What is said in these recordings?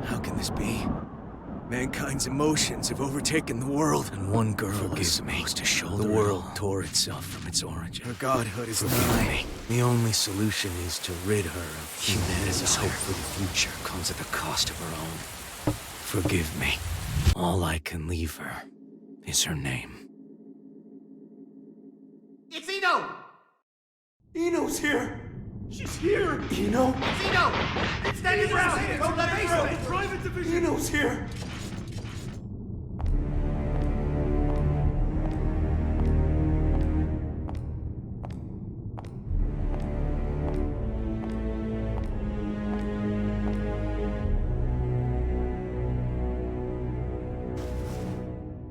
How can this be? Mankind's emotions have overtaken the world, and one girl is supposed to shoulder the world tore itself from its origin. Her godhood is nigh. The only solution is to rid her of humanity's hope for the future comes at the cost of her own. Forgive me. All I can leave her is her name. It's Ino! Ino's here! She's here! Ino? It's Ino! It's standing around! Don't let her through! Private division! Ino's here!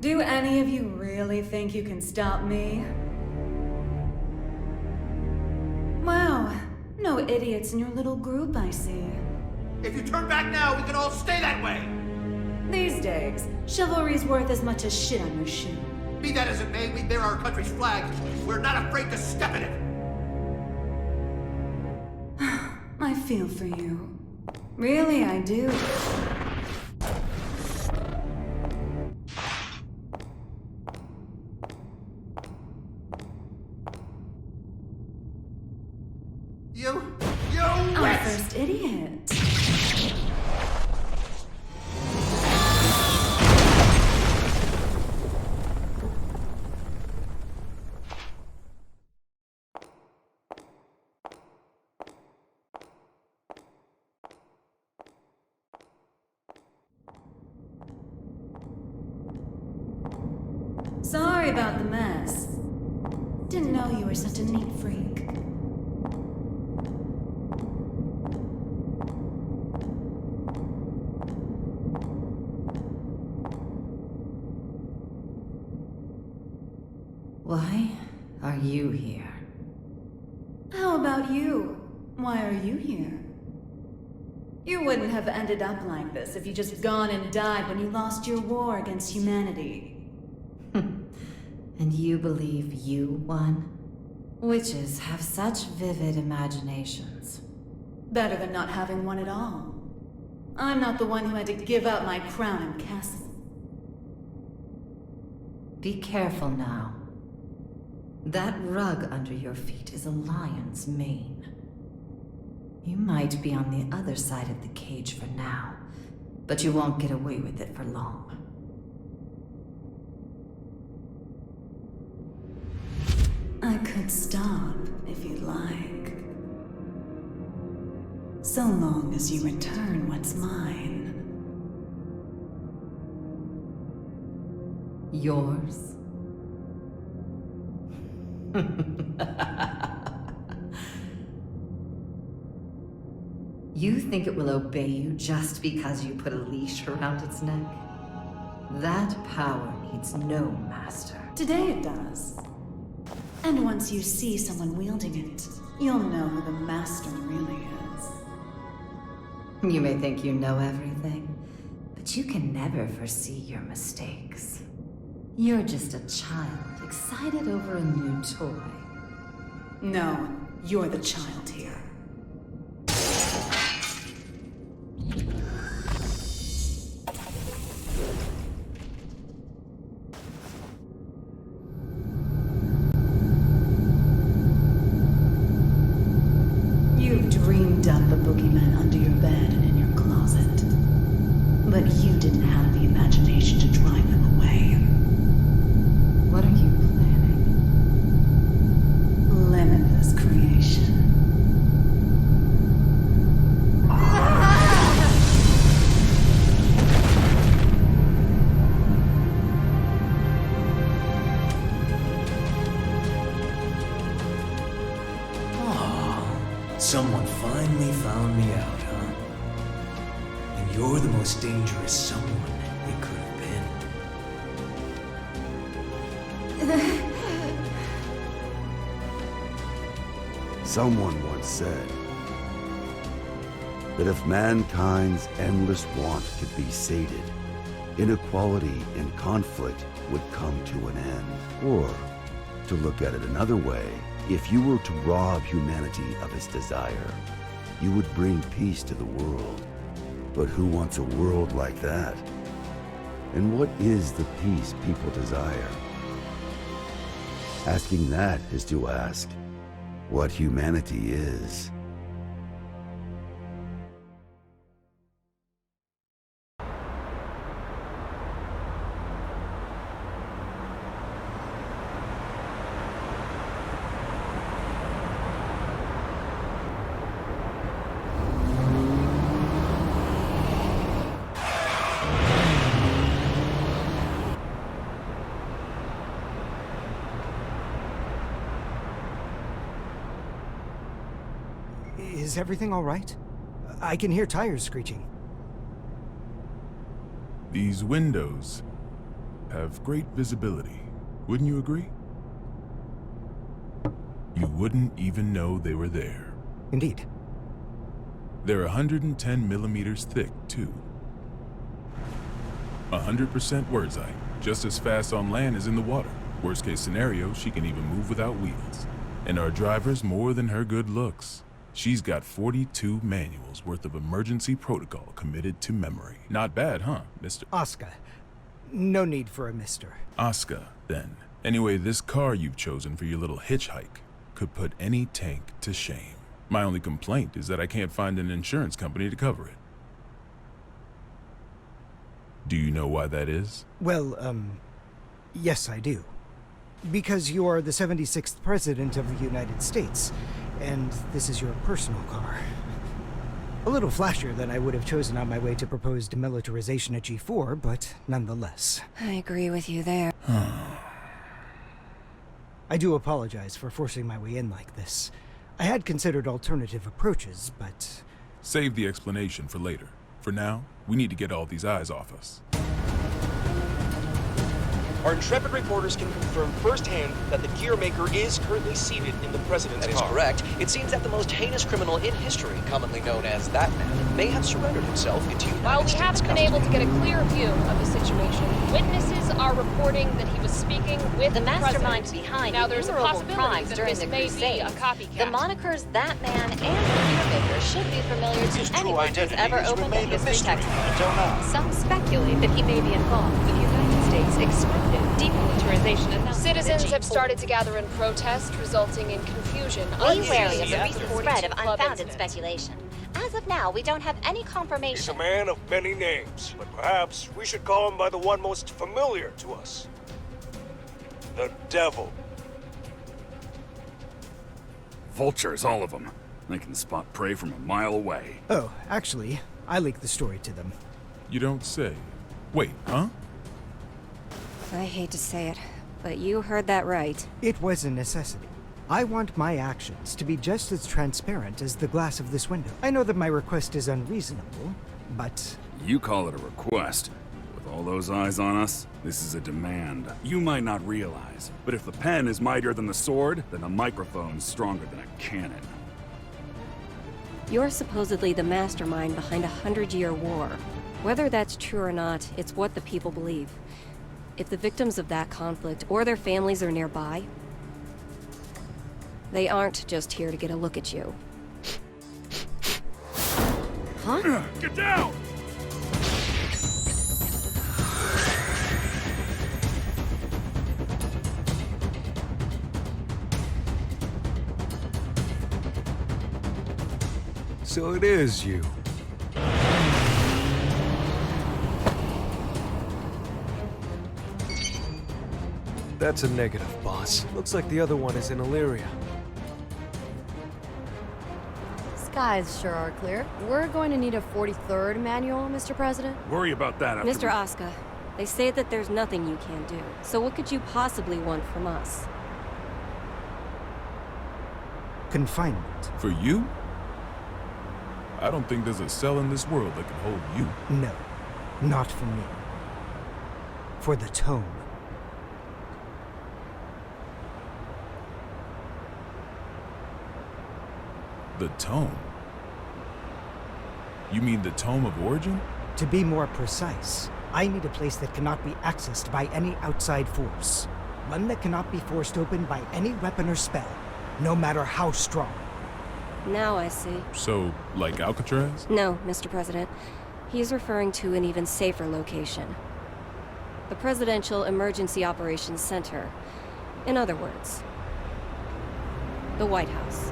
Do any of you really think you can stop me? Wow, no idiots in your little group, I see. If you turn back now, we can all stay that way! These days, chivalry's worth as much as shit on your shoe. Be that as it may, we bear our country's flag. We're not afraid to step in it! I feel for you. Really, I do. You Our wet! first idiot. Sorry about the mess. Didn't know you were such a neat freak. Why are you here? How about you? Why are you here? You wouldn't have ended up like this if you just gone and died when you lost your war against humanity. And you believe you won? Witches have such vivid imaginations. Better than not having one at all. I'm not the one who had to give up my crown and castle. Be careful now. That rug under your feet is a lion's mane. You might be on the other side of the cage for now, but you won't get away with it for long. I could stop if you'd like. So long as you return what's mine. Yours? You think it will obey you just because you put a leash around its neck? That power needs no master. Today it does. And once you see someone wielding it, you'll know who the master really is. You may think you know everything, but you can never foresee your mistakes. You're just a child excited over a new toy. No, you're the child here. You've dreamed up the boogeyman under your bed and in your closet. But you didn't have the imagination to drive them away. What are you planning? Limitless creation. Someone finally found me out, huh? And you're the most dangerous someone they could have been. Someone once said that if mankind's endless want could be sated, inequality and conflict would come to an end. Or, to look at it another way, if you were to rob humanity of its desire, you would bring peace to the world. But who wants a world like that? And what is the peace people desire? Asking that is to ask what humanity is. Is everything all right? I can hear tires screeching. These windows have great visibility. Wouldn't you agree? You wouldn't even know they were there. Indeed. They're 110 millimeters thick, too. 100% Wurtzite, just as fast on land as in the water. Worst case scenario, she can even move without wheels. And our driver's more than her good looks. She's got 42 manuals worth of emergency protocol committed to memory. Not bad, huh, Mr. Asuka. No need for a mister. Asuka, then. Anyway, this car you've chosen for your little hitchhike could put any tank to shame. My only complaint is that I can't find an insurance company to cover it. Do you know why that is? Well, yes I do. Because you are the 76th President of the United States, and this is your personal car. A little flashier than I would have chosen on my way to proposed demilitarization at G4, but nonetheless. I agree with you there. I do apologize for forcing my way in like this. I had considered alternative approaches, but... Save the explanation for later. For now, we need to get all these eyes off us. Our intrepid reporters can confirm firsthand that the gear maker is currently seated in the president's car. That is correct. It seems that the most heinous criminal in history, commonly known as that man, may have surrendered himself into United While we States haven't been able to get a clear view of the situation, witnesses are reporting that he was speaking with The mastermind president. behind Now there's a innumerable possibility crimes that during this the may Crusades. be a copycat. The monikers That Man and the Gear Maker should be familiar to anyone who's ever opened a history textbook. Some speculate that he may be involved with the United States excluded demilitarization announcement. Citizens have started to gather in protest, resulting in confusion. Be wary of the unseen recent after spread of 42 club unfounded incidents. speculation. As of now, we don't have any He's a confirmation. man of many names, but perhaps we should call him by the one most familiar to us. The Devil. Vultures, all of them. They can spot prey from a mile away. Oh, actually, I leaked the story to them. You don't say. Wait, huh? I hate to say it, but you heard that right. It was a necessity. I want my actions to be just as transparent as the glass of this window. I know that my request is unreasonable, but... You call it a request. With all those eyes on us, this is a demand. You might not realize, but if the pen is mightier than the sword, then the microphone's stronger than a cannon. You're supposedly the mastermind behind a 100-year war. Whether that's true or not, it's what the people believe. If the victims of that conflict or their families are nearby, they aren't just here to get a look at you. Huh? Get down! So it is you. That's a negative, boss. Looks like the other one is in Illyria. Skies sure are clear. We're going to need a 43rd manual, Mr. President. Worry about that after Mr. Asuka, they say that there's nothing you can't do. So what could you possibly want from us? Confinement. For you? I don't think there's a cell in this world that can hold you. No, not for me. For the tome. The tome? You mean the tome of origin? To be more precise, I need a place that cannot be accessed by any outside force. One that cannot be forced open by any weapon or spell, no matter how strong. Now I see. So, like Alcatraz? No, Mr. President. He's referring to an even safer location. The Presidential Emergency Operations Center. In other words, the White House.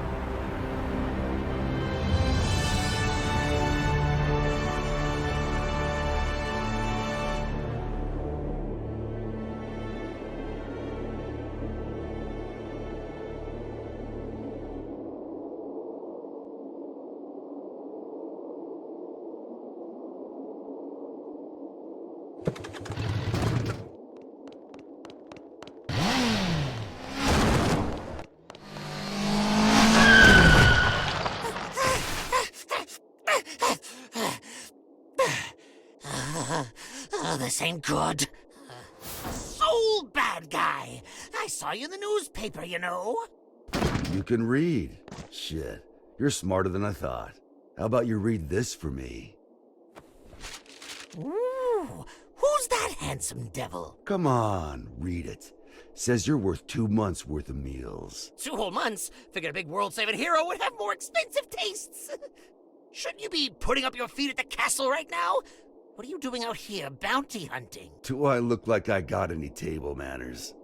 This ain't good. Soul bad guy. I saw you in the newspaper, you know. You can read. Shit, you're smarter than I thought. How about you read this for me? Ooh, who's that handsome devil? Come on, read it. Says you're worth 2 months' worth of meals. 2 whole months? Figured a big world-saving hero would have more expensive tastes. Shouldn't you be putting up your feet at the castle right now? What are you doing out here, bounty hunting? Do I look like I got any table manners?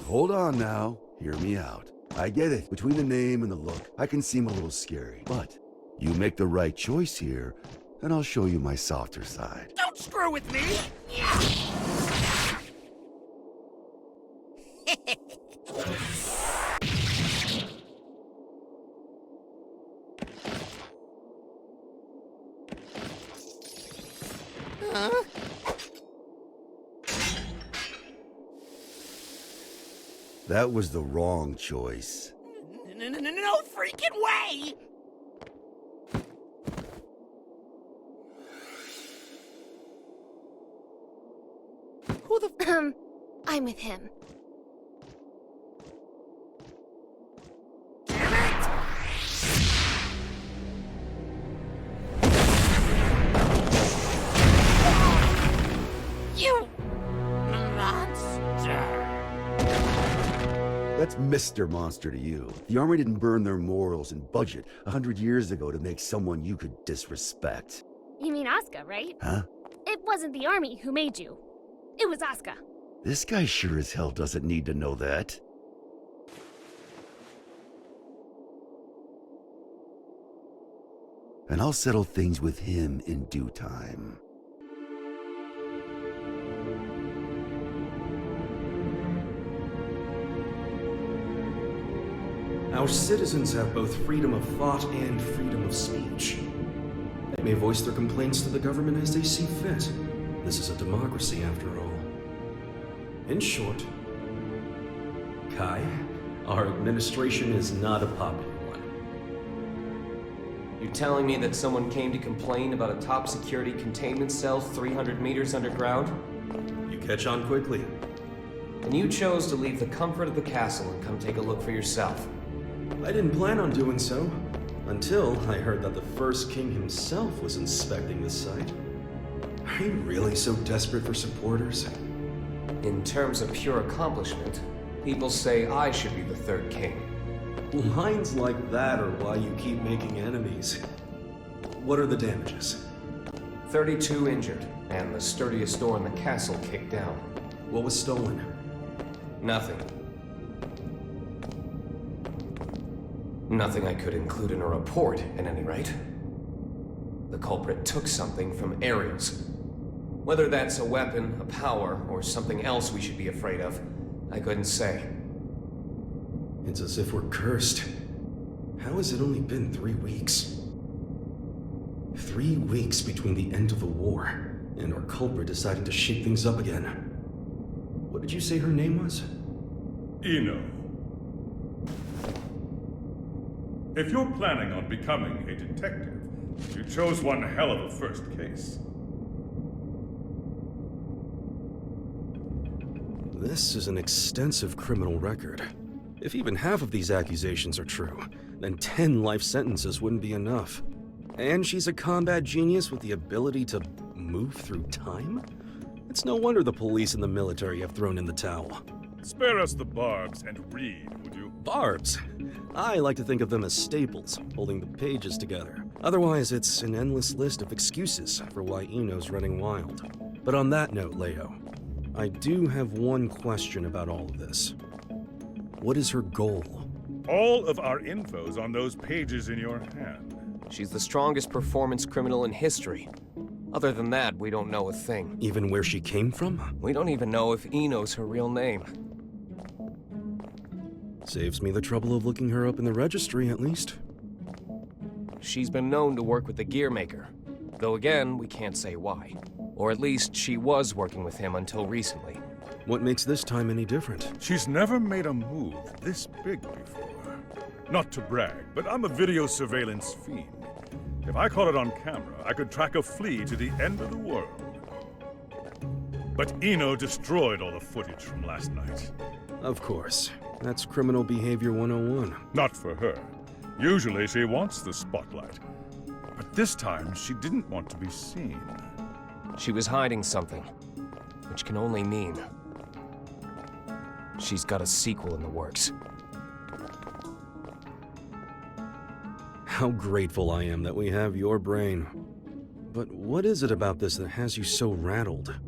Hold on now. Hear me out. I get it. Between the name and the look, I can seem a little scary. But you make the right choice here, and I'll show you my softer side. Don't screw with me! Huh? That was the wrong choice. No freaking way! Who the I'm with him. You monster! That's Mr. Monster to you. The Army didn't burn their morals and budget 100 years ago to make someone you could disrespect. You mean Asuka, right? Huh? It wasn't the army who made you. It was Asuka. This guy sure as hell doesn't need to know that. And I'll settle things with him in due time. Our citizens have both freedom of thought and freedom of speech. They may voice their complaints to the government as they see fit. This is a democracy, after all. In short, Kai, our administration is not a popular one. You're telling me that someone came to complain about a top security containment cell 300 meters underground? You catch on quickly. And you chose to leave the comfort of the castle and come take a look for yourself. I didn't plan on doing so, until I heard that the first king himself was inspecting the site. Are you really so desperate for supporters? In terms of pure accomplishment, people say I should be the third king. Lines like that are why you keep making enemies. What are the damages? 32 injured, and the sturdiest door in the castle kicked down. What was stolen? Nothing. Nothing I could include in a report, at any rate. The culprit took something from Aerials. Whether that's a weapon, a power, or something else we should be afraid of, I couldn't say. It's as if we're cursed. How has it only been 3 weeks? 3 weeks between the end of the war and our culprit deciding to shake things up again. What did you say her name was? Eno. If you're planning on becoming a detective, you chose one hell of a first case. This is an extensive criminal record. If even half of these accusations are true, then 10 life sentences wouldn't be enough. And she's a combat genius with the ability to move through time? It's no wonder the police and the military have thrown in the towel. Spare us the barbs and read, would you? Barbs? I like to think of them as staples, holding the pages together. Otherwise, it's an endless list of excuses for why Eno's running wild. But on that note, Leo, I do have one question about all of this. What is her goal? All of our info's on those pages in your hand. She's the strongest performance criminal in history. Other than that, we don't know a thing. Even where she came from? We don't even know if Eno's her real name. Saves me the trouble of looking her up in the registry, at least. She's been known to work with the gear maker. Though again, we can't say why. Or at least she was working with him until recently. What makes this time any different? She's never made a move this big before. Not to brag, but I'm a video surveillance fiend. If I caught it on camera, I could track a flea to the end of the world. But Eno destroyed all the footage from last night. Of course. That's criminal behavior 101. Not for her. Usually she wants the spotlight. But this time, she didn't want to be seen. She was hiding something, which can only mean she's got a sequel in the works. How grateful I am that we have your brain. But what is it about this that has you so rattled?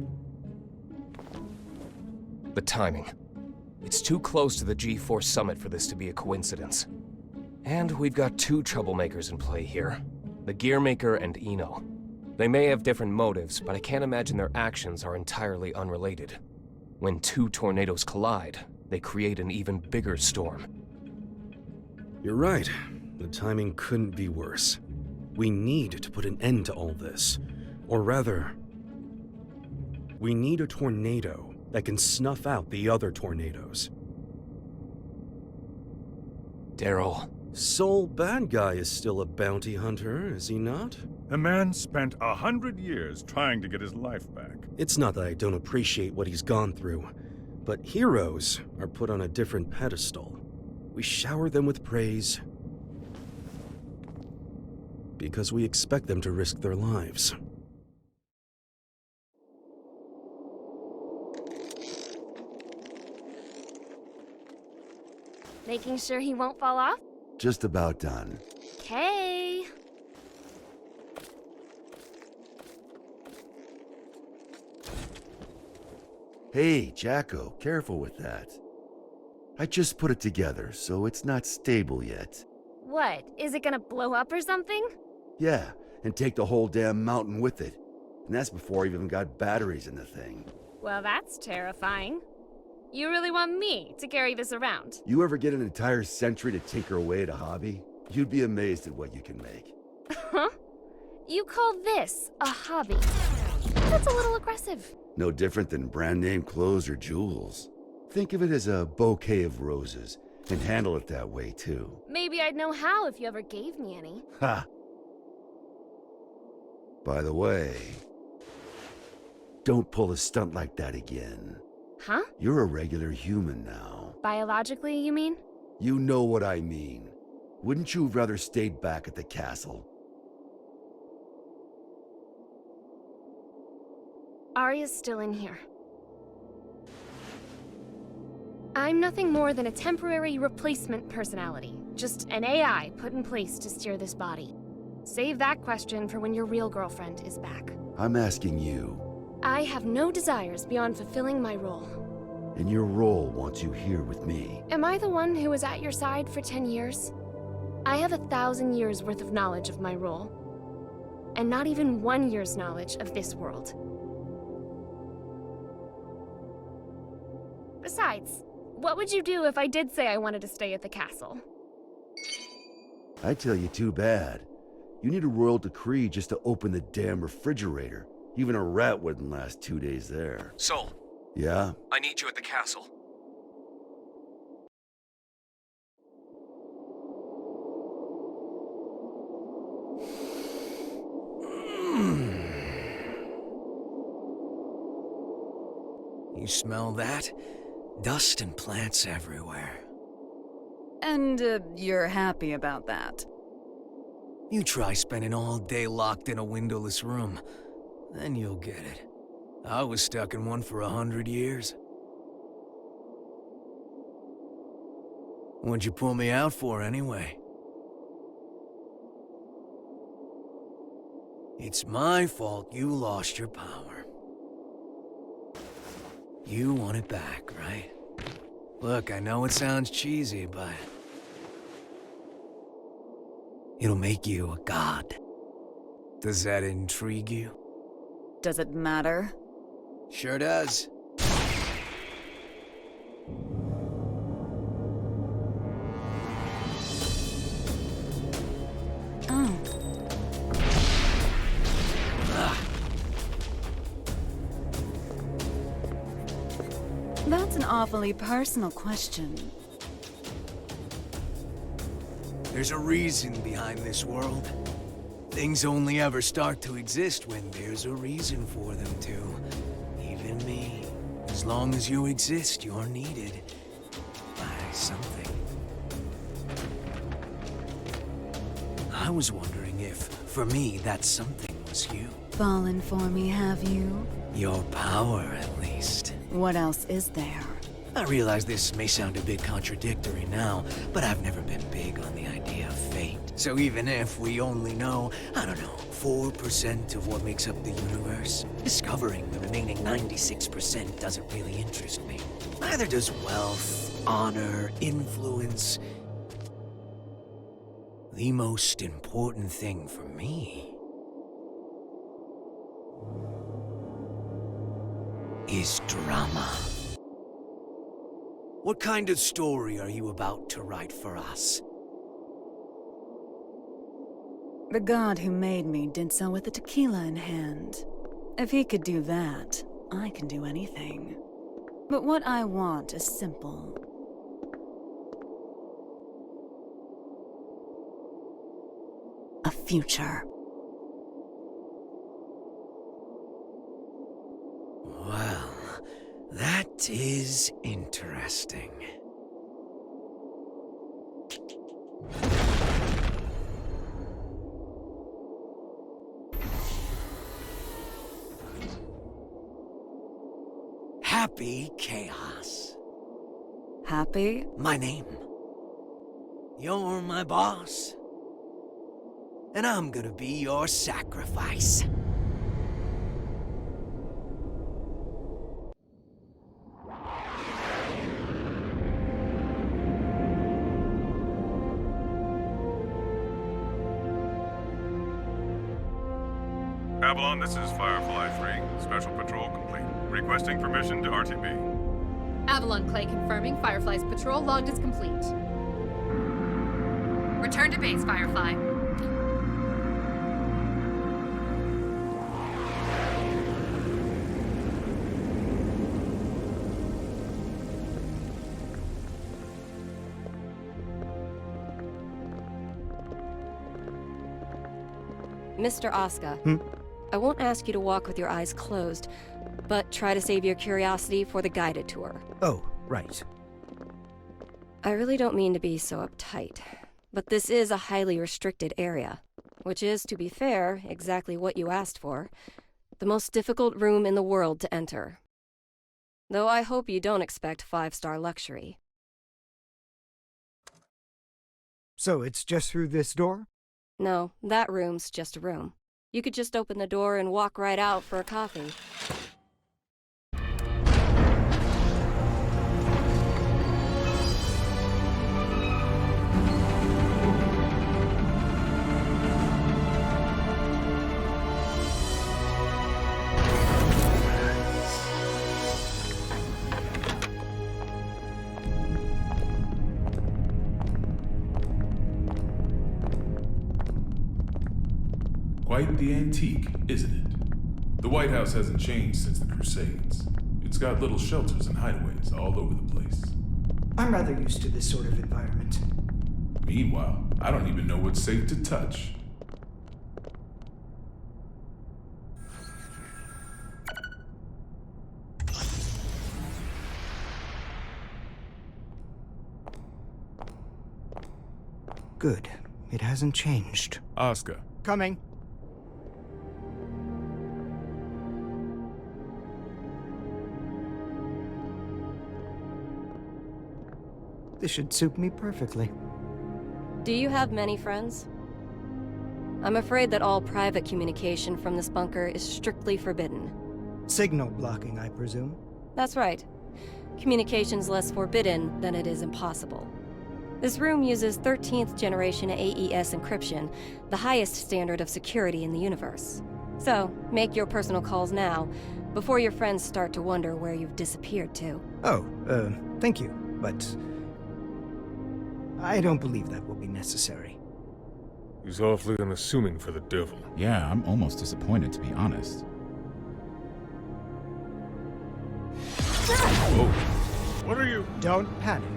The timing. It's too close to the G4 summit for this to be a coincidence. And we've got two troublemakers in play here. The Gearmaker and Eno. They may have different motives, but I can't imagine their actions are entirely unrelated. When two tornadoes collide, they create an even bigger storm. You're right. The timing couldn't be worse. We need to put an end to all this. Or rather, we need a tornado that can snuff out the other tornadoes. Daryl. Sole bad guy is still a bounty hunter, is he not? A man spent 100 years trying to get his life back. It's not that I don't appreciate what he's gone through, but heroes are put on a different pedestal. We shower them with praise because we expect them to risk their lives. Making sure he won't fall off? Just about done. Okay. Hey, Jacko, careful with that. I just put it together, so it's not stable yet. What? Is it gonna blow up or something? Yeah, and take the whole damn mountain with it. And that's before I've even got batteries in the thing. Well, that's terrifying. You really want me to carry this around? You ever get an entire century to tinker away at a hobby? You'd be amazed at what you can make. Huh? You call this a hobby? That's a little aggressive. No different than brand name clothes or jewels. Think of it as a bouquet of roses, and handle it that way too. Maybe I'd know how if you ever gave me any. Ha! By the way, don't pull a stunt like that again. Huh? You're a regular human now. Biologically, you mean? You know what I mean. Wouldn't you have rather stayed back at the castle? Arya's still in here. I'm nothing more than a temporary replacement personality. Just an AI put in place to steer this body. Save that question for when your real girlfriend is back. I'm asking you. I have no desires beyond fulfilling my role. And your role wants you here with me. Am I the one who was at your side for 10 years? I have 1,000 years worth of knowledge of my role. And not even 1 year's knowledge of this world. Besides, what would you do if I did say I wanted to stay at the castle? I tell you, too bad. You need a royal decree just to open the damn refrigerator. Even a rat wouldn't last 2 days there. Sol. Yeah? I need you at the castle. You smell that? Dust and plants everywhere. And you're happy about that? You try spending all day locked in a windowless room, then you'll get it. I was stuck in one for 100 years. What'd you pull me out for, anyway? It's my fault you lost your power. You want it back, right? Look, I know it sounds cheesy, but... it'll make you a god. Does that intrigue you? Does it matter? Sure does. Oh. That's an awfully personal question. There's a reason behind this world. Things only ever start to exist when there's a reason for them to. Even me. As long as you exist, you're needed by something. I was wondering if, for me, that something was you. Fallen for me, have you? Your power, at least. What else is there? I realize this may sound a bit contradictory now, but I've never been big on the idea of fate. So even if we only know, I don't know, 4% of what makes up the universe, discovering the remaining 96% doesn't really interest me. Neither does wealth, honor, influence. The most important thing for me is drama. What kind of story are you about to write for us? The god who made me did so with a tequila in hand. If he could do that, I can do anything. But what I want is simple. A future. Well, that is interesting. Happy Chaos. Happy? My name. You're my boss. And I'm gonna be your sacrifice. Avalon, this is Firefly 3. Special patrol complete. Requesting permission to RTB. Avalon Clay confirming Firefly's patrol logged is complete. Return to base, Firefly. Mr. Asuka, I won't ask you to walk with your eyes closed, but try to save your curiosity for the guided tour. Oh, right. I really don't mean to be so uptight, but this is a highly restricted area, which is, to be fair, exactly what you asked for. The most difficult room in the world to enter. Though I hope you don't expect 5-star luxury. So it's just through this door? No, that room's just a room. You could just open the door and walk right out for a coffee. Quite the antique, isn't it? The White House hasn't changed since the Crusades. It's got little shelters and hideaways all over the place. I'm rather used to this sort of environment. Meanwhile, I don't even know what's safe to touch. Good. It hasn't changed. Asuka. Coming. This should suit me perfectly. Do you have many friends? I'm afraid that all private communication from this bunker is strictly forbidden. Signal blocking, I presume? That's right. Communication's less forbidden than it is impossible. This room uses 13th generation AES encryption, the highest standard of security in the universe. So, make your personal calls now, before your friends start to wonder where you've disappeared to. Oh, thank you, but I don't believe that will be necessary. He's awfully unassuming for the devil. Yeah, I'm almost disappointed, to be honest. Whoa. What are you? Don't panic.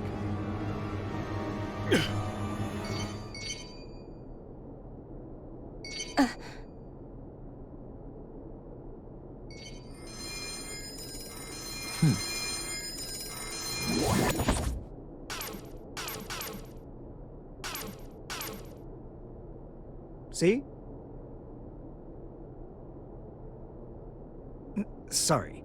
See? Sorry.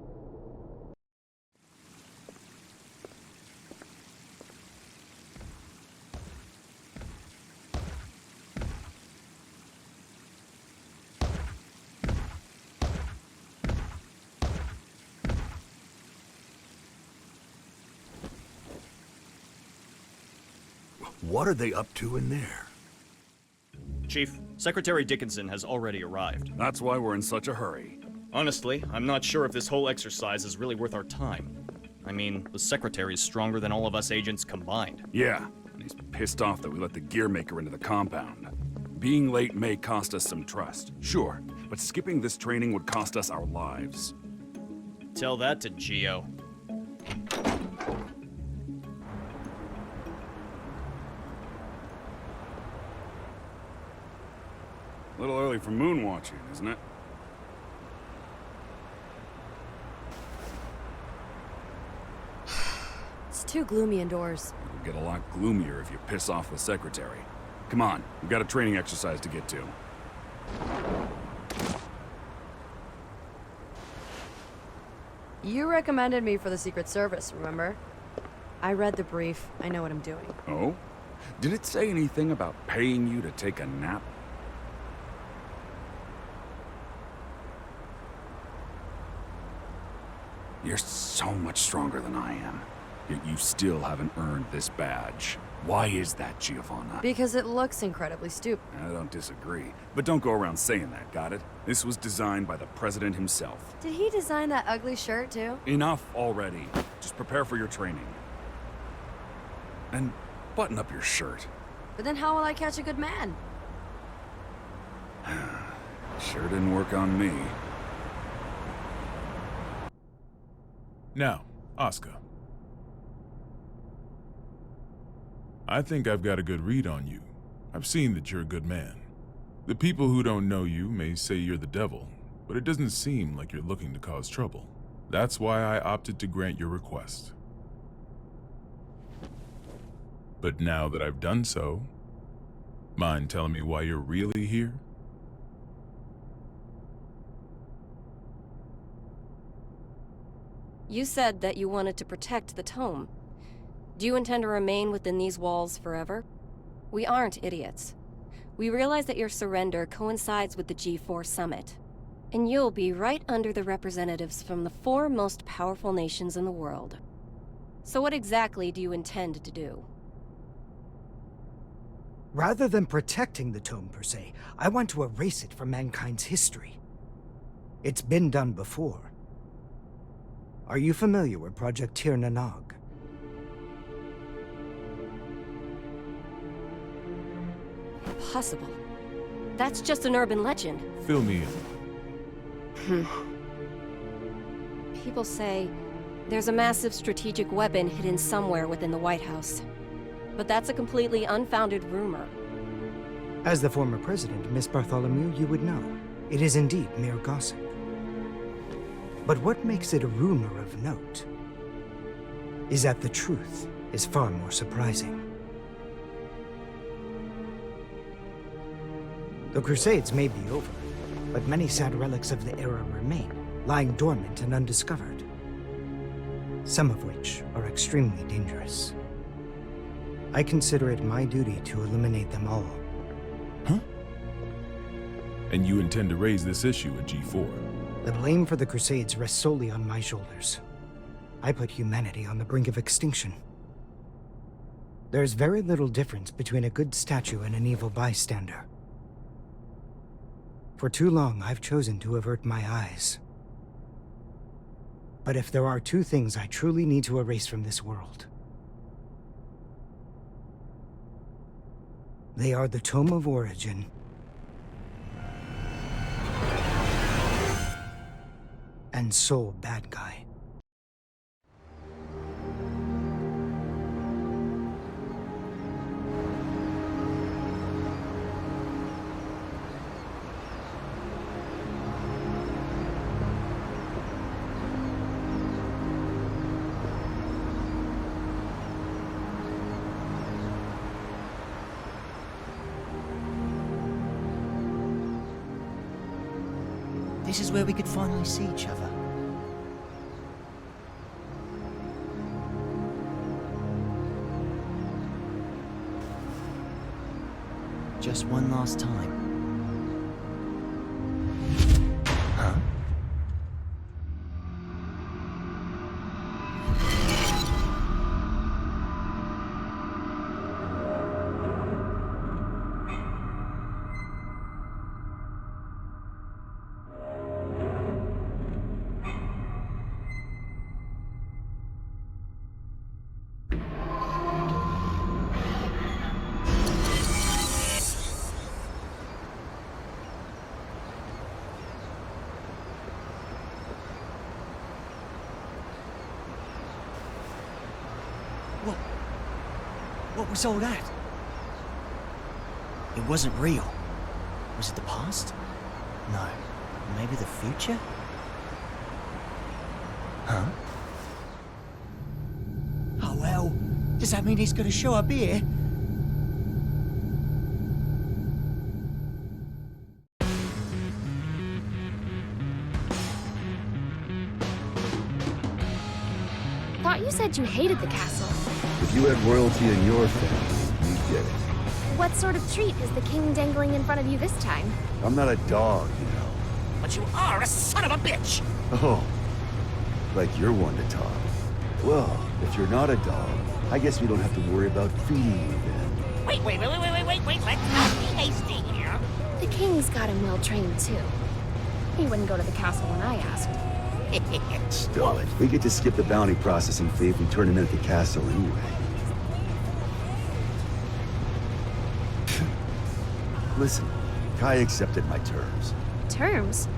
What are they up to in there? Chief, Secretary Dickinson has already arrived. That's why we're in such a hurry. Honestly, I'm not sure if this whole exercise is really worth our time. I mean, the Secretary's stronger than all of us agents combined. Yeah, and he's pissed off that we let the gear maker into the compound. Being late may cost us some trust, sure, but skipping this training would cost us our lives. Tell that to Geo. A little early for moon watching, isn't it? It's too gloomy indoors. It'll get a lot gloomier if you piss off the Secretary. Come on, we've got a training exercise to get to. You recommended me for the Secret Service, remember? I read the brief. I know what I'm doing. Oh? Did it say anything about paying you to take a nap? You're so much stronger than I am, yet you still haven't earned this badge. Why is that, Giovanna? Because it looks incredibly stupid. I don't disagree, but don't go around saying that, got it? This was designed by the president himself. Did he design that ugly shirt, too? Enough already. Just prepare for your training. And button up your shirt. But then how will I catch a good man? Sure didn't work on me. Now, Asuka. I think I've got a good read on you. I've seen that you're a good man. The people who don't know you may say you're the devil, but it doesn't seem like you're looking to cause trouble. That's why I opted to grant your request. But now that I've done so, mind telling me why you're really here? You said that you wanted to protect the tome. Do you intend to remain within these walls forever? We aren't idiots. We realize that your surrender coincides with the G4 summit, and you'll be right under the representatives from the 4 most powerful nations in the world. So what exactly do you intend to do? Rather than protecting the tome per se, I want to erase it from mankind's history. It's been done before. Are you familiar with Project Tir Nanog? Impossible. That's just an urban legend. Fill me in. People say there's a massive strategic weapon hidden somewhere within the White House. But that's a completely unfounded rumor. As the former president, Miss Bartholomew, you would know. It is indeed mere gossip. But what makes it a rumor of note is that the truth is far more surprising. The Crusades may be over, but many sad relics of the era remain, lying dormant and undiscovered. Some of which are extremely dangerous. I consider it my duty to eliminate them all. Huh? and you intend to raise this issue at G4. The blame for the Crusades rests solely on my shoulders. I put humanity on the brink of extinction. There's very little difference between a good statue and an evil bystander. For too long, I've chosen to avert my eyes. But if there are two things I truly need to erase from this world, they are the Tome of Origin and Soul Bad Guy. This is where we could finally see each other. Just one last time. Huh? What was all that? It wasn't real. Was it the past? No. Maybe the future? Huh? Oh well, does that mean he's gonna show up here? Thought you said you hated the castle. If you had royalty in your family, you'd get it. What sort of treat is the king dangling in front of you this time? I'm not a dog, you know. But you are a son of a bitch! Oh, like you're one to talk. Well, if you're not a dog, I guess we don't have to worry about feeding you then. Wait, let's not be hasty here. The king's got him well trained too. He wouldn't go to the castle when I asked. Still it. We get to skip the bounty processing fee if we turn him in at the castle anyway. Listen, Kai accepted my terms. Terms?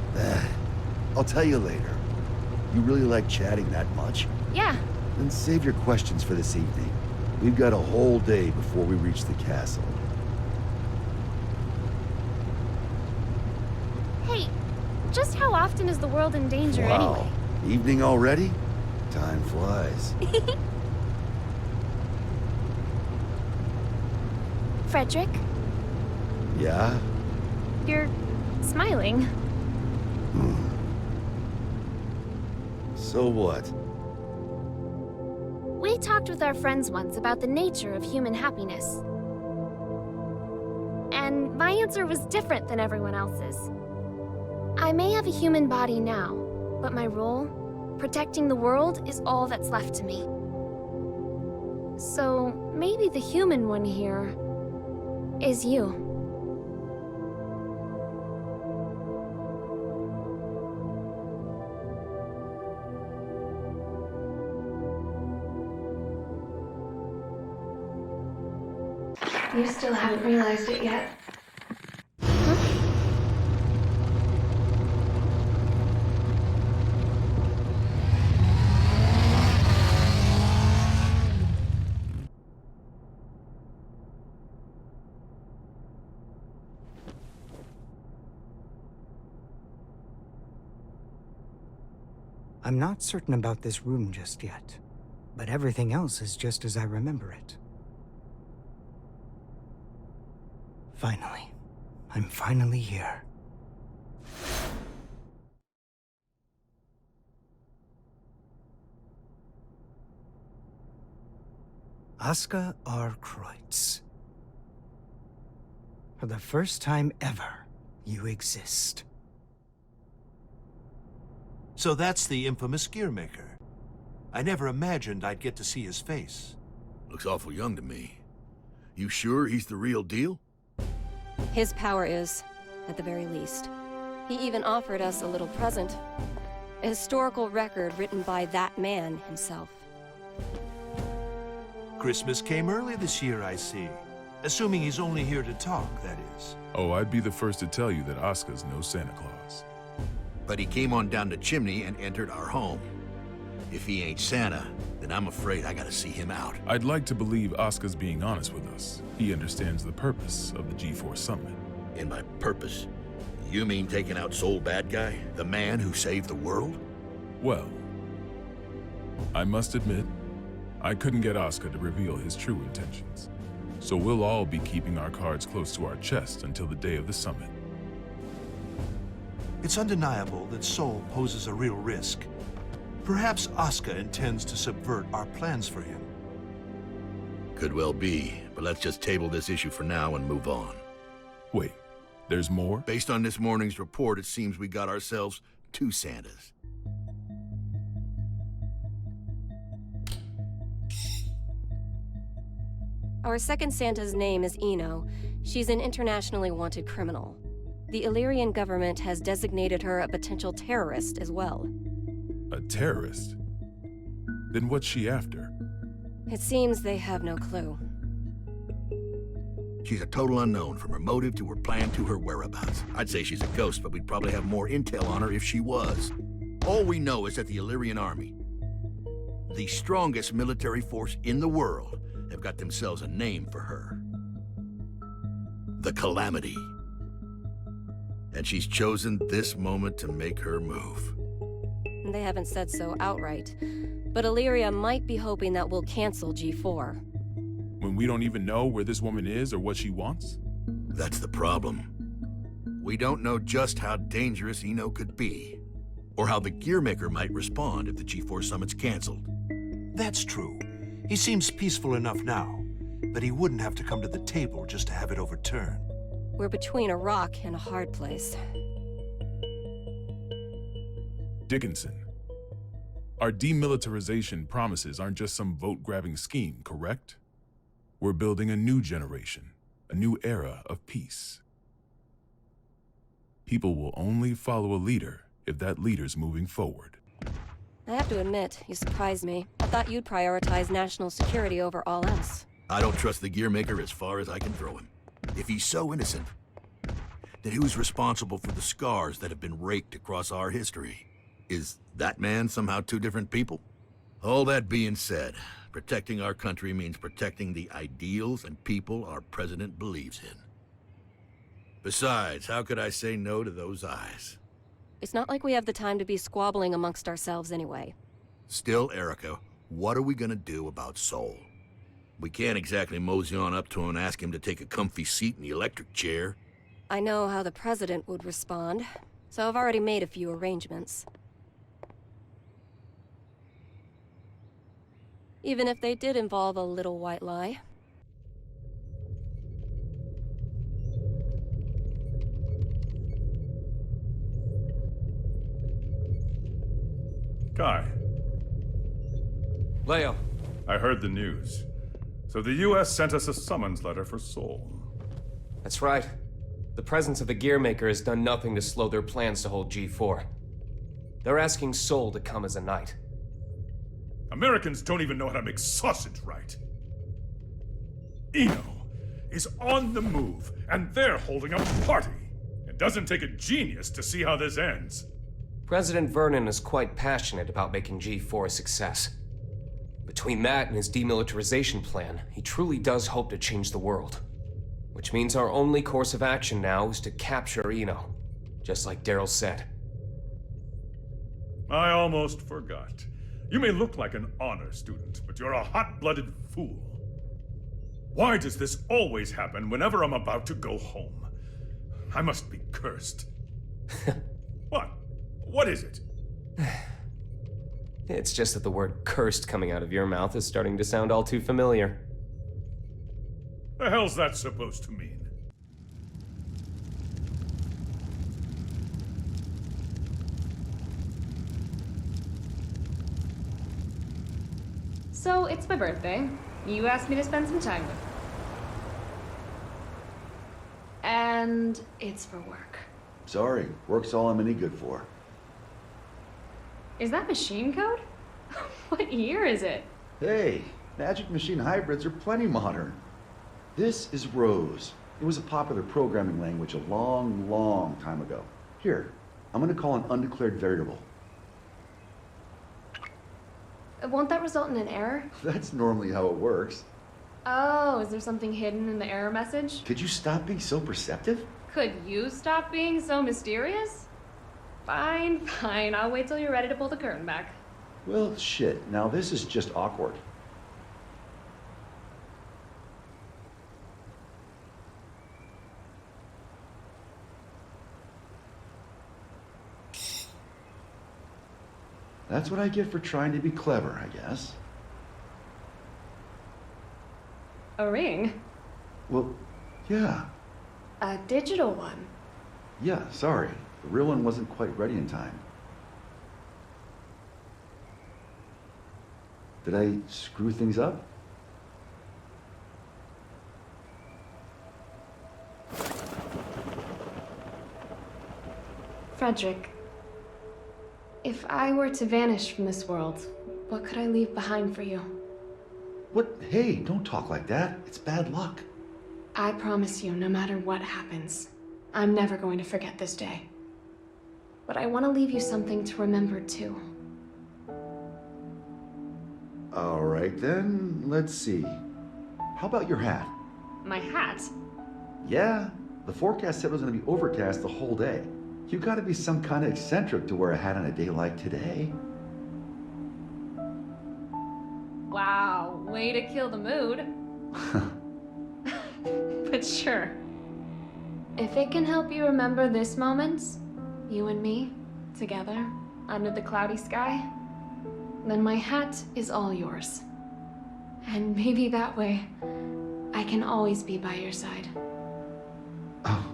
I'll tell you later. You really like chatting that much? Yeah. Then save your questions for this evening. We've got a whole day before we reach the castle. Hey, just how often is the world in danger anyway? Evening already? Time flies. Frederick? Yeah? You're smiling. So what? We talked with our friends once about the nature of human happiness. And my answer was different than everyone else's. I may have a human body now, but my role, protecting the world, is all that's left to me. So maybe the human one here is you. You still haven't realized it yet. I'm not certain about this room just yet, but everything else is just as I remember it. Finally. I'm finally here. Aska R. Kreutz. For the first time ever, you exist. So that's the infamous Gearmaker. I never imagined I'd get to see his face. Looks awful young to me. You sure he's the real deal? His power is, at the very least. He even offered us a little present. A historical record written by that man himself. Christmas came early this year, I see. Assuming he's only here to talk, that is. Oh, I'd be the first to tell you that Asuka's no Santa Claus. But he came on down the chimney and entered our home. If he ain't Santa, then I'm afraid I gotta see him out. I'd like to believe Asuka's being honest with us. He understands the purpose of the G4 summit. And by purpose, you mean taking out Soul Bad Guy? The man who saved the world? Well, I must admit, I couldn't get Asuka to reveal his true intentions. So we'll all be keeping our cards close to our chest until the day of the summit. It's undeniable that Soul poses a real risk. Perhaps Asuka intends to subvert our plans for him. Could well be, but let's just table this issue for now and move on. Wait, there's more? Based on this morning's report, it seems we got ourselves 2 Santas. Our second Santa's name is Ino. She's an internationally wanted criminal. The Illyrian government has designated her a potential terrorist as well. A terrorist? Then what's she after? It seems they have no clue. She's a total unknown, from her motive to her plan to her whereabouts. I'd say she's a ghost, but we'd probably have more intel on her if she was. All we know is that the Illyrian army, the strongest military force in the world, have got themselves a name for her. The Calamity. And she's chosen this moment to make her move. They haven't said so outright, but Illyria might be hoping that we'll cancel G4. When we don't even know where this woman is or what she wants? That's the problem. We don't know just how dangerous Ino could be, or how the Gearmaker might respond if the G4 summit's canceled. That's true. He seems peaceful enough now, but he wouldn't have to come to the table just to have it overturned. We're between a rock and a hard place. Dickinson, our demilitarization promises aren't just some vote-grabbing scheme, correct? We're building a new generation, a new era of peace. People will only follow a leader if that leader's moving forward. I have to admit, you surprised me. I thought you'd prioritize national security over all else. I don't trust the Gearmaker as far as I can throw him. If he's so innocent, then who's responsible for the scars that have been raked across our history? Is that man somehow 2 different people? All that being said, protecting our country means protecting the ideals and people our president believes in. Besides, how could I say no to those eyes? It's not like we have the time to be squabbling amongst ourselves anyway. Still, Erica, what are we gonna do about Soul? We can't exactly mosey on up to him and ask him to take a comfy seat in the electric chair. I know how the president would respond, so I've already made a few arrangements. Even if they did involve a little white lie. Kai. Leo. I heard the news. So the U.S. sent us a summons letter for Soul. That's right. The presence of the Gearmaker has done nothing to slow their plans to hold G4. They're asking Soul to come as a knight. Americans don't even know how to make sausage right. Ino is on the move, and they're holding a party. It doesn't take a genius to see how this ends. President Vernon is quite passionate about making G4 a success. Between that and his demilitarization plan, he truly does hope to change the world. Which means our only course of action now is to capture Ino, just like Daryl said. I almost forgot. You may look like an honor student, but you're a hot-blooded fool. Why does this always happen whenever I'm about to go home? I must be cursed. What? What is it? It's just that the word cursed coming out of your mouth is starting to sound all too familiar. The hell's that supposed to mean? So, it's my birthday. You asked me to spend some time with you. And it's for work. Sorry, work's all I'm any good for. Is that machine code? What year is it? Hey, magic machine hybrids are plenty modern. This is Rose. It was a popular programming language a long, long time ago. Here, I'm gonna call an undeclared variable. Won't that result in an error? That's normally how it works. Oh, is there something hidden in the error message? Could you stop being so perceptive? Could you stop being so mysterious? Fine, fine. I'll wait till you're ready to pull the curtain back. Well, shit. Now this is just awkward. That's what I get for trying to be clever, I guess. A ring? Well, yeah. A digital one? Yeah, sorry. The real one wasn't quite ready in time. Did I screw things up? Frederick, if I were to vanish from this world, what could I leave behind for you? What? Hey, don't talk like that. It's bad luck. I promise you, no matter what happens, I'm never going to forget this day. But I want to leave you something to remember too. All right then, let's see. How about your hat? My hat? Yeah, the forecast said it was going to be overcast the whole day. You gotta be some kind of eccentric to wear a hat on a day like today. Wow, way to kill the mood. But sure. If it can help you remember this moment, you and me, together, under the cloudy sky, then my hat is all yours. And maybe that way, I can always be by your side. Oh.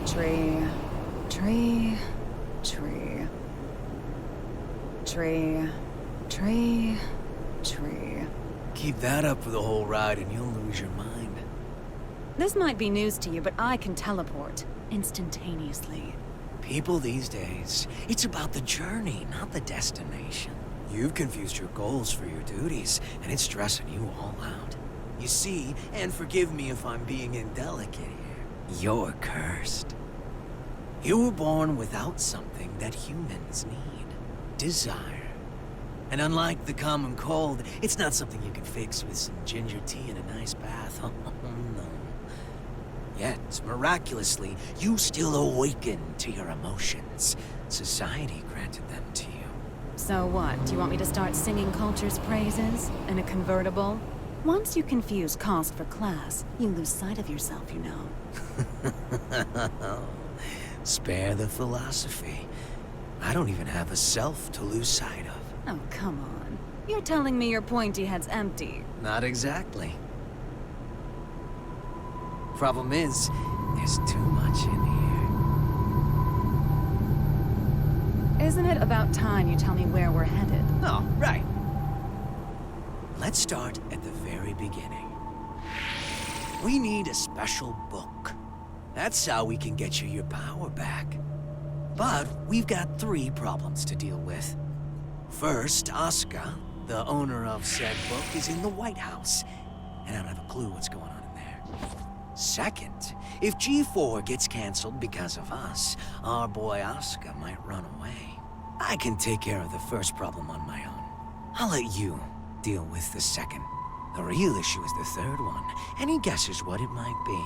Tree, tree, tree. Tree, tree, tree. Keep that up for the whole ride and you'll lose your mind. This might be news to you, but I can teleport instantaneously. People these days, it's about the journey, not the destination. You've confused your goals for your duties, and it's stressing you all out. You see, and forgive me if I'm being indelicate here, you're cursed. You were born without something that humans need. Desire. And unlike the common cold, it's not something you can fix with some ginger tea and a nice bath. Oh, no. Yet, miraculously, you still awaken to your emotions. Society granted them to you. So what? Do you want me to start singing culture's praises in a convertible? Once you confuse cost for class, you lose sight of yourself, you know. Spare the philosophy. I don't even have a self to lose sight of. Oh, come on. You're telling me your pointy head's empty. Not exactly. Problem is, there's too much in here. Isn't it about time you tell me where we're headed? Oh, right. Let's start at the very beginning. We need a special book. That's how we can get you your power back. But we've got 3 problems to deal with. First, Asuka, the owner of said book, is in the White House, and I don't have a clue what's going on in there. Second, if G4 gets canceled because of us, our boy Asuka might run away. I can take care of the first problem on my own. I'll let you deal with the second. The real issue is the third one. Any guesses what it might be?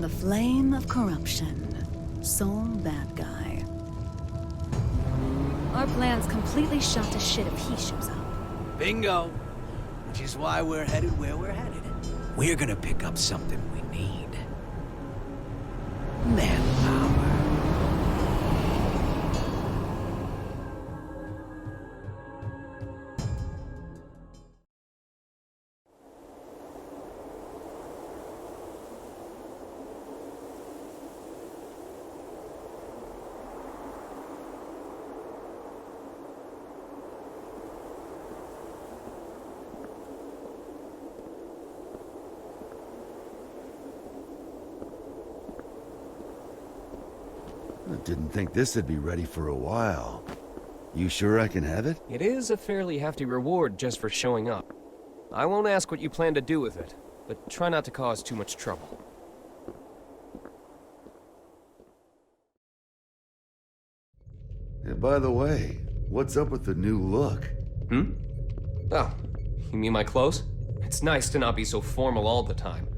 The flame of corruption. Sole bad guy. Our plan's completely shot to shit if he shows up. Bingo! Which is why we're headed where we're headed. We're gonna pick up something we need. Manpower. I didn't think this would be ready for a while. You sure I can have it? It is a fairly hefty reward just for showing up. I won't ask what you plan to do with it, but try not to cause too much trouble. Yeah, by the way, what's up with the new look? Hmm? Oh, you mean my clothes? It's nice to not be so formal all the time.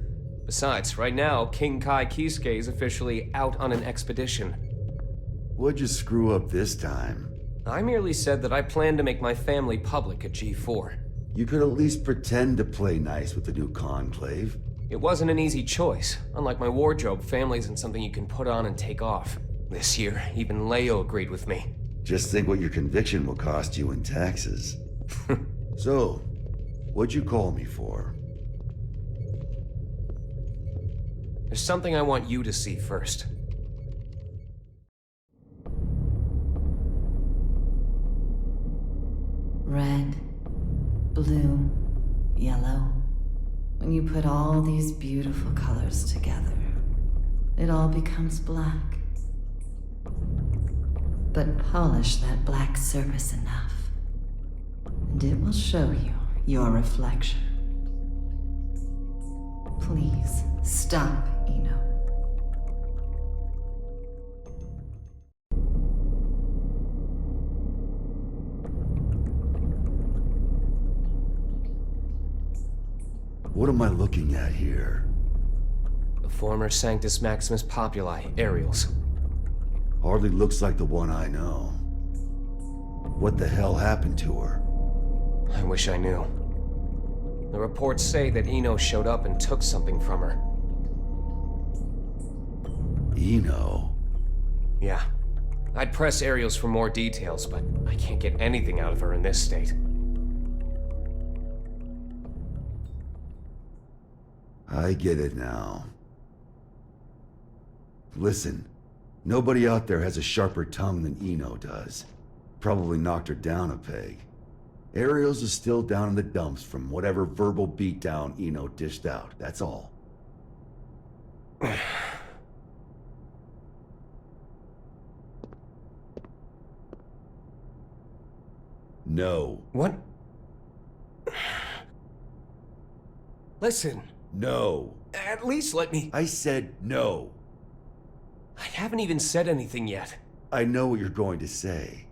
Besides, right now, King Kai Kisuke is officially out on an expedition. What'd you screw up this time? I merely said that I plan to make my family public at G4. You could at least pretend to play nice with the new conclave. It wasn't an easy choice. Unlike my wardrobe, family isn't something you can put on and take off. This year, even Leo agreed with me. Just think what your conviction will cost you in taxes. So, what'd you call me for? There's something I want you to see first. Red, blue, yellow. When you put all these beautiful colors together, it all becomes black. But polish that black surface enough, and it will show you your reflection. Please, stop, Eno. What am I looking at here? The former Sanctus Maximus Populi, Aerials. Hardly looks like the one I know. What the hell happened to her? I wish I knew. The reports say that Eno showed up and took something from her. Eno? Yeah. I'd press Aerials for more details, but I can't get anything out of her in this state. I get it now. Listen, nobody out there has a sharper tongue than Eno does. Probably knocked her down a peg. Aerials is still down in the dumps from whatever verbal beatdown Eno dished out, that's all. No. What? Listen. No. At least let me... I said no. I haven't even said anything yet. I know what you're going to say.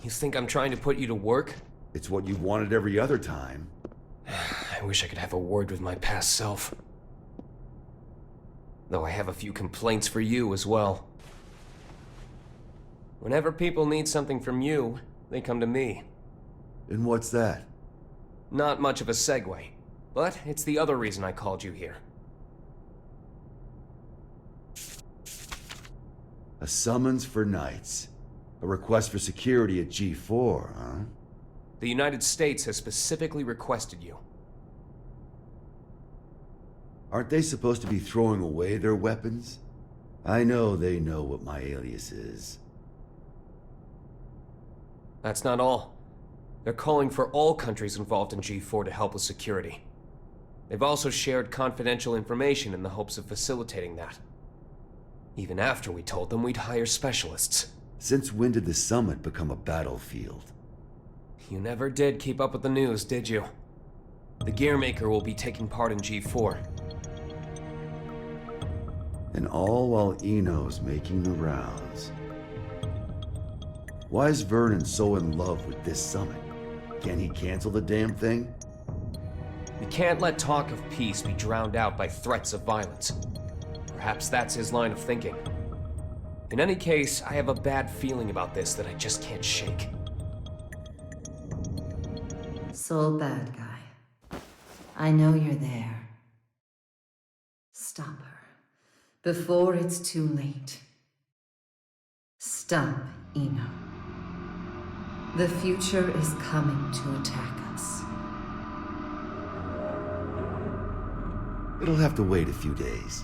You think I'm trying to put you to work? It's what you've wanted every other time. I wish I could have a word with my past self. Though I have a few complaints for you as well. Whenever people need something from you, they come to me. And what's that? Not much of a segue, but it's the other reason I called you here. A summons for knights. A request for security at G4, huh? The United States has specifically requested you. Aren't they supposed to be throwing away their weapons? I know they know what my alias is. That's not all. They're calling for all countries involved in G4 to help with security. They've also shared confidential information in the hopes of facilitating that. Even after we told them we'd hire specialists. Since when did the summit become a battlefield? You never did keep up with the news, did you? The Gearmaker will be taking part in G4. And all while Eno's making the rounds. Why is Vernon so in love with this summit? Can he cancel the damn thing? We can't let talk of peace be drowned out by threats of violence. Perhaps that's his line of thinking. In any case, I have a bad feeling about this that I just can't shake. Soul bad guy. I know you're there. Stop her. Before it's too late. Stop, Eno. The future is coming to attack us. It'll have to wait a few days.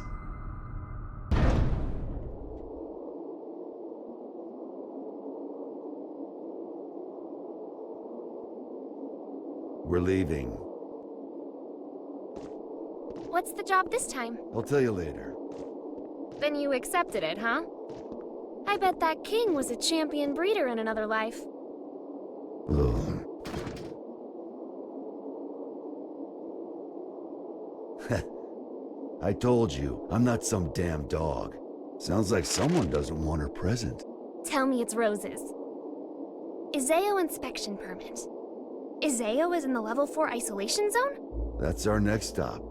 We're leaving. What's the job this time? I'll tell you later. Then you accepted it, huh? I bet that king was a champion breeder in another life. Ugh. I told you, I'm not some damn dog. Sounds like someone doesn't want her present. Tell me it's roses. Izeo inspection permit. Izeo is in the level 4 isolation zone? That's our next stop.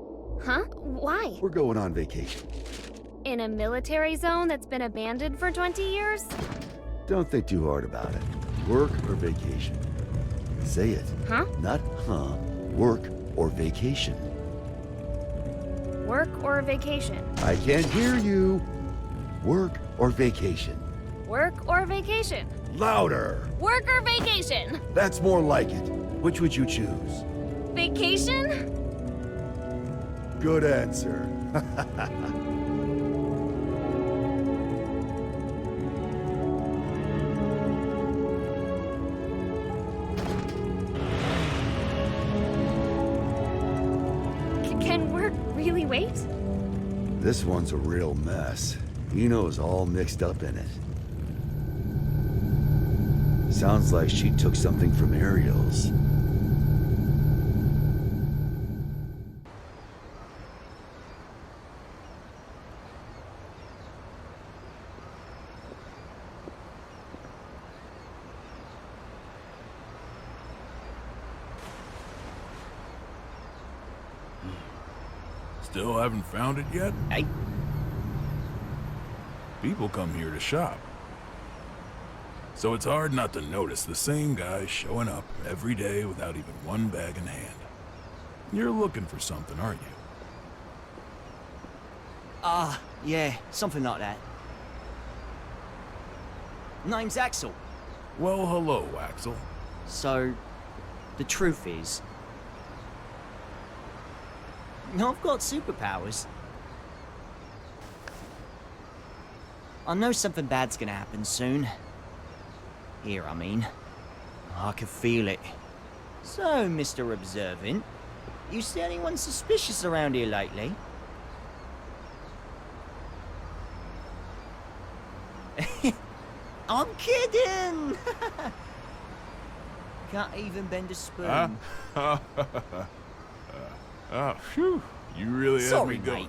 Huh? Why? We're going on vacation. In a military zone that's been abandoned for 20 years? Don't think too hard about it. Work or vacation? Say it. Huh? Not huh. Work or vacation. Work or vacation? I can't hear you. Work or vacation? Work or vacation? Louder! Work or vacation? That's more like it. Which would you choose? Vacation? Good answer. Can work really wait? This one's a real mess. Eno's all mixed up in it. Sounds like she took something from Ariel's. Still haven't found it yet? Hey. People come here to shop. So it's hard not to notice the same guy showing up every day without even one bag in hand. You're looking for something, aren't you? Yeah, something like that. Name's Axel. Well, hello, Axel. So, the truth is, I've got superpowers. I know something bad's gonna happen soon. Here, I mean. I can feel it. So, Mr. Observant, you see anyone suspicious around here lately? I'm kidding! Can't even bend a spoon. Oh, phew. You really had me going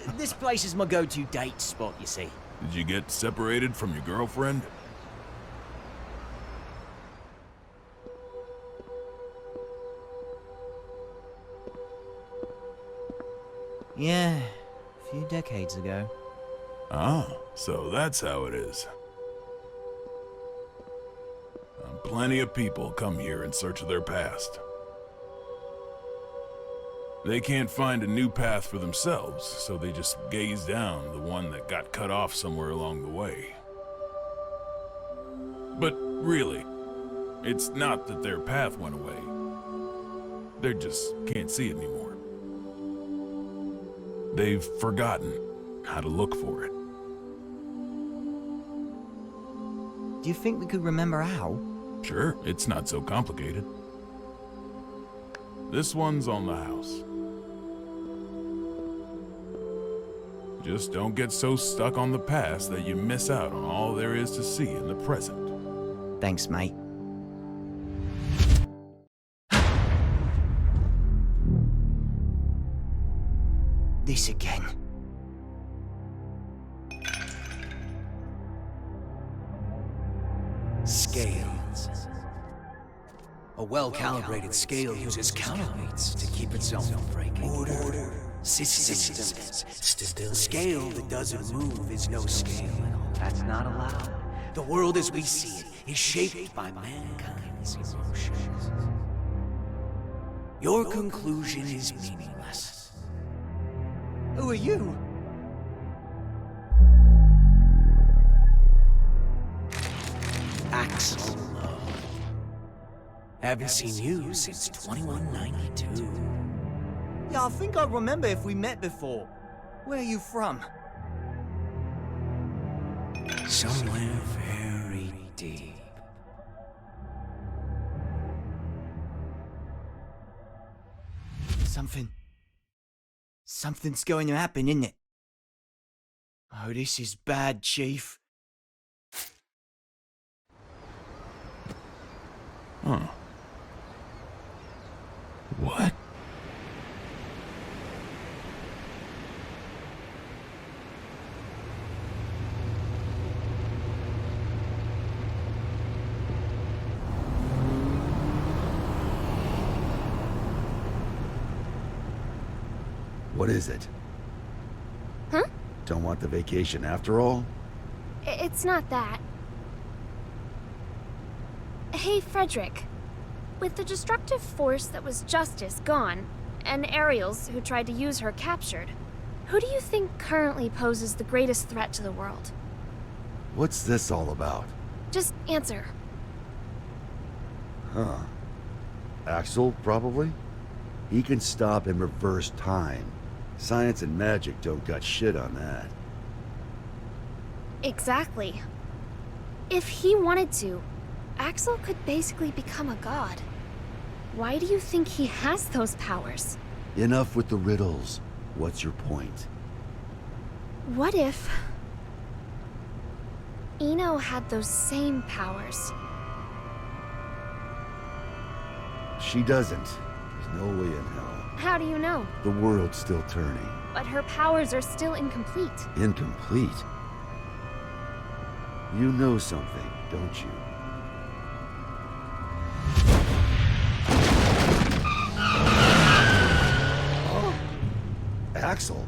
there. This place is my go-to date spot, you see. Did you get separated from your girlfriend? Yeah, a few decades ago. Ah, so that's how it is. Plenty of people come here in search of their past. They can't find a new path for themselves, so they just gaze down the one that got cut off somewhere along the way. But really, it's not that their path went away. They just can't see it anymore. They've forgotten how to look for it. Do you think we could remember how? Sure, it's not so complicated. This one's on the house. Just don't get so stuck on the past that you miss out on all there is to see in the present. Thanks, mate. This again. Scales. A well-calibrated scale uses counterweights to keep itself from breaking. Order. Systems. The scale that doesn't move is no scale at all. That's not allowed. The world as we see it is shaped by mankind's emotions. Your conclusion is meaningless. Who are you? Axel Love. Haven't seen you since 2192. Yeah, I think I remember if we met before. Where are you from? Somewhere very deep. Something's going to happen, isn't it? Oh, this is bad, Chief. Huh. What? What is it? Huh? Don't want the vacation after all? It's not that. Hey, Frederick. With the destructive force that was Justice gone, and Ariels who tried to use her captured, who do you think currently poses the greatest threat to the world? What's this all about? Just answer. Huh. Axel, probably? He can stop and reverse time. Science and magic don't got shit on that. Exactly. If he wanted to, Axel could basically become a god. Why do you think he has those powers? Enough with the riddles. What's your point? What if Eno had those same powers? She doesn't. There's no way in hell. How do you know? The world's still turning. But her powers are still incomplete. Incomplete? You know something, don't you? Oh. Axel?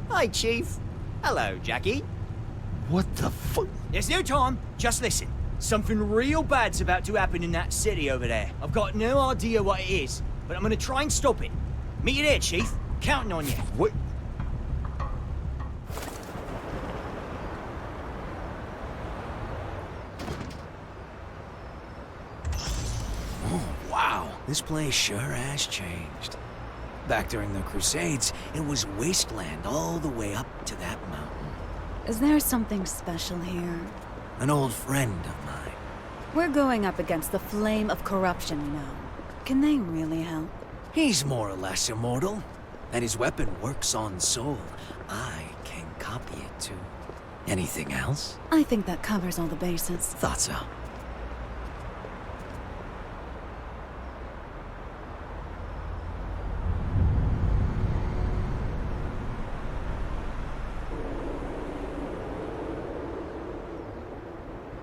Hi, Chief. Hello, Jackie. What the fuck? There's no time. Just listen. Something real bad's about to happen in that city over there. I've got no idea what it is, but I'm gonna try and stop it. Meet you there, Chief. Counting on you. What? Oh, wow. This place sure has changed. Back during the Crusades, it was wasteland all the way up to that mountain. Is there something special here? An old friend of mine. We're going up against the flame of corruption, you know. Can they really help? He's more or less immortal, and his weapon works on soul. I can copy it too. Anything else? I think that covers all the bases. Thought so.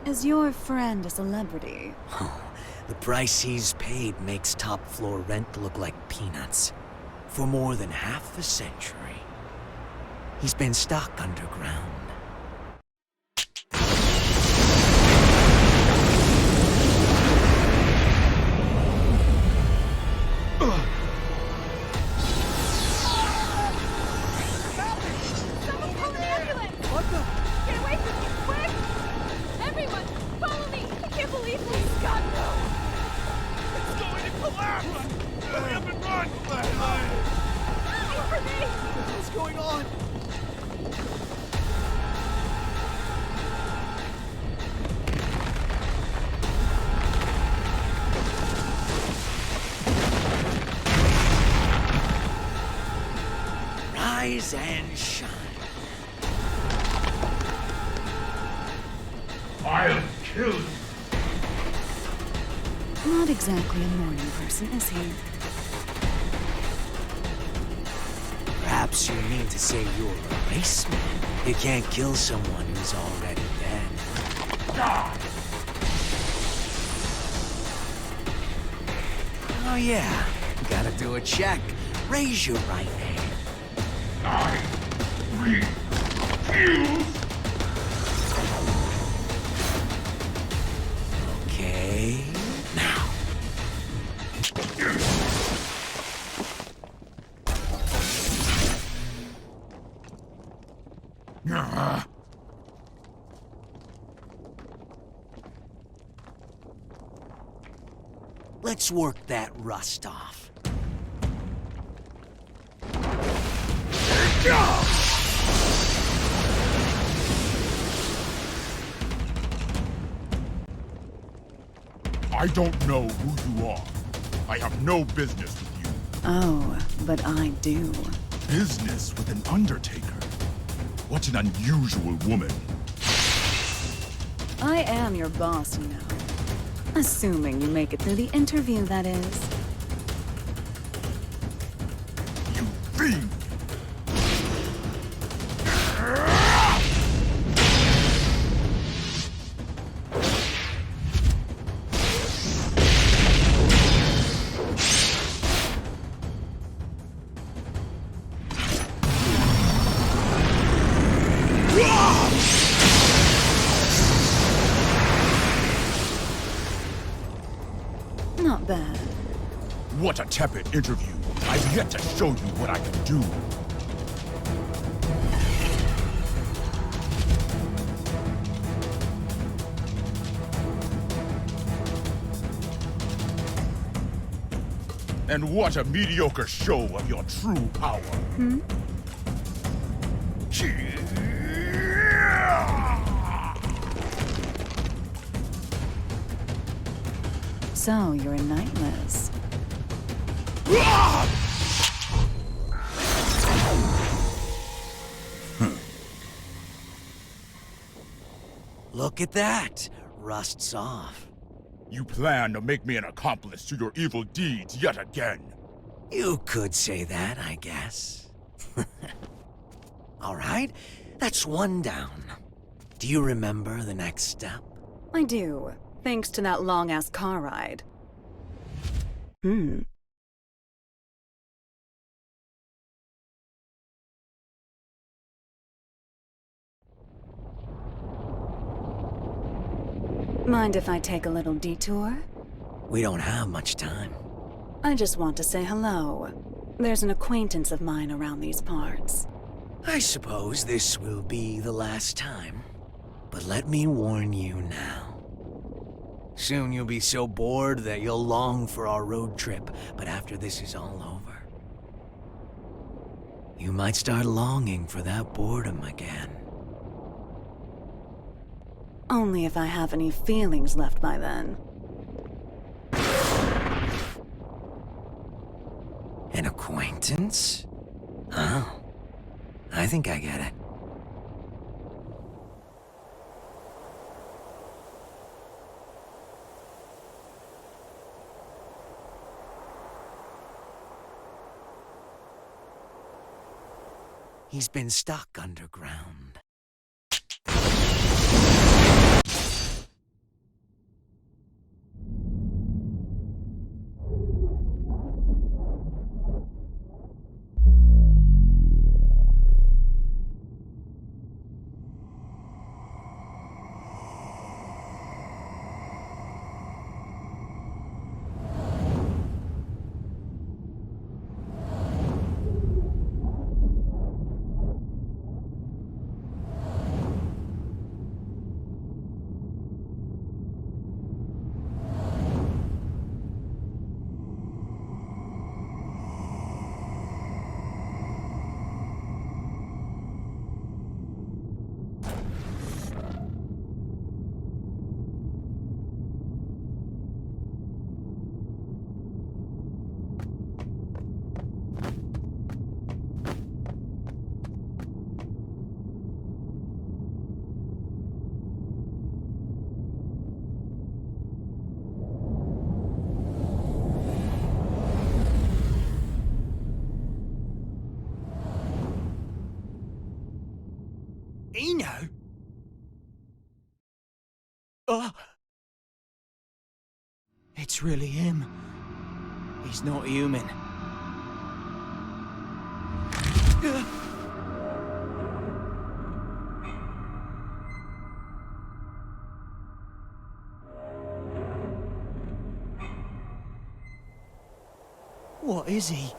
Is your friend a celebrity? The price he's paid makes top floor rent look like peanuts. For more than half a century, he's been stuck underground. Rise and shine. I'll kill you. Not exactly a morning person, is he? Perhaps you mean to say you're a raceman. You can't kill someone who's already dead. God. Oh yeah, gotta do a check. Raise your right hand. I refuse. Let's work that rust off. I don't know who you are. I have no business with you. Oh, but I do. Business with an undertaker? What an unusual woman. I am your boss, you know. Assuming you make it through the interview, that is. You fiend! Not bad. What a tepid interview. I've yet to show you what I can do. And what a mediocre show of your true power. Hmm? So, you're a Nightless. Look at that. Rust's off. You plan to make me an accomplice to your evil deeds yet again. You could say that, I guess. All right, that's one down. Do you remember the next step? I do, thanks to that long-ass car ride. Mind if I take a little detour? We don't have much time. I just want to say hello. There's an acquaintance of mine around these parts. I suppose this will be the last time. But let me warn you now. Soon you'll be so bored that you'll long for our road trip, but after this is all over, you might start longing for that boredom again. Only if I have any feelings left by then. An acquaintance? Oh, I think I get it. He's been stuck underground. Eno? Oh! It's really him. He's not human. What is he? .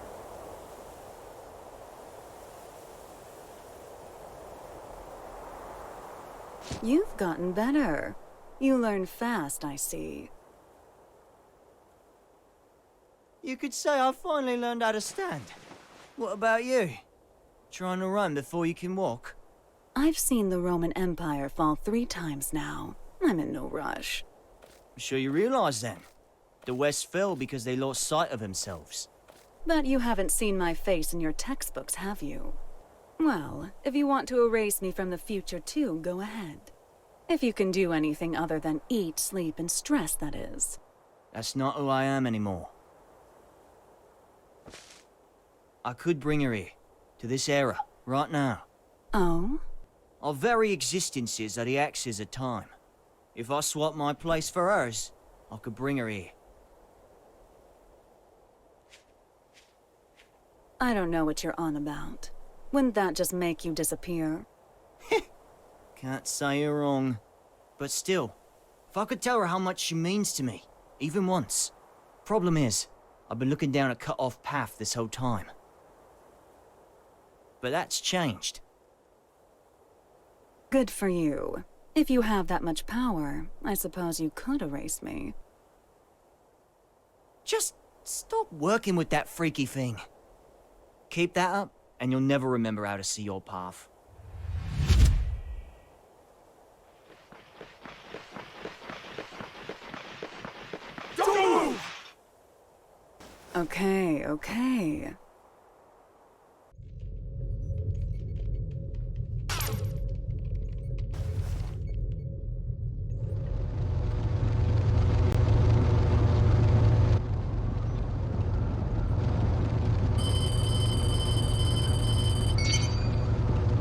You've gotten better. You learn fast, I see. You could say I finally learned how to stand. What about you? Trying to run before you can walk? I've seen the Roman Empire fall 3 times now. I'm in no rush. I'm sure you realize then. The West fell because they lost sight of themselves. But you haven't seen my face in your textbooks, have you? Well, if you want to erase me from the future too, go ahead. If you can do anything other than eat, sleep, and stress, that is. That's not who I am anymore. I could bring her here, to this era, right now. Oh? Our very existences are the axes of time. If I swap my place for hers, I could bring her here. I don't know what you're on about. Wouldn't that just make you disappear? Can't say you're wrong. But still, if I could tell her how much she means to me, even once. Problem is, I've been looking down a cut-off path this whole time. But that's changed. Good for you. If you have that much power, I suppose you could erase me. Just stop working with that freaky thing. Keep that up, and you'll never remember how to see your path. Okay.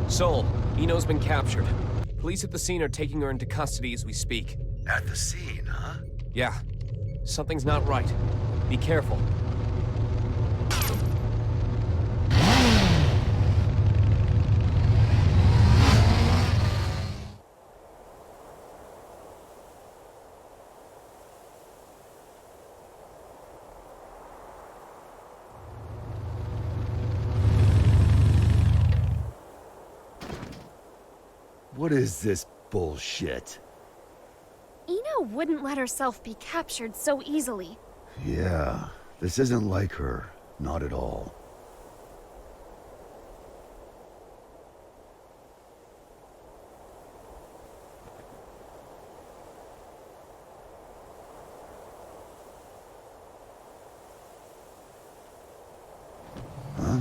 Sol, Eno's been captured. Police at the scene are taking her into custody as we speak. At the scene, huh? Yeah. Something's not right. Be careful. What is this bullshit? Eno wouldn't let herself be captured so easily. Yeah, this isn't like her. Not at all. Huh?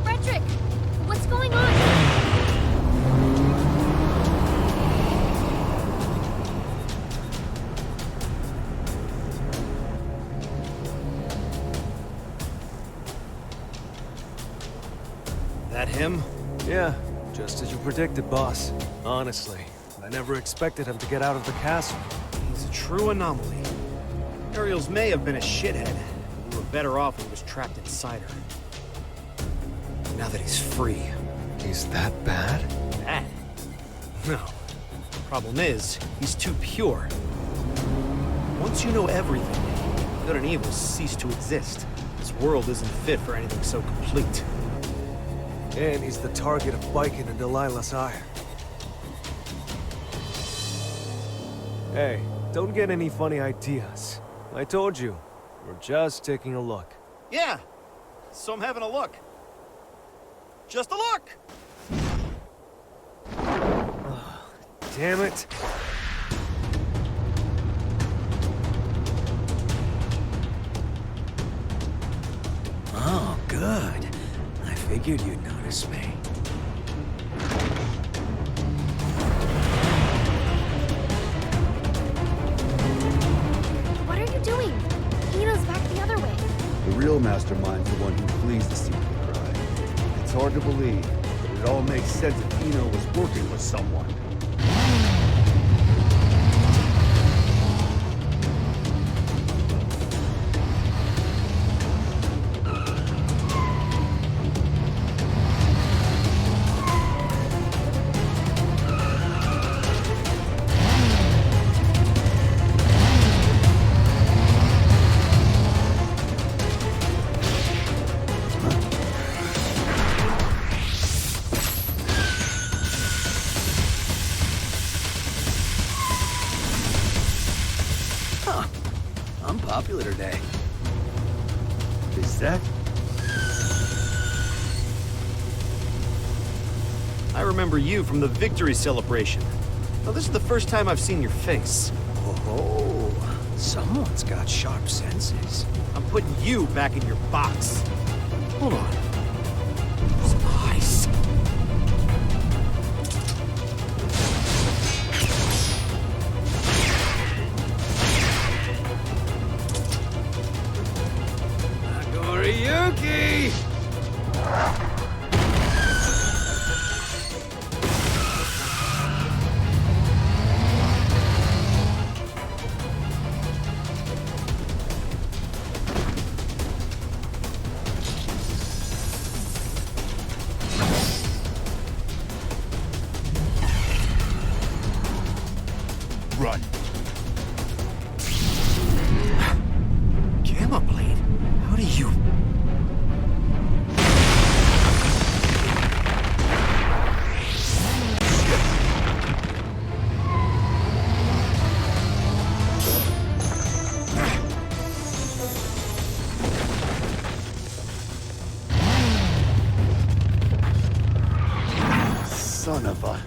Frederick! What's going on? That him? Yeah, just as you predicted, boss. Honestly, I never expected him to get out of the castle. He's a true anomaly. Ariel's may have been a shithead. We were better off when he was trapped inside her. Now that he's free. He's that bad? Bad? No. Problem is, he's too pure. Once you know everything, good and evil cease to exist. This world isn't fit for anything so complete. And he's the target of Biken and Delilah's ire. Hey, don't get any funny ideas. I told you, we're just taking a look. Yeah, so I'm having a look. Just a look! Damn it. Oh, good. I figured you'd notice me. What are you doing? Eno's back the other way. The real mastermind's the one who flees the secret cry. It's hard to believe, but it all makes sense if Eno was working with someone. I'm popular today. Is that? I remember you from the victory celebration. Now, this is the first time I've seen your face. Oh, someone's got sharp senses. I'm putting you back in your box. Hold on. Spies. Noriyuki! Run. Gamma Blade? How do you... Son of a...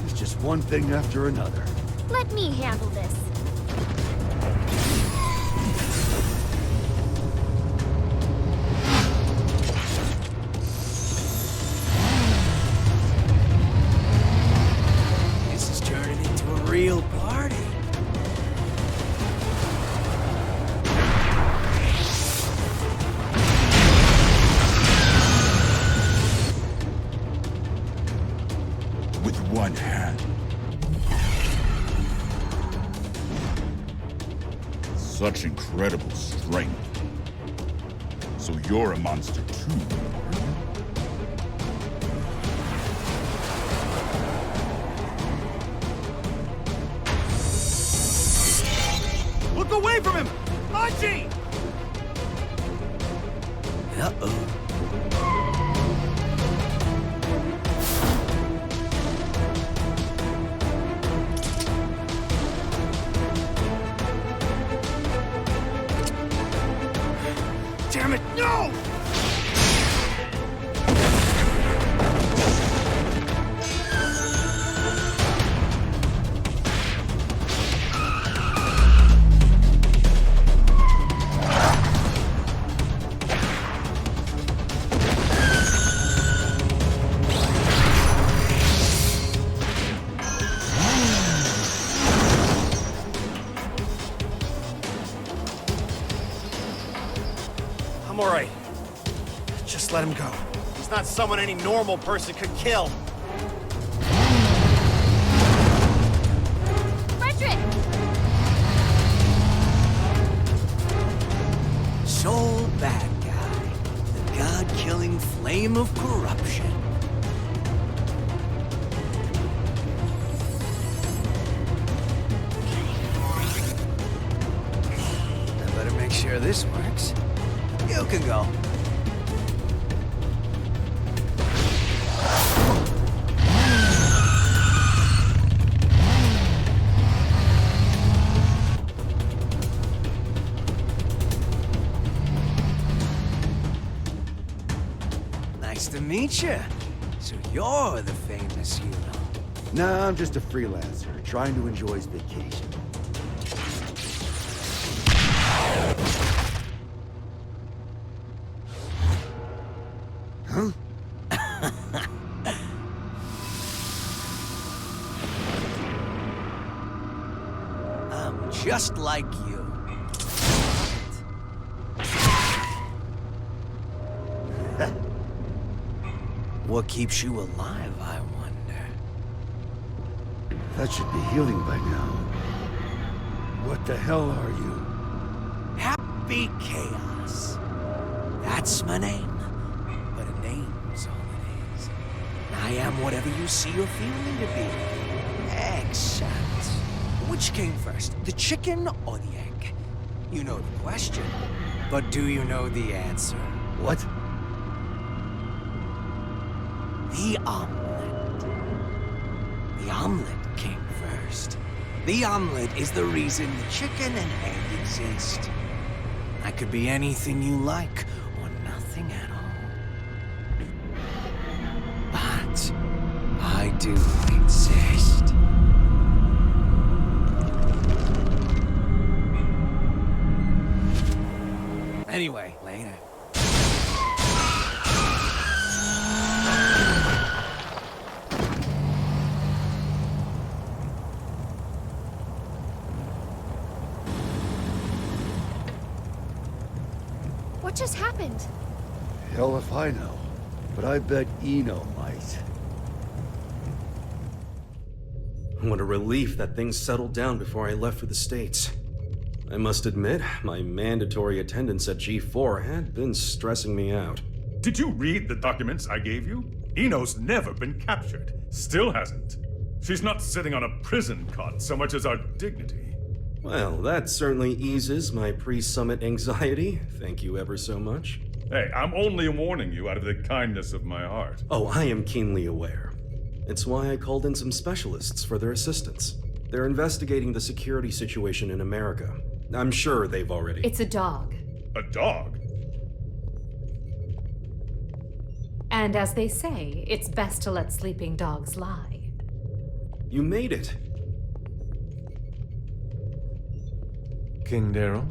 It's just one thing after another. Let me handle this. This is turning into a real party. With one hand. Such incredible strength. So you're a monster too. Look away from him! Hachi! Uh-oh. Damn it, no! I'm alright. Just let him go. He's not someone any normal person could kill. Frederick! Sole bad guy. The god-killing flame of corruption. I better make sure this works. You can go. Nice to meet you. So you're the famous hero. Nah, I'm just a freelancer, trying to enjoy his vacation. Huh? I'm just like you. What keeps you alive, I wonder? That should be healing by now. What the hell are you? Happy Chaos. That's my name. But a name's all it is. I am whatever you see or feel me to be. Except, which came first, the chicken or the egg? You know the question, but do you know the answer? What? The omelet. omelet came first. The omelet is the reason the chicken and egg exist. I could be anything you like, or nothing at all. But I do exist. Anyway, later. What just happened? Hell if I know. But I bet Eno might. What a relief that things settled down before I left for the States. I must admit, my mandatory attendance at G4 had been stressing me out. Did you read the documents I gave you? Eno's never been captured. Still hasn't. She's not sitting on a prison cot so much as our dignity. Well, that certainly eases my pre-summit anxiety. Thank you ever so much. Hey, I'm only warning you out of the kindness of my heart. Oh, I am keenly aware. It's why I called in some specialists for their assistance. They're investigating the security situation in America. I'm sure they've already... It's a dog. A dog? And as they say, it's best to let sleeping dogs lie. You made it. King Daryl?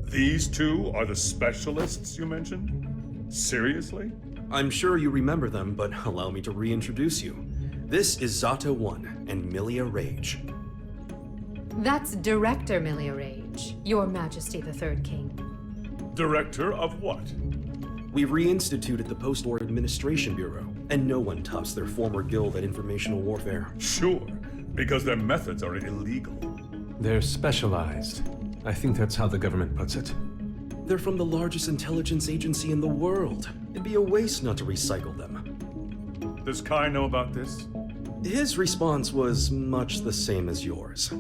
These two are the specialists you mentioned? Seriously? I'm sure you remember them, but allow me to reintroduce you. This is Zato 1 and Milia Rage. That's Director Milia Rage, Your Majesty the Third King. Director of what? We reinstituted the Post-War Administration Bureau, and no one tops their former guild at informational warfare. Sure, because their methods are illegal. They're specialized. I think that's how the government puts it. They're from the largest intelligence agency in the world. It'd be a waste not to recycle them. Does Kai know about this? His response was much the same as yours.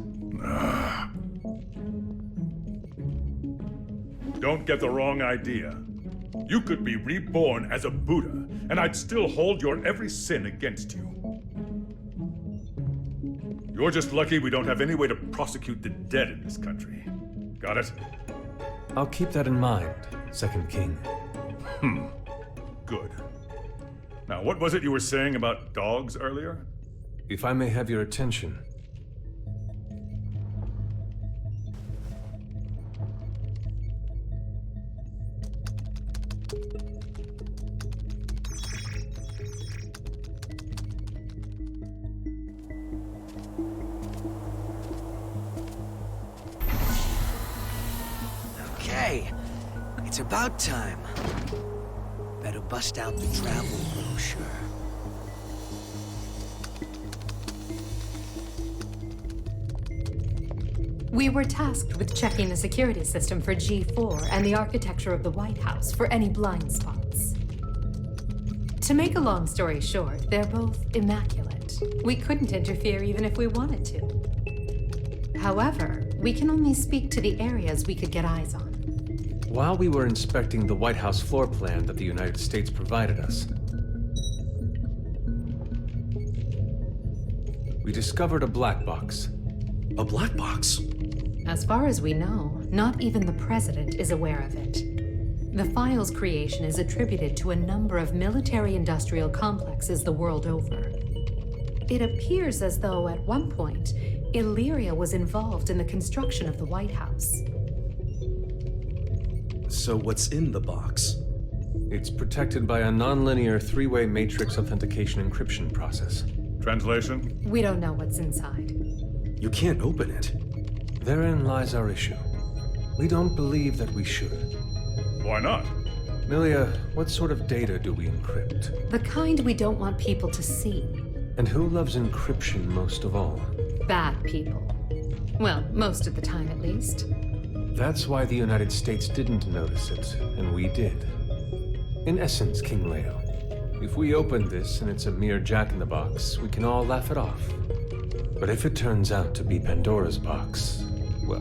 Don't get the wrong idea. You could be reborn as a Buddha, and I'd still hold your every sin against you. You're just lucky we don't have any way to prosecute the dead in this country. Got it? I'll keep that in mind, Second King. Good. Now, what was it you were saying about dogs earlier? If I may have your attention. Okay, it's about time. Better bust out the travel brochure. We were tasked with checking the security system for G4 and the architecture of the White House for any blind spots. To make a long story short, they're both immaculate. We couldn't interfere even if we wanted to. However, we can only speak to the areas we could get eyes on. While we were inspecting the White House floor plan that the United States provided us, we discovered a black box. A black box? As far as we know, not even the president is aware of it. The file's creation is attributed to a number of military-industrial complexes the world over. It appears as though, at one point, Illyria was involved in the construction of the White House. So what's in the box? It's protected by a non-linear three-way matrix authentication encryption process. Translation? We don't know what's inside. You can't open it. Therein lies our issue. We don't believe that we should. Why not? Milia, what sort of data do we encrypt? The kind we don't want people to see. And who loves encryption most of all? Bad people. Well, most of the time at least. That's why the United States didn't notice it, and we did. In essence, King Leo, if we open this and it's a mere jack-in-the-box, we can all laugh it off. But if it turns out to be Pandora's box, well...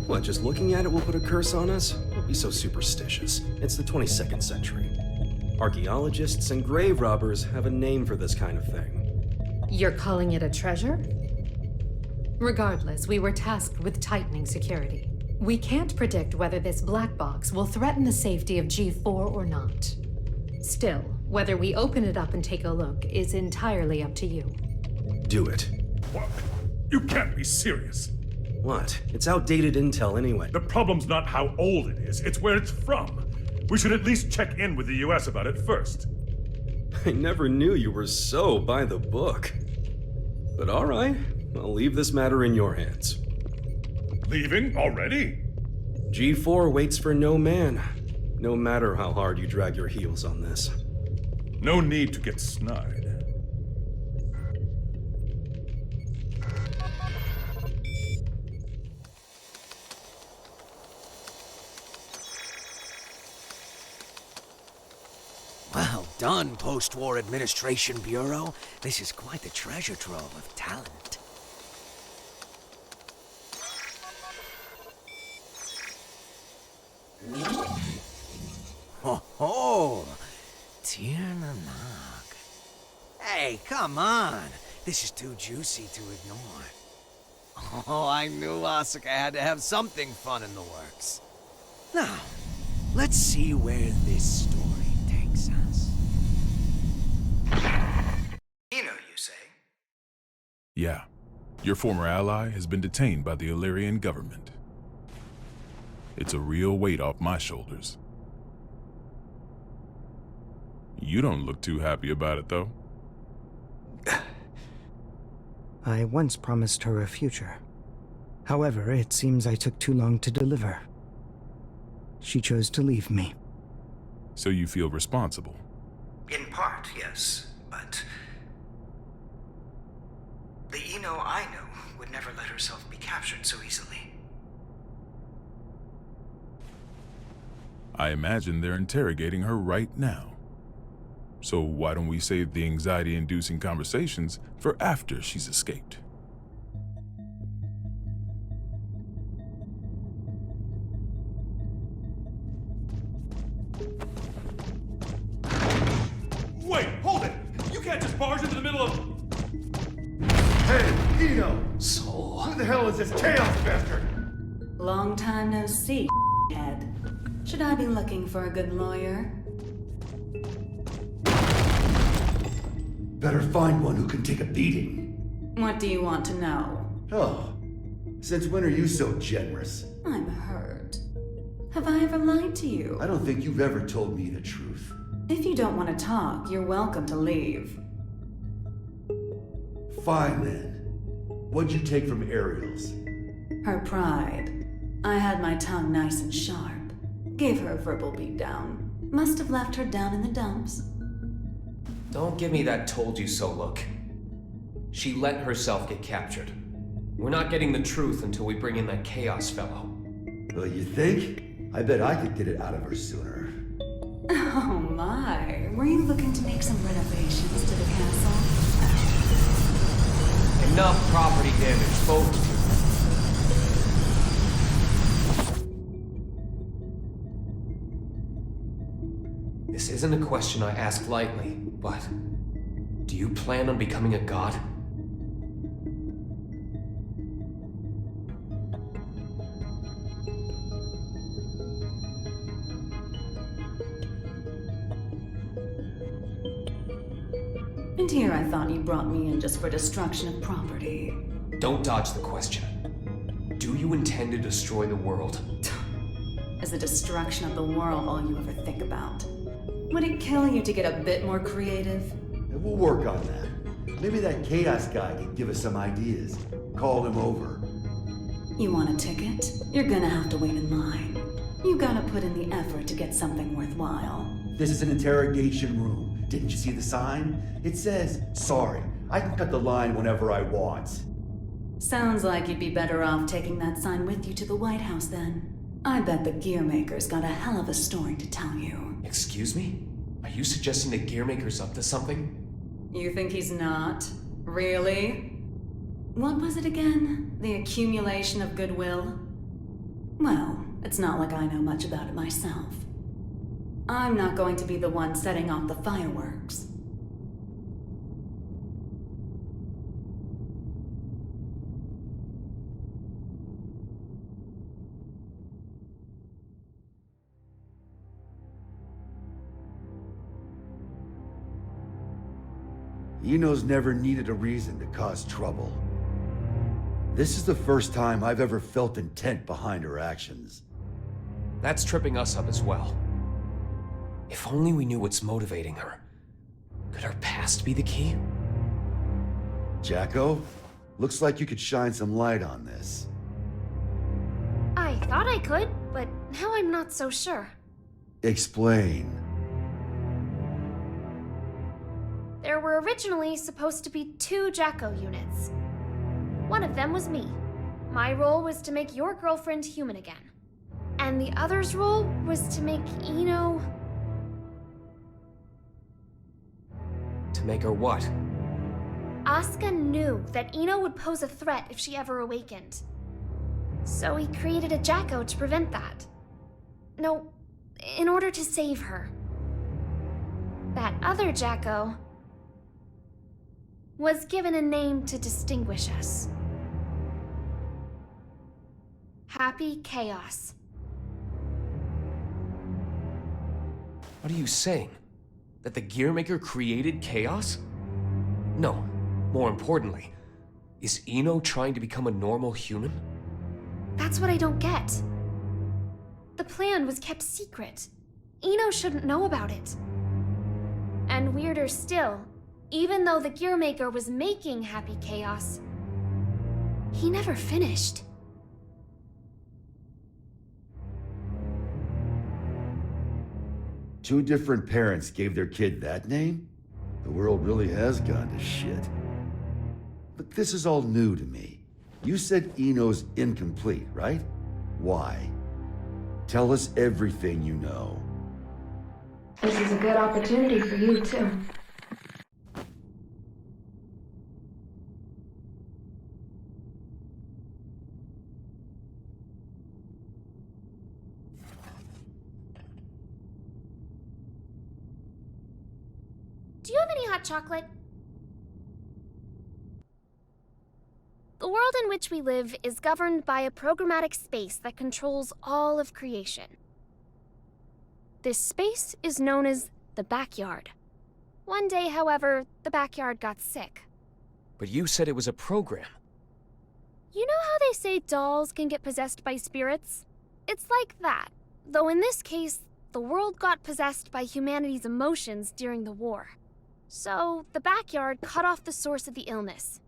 What, just looking at it will put a curse on us? Don't be so superstitious. It's the 22nd century. Archaeologists and grave robbers have a name for this kind of thing. You're calling it a treasure? Regardless, we were tasked with tightening security. We can't predict whether this black box will threaten the safety of G4 or not. Still, whether we open it up and take a look is entirely up to you. Do it. What? You can't be serious. What? It's outdated intel anyway. The problem's not how old it is, it's where it's from. We should at least check in with the US about it first. I never knew you were so by the book. But all right, I'll leave this matter in your hands. Leaving already? G4 waits for no man, no matter how hard you drag your heels on this. No need to get snide. Well done, Post-War Administration Bureau. This is quite the treasure trove of talent. Ho ho! Tiernamak. Hey, come on! This is too juicy to ignore. Oh, I knew Asuka had to have something fun in the works. Now, let's see where this story takes us. You know, you say? Yeah. Your former ally has been detained by the Illyrian government. It's a real weight off my shoulders. You don't look too happy about it, though. I once promised her a future. However, it seems I took too long to deliver. She chose to leave me. So you feel responsible? In part, yes, but... the Eno I know would never let herself be captured so easily. I imagine they're interrogating her right now. So why don't we save the anxiety-inducing conversations for after she's escaped? Wait, hold it! You can't just barge into the middle of... Hey, Eno! Soul. Who the hell is this chaos bastard? Long time no see, head. Should I be looking for a good lawyer? Better find one who can take a beating. What do you want to know? Oh, since when are you so generous? I'm hurt. Have I ever lied to you? I don't think you've ever told me the truth. If you don't want to talk, you're welcome to leave. Fine then. What'd you take from Ariel's? Her pride. I had my tongue nice and sharp. Gave her a verbal beatdown. Must have left her down in the dumps. Don't give me that told you so look. She let herself get captured. We're not getting the truth until we bring in that Chaos fellow. Well, you think? I bet I could get it out of her sooner. Oh my. Were you looking to make some renovations to the castle? Enough property damage, folks. This isn't a question I ask lightly, but do you plan on becoming a god? And here I thought you brought me in just for destruction of property. Don't dodge the question. Do you intend to destroy the world? Is the destruction of the world all you ever think about? Would it kill you to get a bit more creative? We'll work on that. Maybe that Chaos guy can give us some ideas. Call him over. You want a ticket? You're gonna have to wait in line. You gotta put in the effort to get something worthwhile. This is an interrogation room. Didn't you see the sign? It says, sorry, I can cut the line whenever I want. Sounds like you'd be better off taking that sign with you to the White House then. I bet the Gearmaker's got a hell of a story to tell you. Excuse me? Are you suggesting the Gearmaker's up to something? You think he's not? Really? What was it again? The accumulation of goodwill? Well, it's not like I know much about it myself. I'm not going to be the one setting off the fireworks. Ino's never needed a reason to cause trouble. This is the first time I've ever felt intent behind her actions. That's tripping us up as well. If only we knew what's motivating her. Could her past be the key? Jacko, looks like you could shine some light on this. I thought I could, but now I'm not so sure. Explain. There were originally supposed to be 2 Jacko units. One of them was me. My role was to make your girlfriend human again. And the other's role was to make Ino... To make her what? Asuka knew that Ino would pose a threat if she ever awakened. So he created a Jacko to prevent that. No, in order to save her. That other Jacko was given a name to distinguish us. Happy Chaos. What are you saying? That the Gearmaker created chaos? No, more importantly, is Ino trying to become a normal human? That's what I don't get. The plan was kept secret. Ino shouldn't know about it. And weirder still, even though the Gearmaker was making Happy Chaos, he never finished. Two different parents gave their kid that name? The world really has gone to shit. But this is all new to me. You said Ino's incomplete, right? Why? Tell us everything you know. This is a good opportunity for you, too. Do you have any hot chocolate? The world in which we live is governed by a programmatic space that controls all of creation. This space is known as the backyard. One day, however, the backyard got sick. But you said it was a program. You know how they say dolls can get possessed by spirits? It's like that, though in this case, the world got possessed by humanity's emotions during the war. So, the backyard cut off the source of the illness.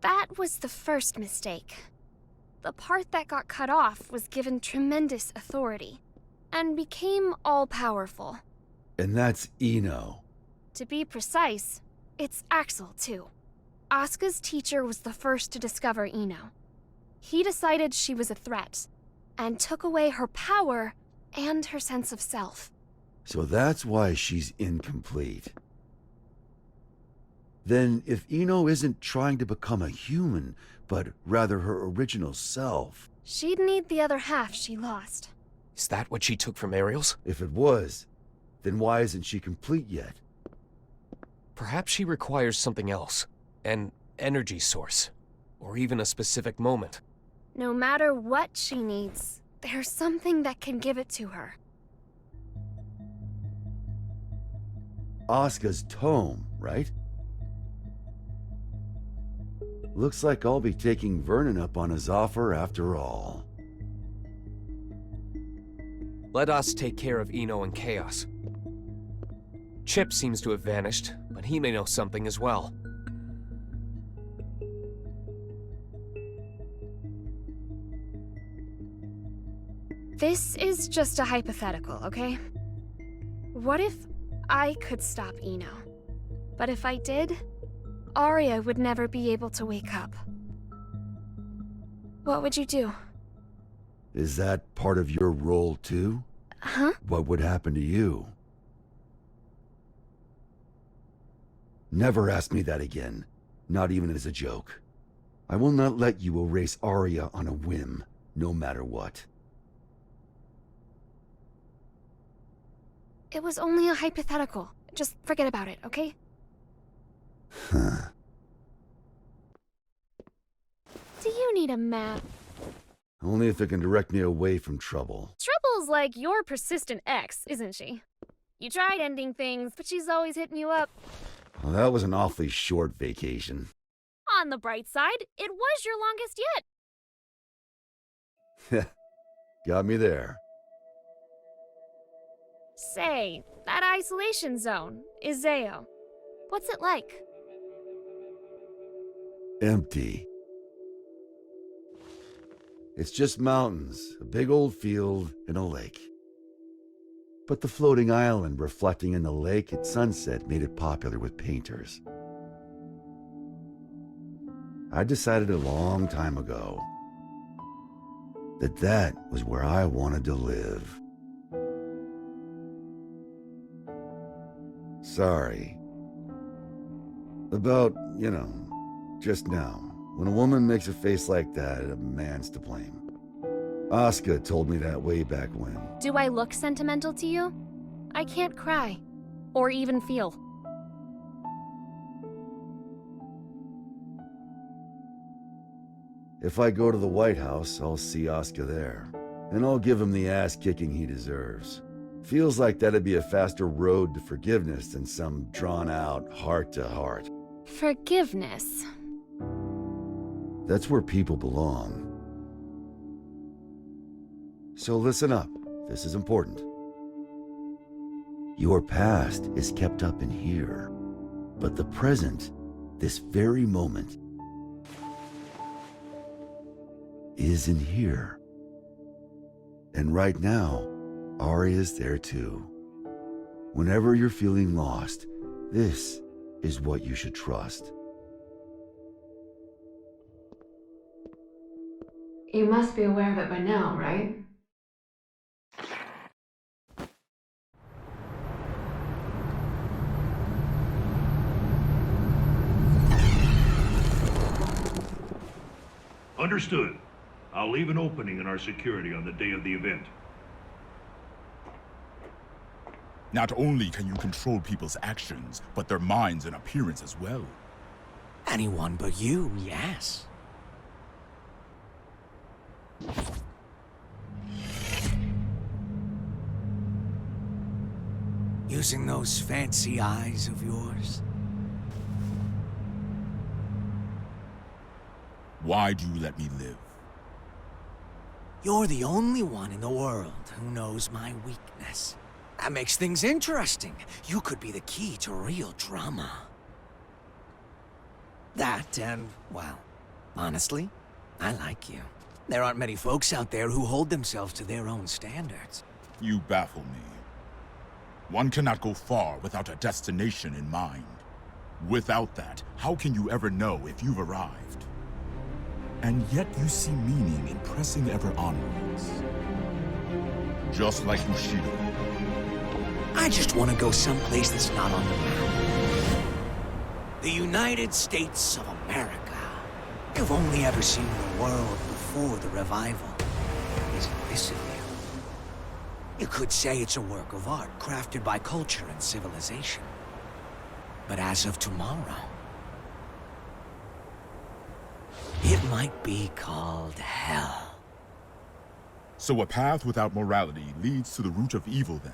That was the first mistake. The part that got cut off was given tremendous authority, and became all-powerful. And that's Ino. To be precise, it's Axel, too. Asuka's teacher was the first to discover Ino. He decided she was a threat, and took away her power and her sense of self. So that's why she's incomplete. Then if Ino isn't trying to become a human, but rather her original self... She'd need the other half she lost. Is that what she took from Ariel's? If it was, then why isn't she complete yet? Perhaps she requires something else. An energy source. Or even a specific moment. No matter what she needs, there's something that can give it to her. Asuka's tome, right? Looks like I'll be taking Vernon up on his offer after all. Let us take care of Ino and Chaos. Chip seems to have vanished, but he may know something as well. This is just a hypothetical, okay? What if I could stop Ino? But if I did, Arya would never be able to wake up. What would you do? Is that part of your role too? Huh? What would happen to you? Never ask me that again. Not even as a joke. I will not let you erase Arya on a whim, no matter what. It was only a hypothetical. Just forget about it, okay? Huh. Do you need a map? Only if it can direct me away from trouble. Trouble's like your persistent ex, isn't she? You tried ending things, but she's always hitting you up. Well, that was an awfully short vacation. On the bright side, it was your longest yet. Got me there. Say, that isolation zone, Izeo. What's it like? Empty. It's just mountains, a big old field, and a lake. But the floating island reflecting in the lake at sunset made it popular with painters. I decided a long time ago that that was where I wanted to live. Sorry. About, just now. When a woman makes a face like that, a man's to blame. Asuka told me that way back when. Do I look sentimental to you? I can't cry. Or even feel. If I go to the White House, I'll see Asuka there. And I'll give him the ass-kicking he deserves. Feels like that'd be a faster road to forgiveness than some drawn-out heart-to-heart. Forgiveness. That's where people belong. So listen up. This is important. Your past is kept up in here. But the present, this very moment, is in here. And right now, Arya's there too. Whenever you're feeling lost, this is what you should trust. You must be aware of it by now, right? Understood. I'll leave an opening in our security on the day of the event. Not only can you control people's actions, but their minds and appearance as well. Anyone but you, yes. Using those fancy eyes of yours. Why do you let me live? You're the only one in the world who knows my weakness. That makes things interesting. You could be the key to real drama. That and, well, honestly, I like you. There aren't many folks out there who hold themselves to their own standards. You baffle me. One cannot go far without a destination in mind. Without that, how can you ever know if you've arrived? And yet you see meaning in pressing ever onwards. Just like Bushido. I just want to go someplace that's not on the map. The United States of America. You've only ever seen the world before the revival. Isn't this of you? You could say it's a work of art crafted by culture and civilization. But as of tomorrow, it might be called hell. So a path without morality leads to the root of evil then?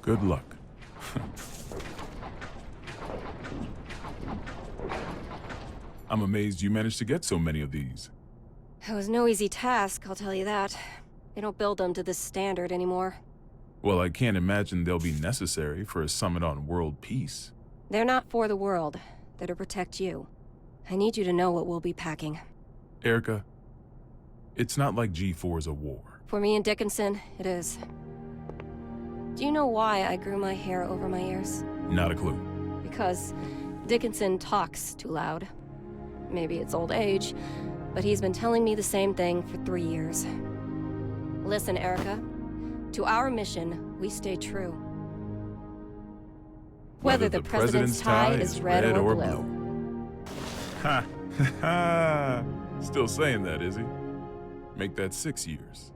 Good luck. I'm amazed you managed to get so many of these. It was no easy task, I'll tell you that. They don't build them to this standard anymore. Well, I can't imagine they'll be necessary for a summit on world peace. They're not for the world. They're to protect you. I need you to know what we'll be packing. Erica, it's not like G4's a war. For me and Dickinson, it is. Do you know why I grew my hair over my ears? Not a clue. Because Dickinson talks too loud. Maybe it's old age, but he's been telling me the same thing for 3 years. Listen, Erica. To our mission, we stay true. Whether the president's tie is red or blue. Ha! Ha! Still saying that, is he? Make that 6 years.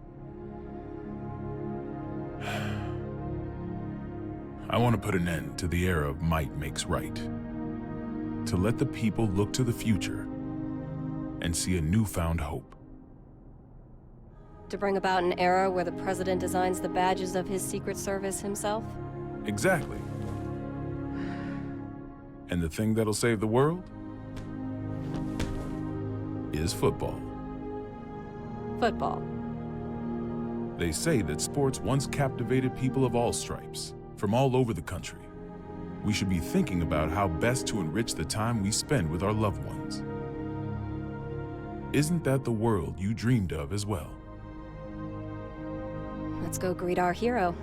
I want to put an end to the era of might makes right. To let the people look to the future and see a newfound hope. To bring about an era where the president designs the badges of his Secret Service himself? Exactly. And the thing that'll save the world is football. Football. They say that sports once captivated people of all stripes, from all over the country. We should be thinking about how best to enrich the time we spend with our loved ones. Isn't that the world you dreamed of as well? Let's go greet our hero.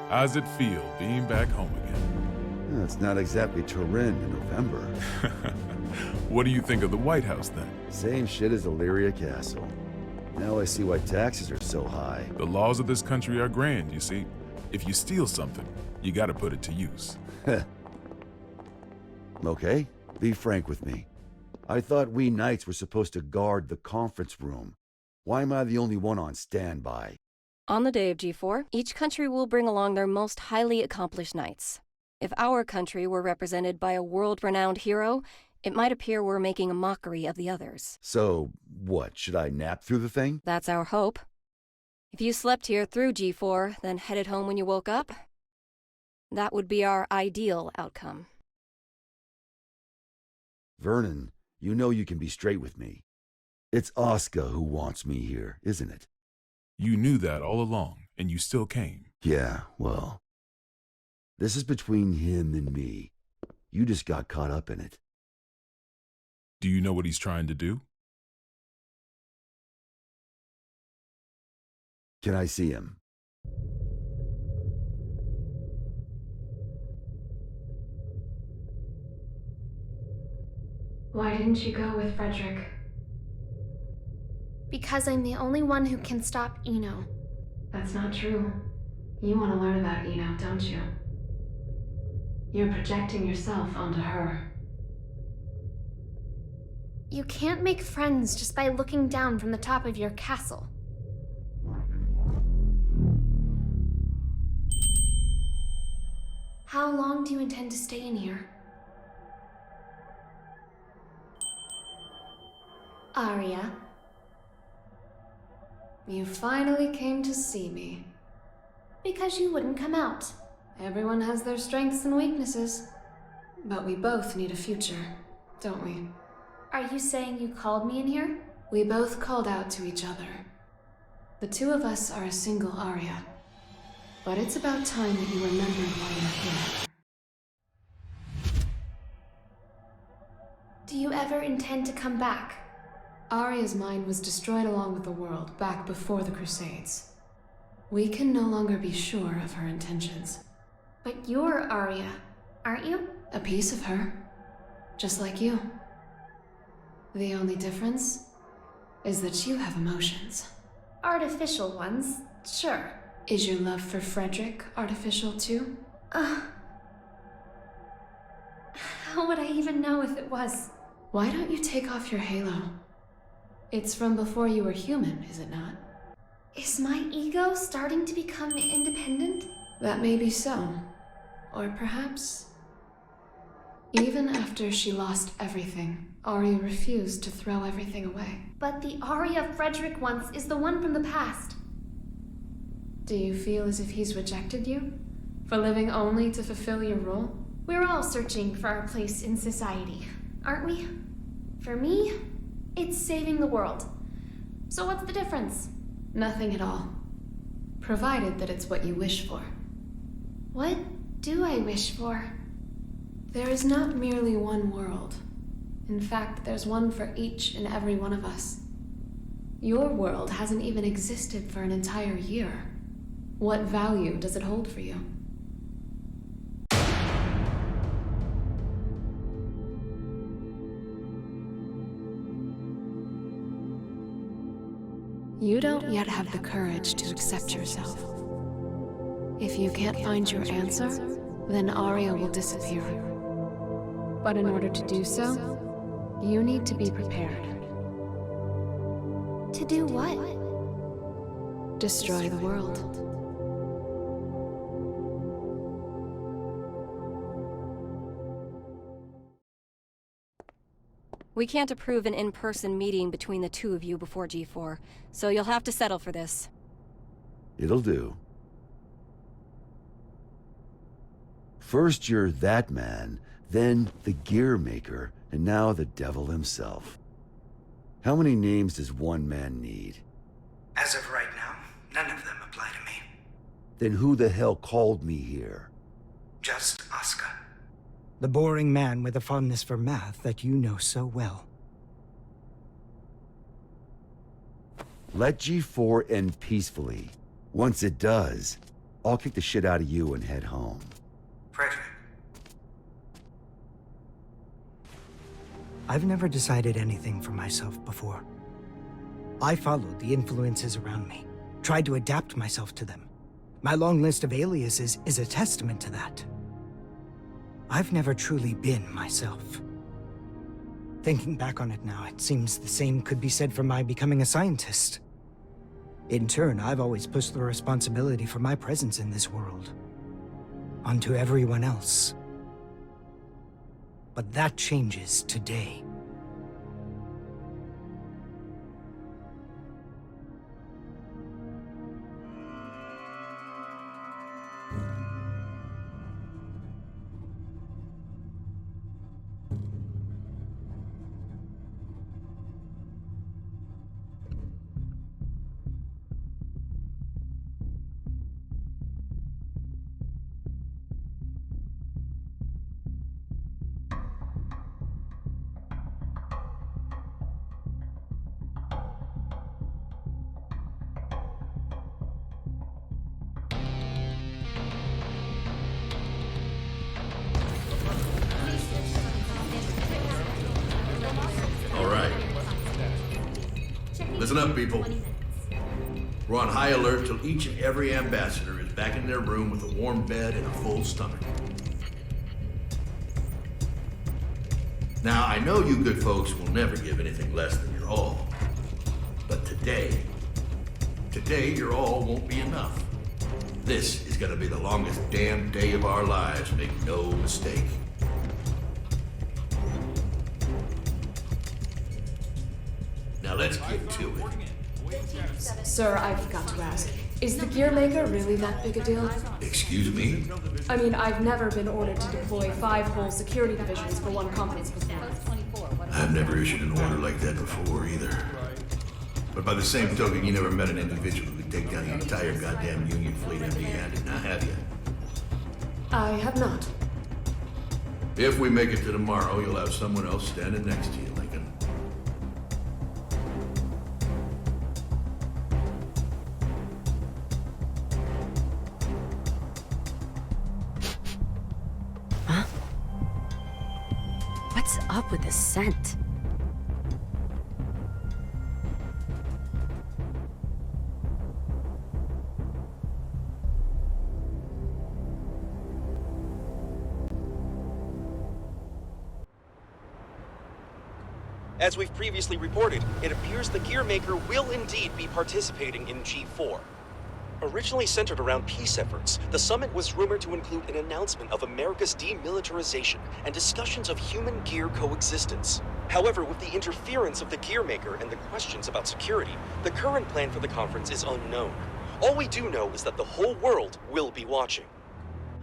How's it feel being back home again? It's not exactly Turin in November. What do you think of the White House then? Same shit as Illyria Castle. Now I see why taxes are so high. The laws of this country are grand, you see. If you steal something, you gotta put it to use. Okay, be frank with me. I thought we knights were supposed to guard the conference room. Why am I the only one on standby? On the day of G4, each country will bring along their most highly accomplished knights. If our country were represented by a world-renowned hero, it might appear we're making a mockery of the others. So, what, should I nap through the thing? That's our hope. If you slept here through G4, then headed home when you woke up, that would be our ideal outcome. Vernon, you know you can be straight with me. It's Asuka who wants me here, isn't it? You knew that all along, and you still came. Yeah, well, this is between him and me. You just got caught up in it. Do you know what he's trying to do? Can I see him? Why didn't you go with Frederick? Because I'm the only one who can stop Eno. That's not true. You want to learn about Eno, don't you? You're projecting yourself onto her. You can't make friends just by looking down from the top of your castle. How long do you intend to stay in here? Arya. You finally came to see me. Because you wouldn't come out. Everyone has their strengths and weaknesses. But we both need a future, don't we? Are you saying you called me in here? We both called out to each other. The two of us are a single Arya. But it's about time that you remembered why you're here. Do you ever intend to come back? Arya's mind was destroyed along with the world back before the Crusades. We can no longer be sure of her intentions. But you're Arya, aren't you? A piece of her. Just like you. The only difference is that you have emotions. Artificial ones, sure. Is your love for Frederick artificial too? How would I even know if it was? Why don't you take off your halo? It's from before you were human, is it not? Is my ego starting to become independent? That may be so. Or perhaps... Even after she lost everything, Arya refused to throw everything away. But the Arya Frederick wants is the one from the past. Do you feel as if he's rejected you? For living only to fulfill your role? We're all searching for our place in society, aren't we? For me, it's saving the world. So what's the difference? Nothing at all. Provided that it's what you wish for. What do I wish for? There is not merely one world. In fact, there's one for each and every one of us. Your world hasn't even existed for an entire year. What value does it hold for you? You don't yet have the courage to accept yourself. If you can't find your answer, then Arya will disappear. But in order to do so, you need to be prepared. To do what? Destroy the world. We can't approve an in-person meeting between the two of you before G4, so you'll have to settle for this. It'll do. First you're that man, then the gear maker, and now the devil himself. How many names does one man need? As of right now, none of them apply to me. Then who the hell called me here? Just Asuka. The boring man with a fondness for math that you know so well. Let G4 end peacefully. Once it does, I'll kick the shit out of you and head home. Frederick. I've never decided anything for myself before. I followed the influences around me, tried to adapt myself to them. My long list of aliases is a testament to that. I've never truly been myself. Thinking back on it now, it seems the same could be said for my becoming a scientist. In turn, I've always pushed the responsibility for my presence in this world onto everyone else. But that changes today. Listen up, people. We're on high alert till each and every ambassador is back in their room with a warm bed and a full stomach. Now, I know you good folks will never give anything less than your all. But today, your all won't be enough. This is gonna be the longest damn day of our lives, make no mistake. Now let's get to it. Sir, I forgot to ask. Is the gear maker really that big a deal? Excuse me? I mean, I've never been ordered to deploy 5 whole security divisions for one conference before. I've never issued an order like that before either. But by the same token, you never met an individual who could take down the entire goddamn Union fleet empty-handed, now have you? I have not. If we make it to tomorrow, you'll have someone else standing next to you, Lincoln. What's up with the scent? As we've previously reported, it appears the Gearmaker will indeed be participating in G4. Originally centered around peace efforts, the summit was rumored to include an announcement of America's demilitarization and discussions of human gear coexistence. However, with the interference of the Gearmaker and the questions about security, the current plan for the conference is unknown. All we do know is that the whole world will be watching.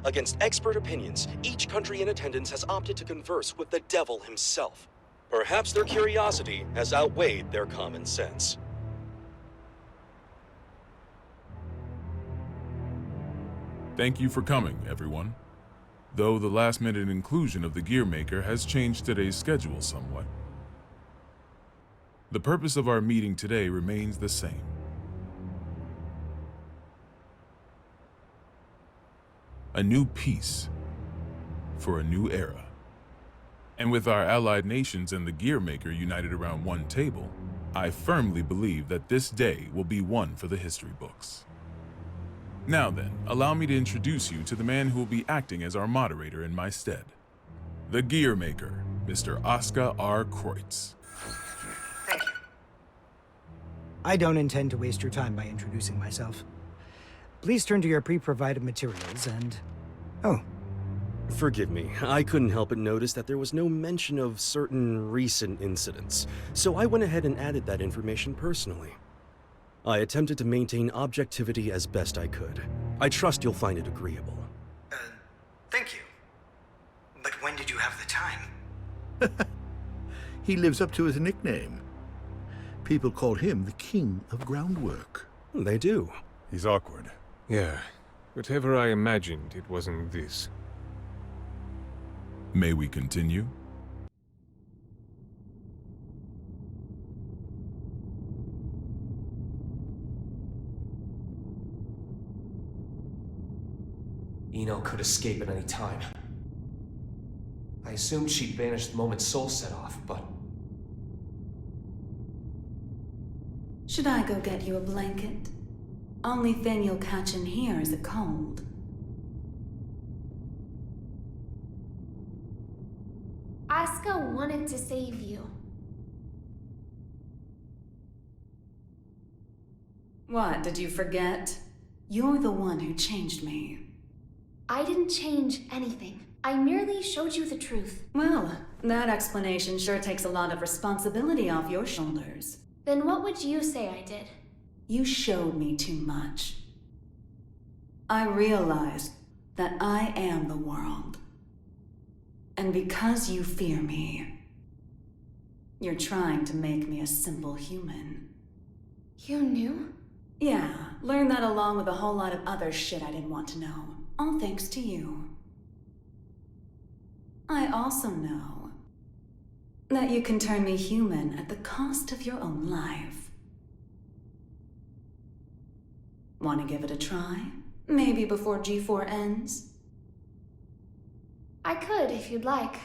Against expert opinions, each country in attendance has opted to converse with the devil himself. Perhaps their curiosity has outweighed their common sense. Thank you for coming, everyone. Though the last-minute inclusion of the Gearmaker has changed today's schedule somewhat. The purpose of our meeting today remains the same. A new peace for a new era. And with our allied nations and the Gearmaker united around one table, I firmly believe that this day will be one for the history books. Now then, allow me to introduce you to the man who will be acting as our moderator in my stead. The Gearmaker, Mr. Oscar R. Kreutz. Thank you. I don't intend to waste your time by introducing myself. Please turn to your pre-provided materials and... Oh. Forgive me, I couldn't help but notice that there was no mention of certain recent incidents, so I went ahead and added that information personally. I attempted to maintain objectivity as best I could. I trust you'll find it agreeable. Thank you. But when did you have the time? He lives up to his nickname. People call him the King of Groundwork. They do. He's awkward. Yeah. Whatever I imagined, it wasn't this. May we continue? Eno could escape at any time. I assumed she'd vanished the moment Soul set off, but... Should I go get you a blanket? Only thing you'll catch in here is a cold. Asuka wanted to save you. What, did you forget? You're the one who changed me. I didn't change anything. I merely showed you the truth. Well, that explanation sure takes a lot of responsibility off your shoulders. Then what would you say I did? You showed me too much. I realized that I am the world. And because you fear me, you're trying to make me a simple human. You knew? Yeah, learned that along with a whole lot of other shit I didn't want to know. All thanks to you. I also know that you can turn me human at the cost of your own life. Want to give it a try? Maybe before G4 ends? I could, if you'd like.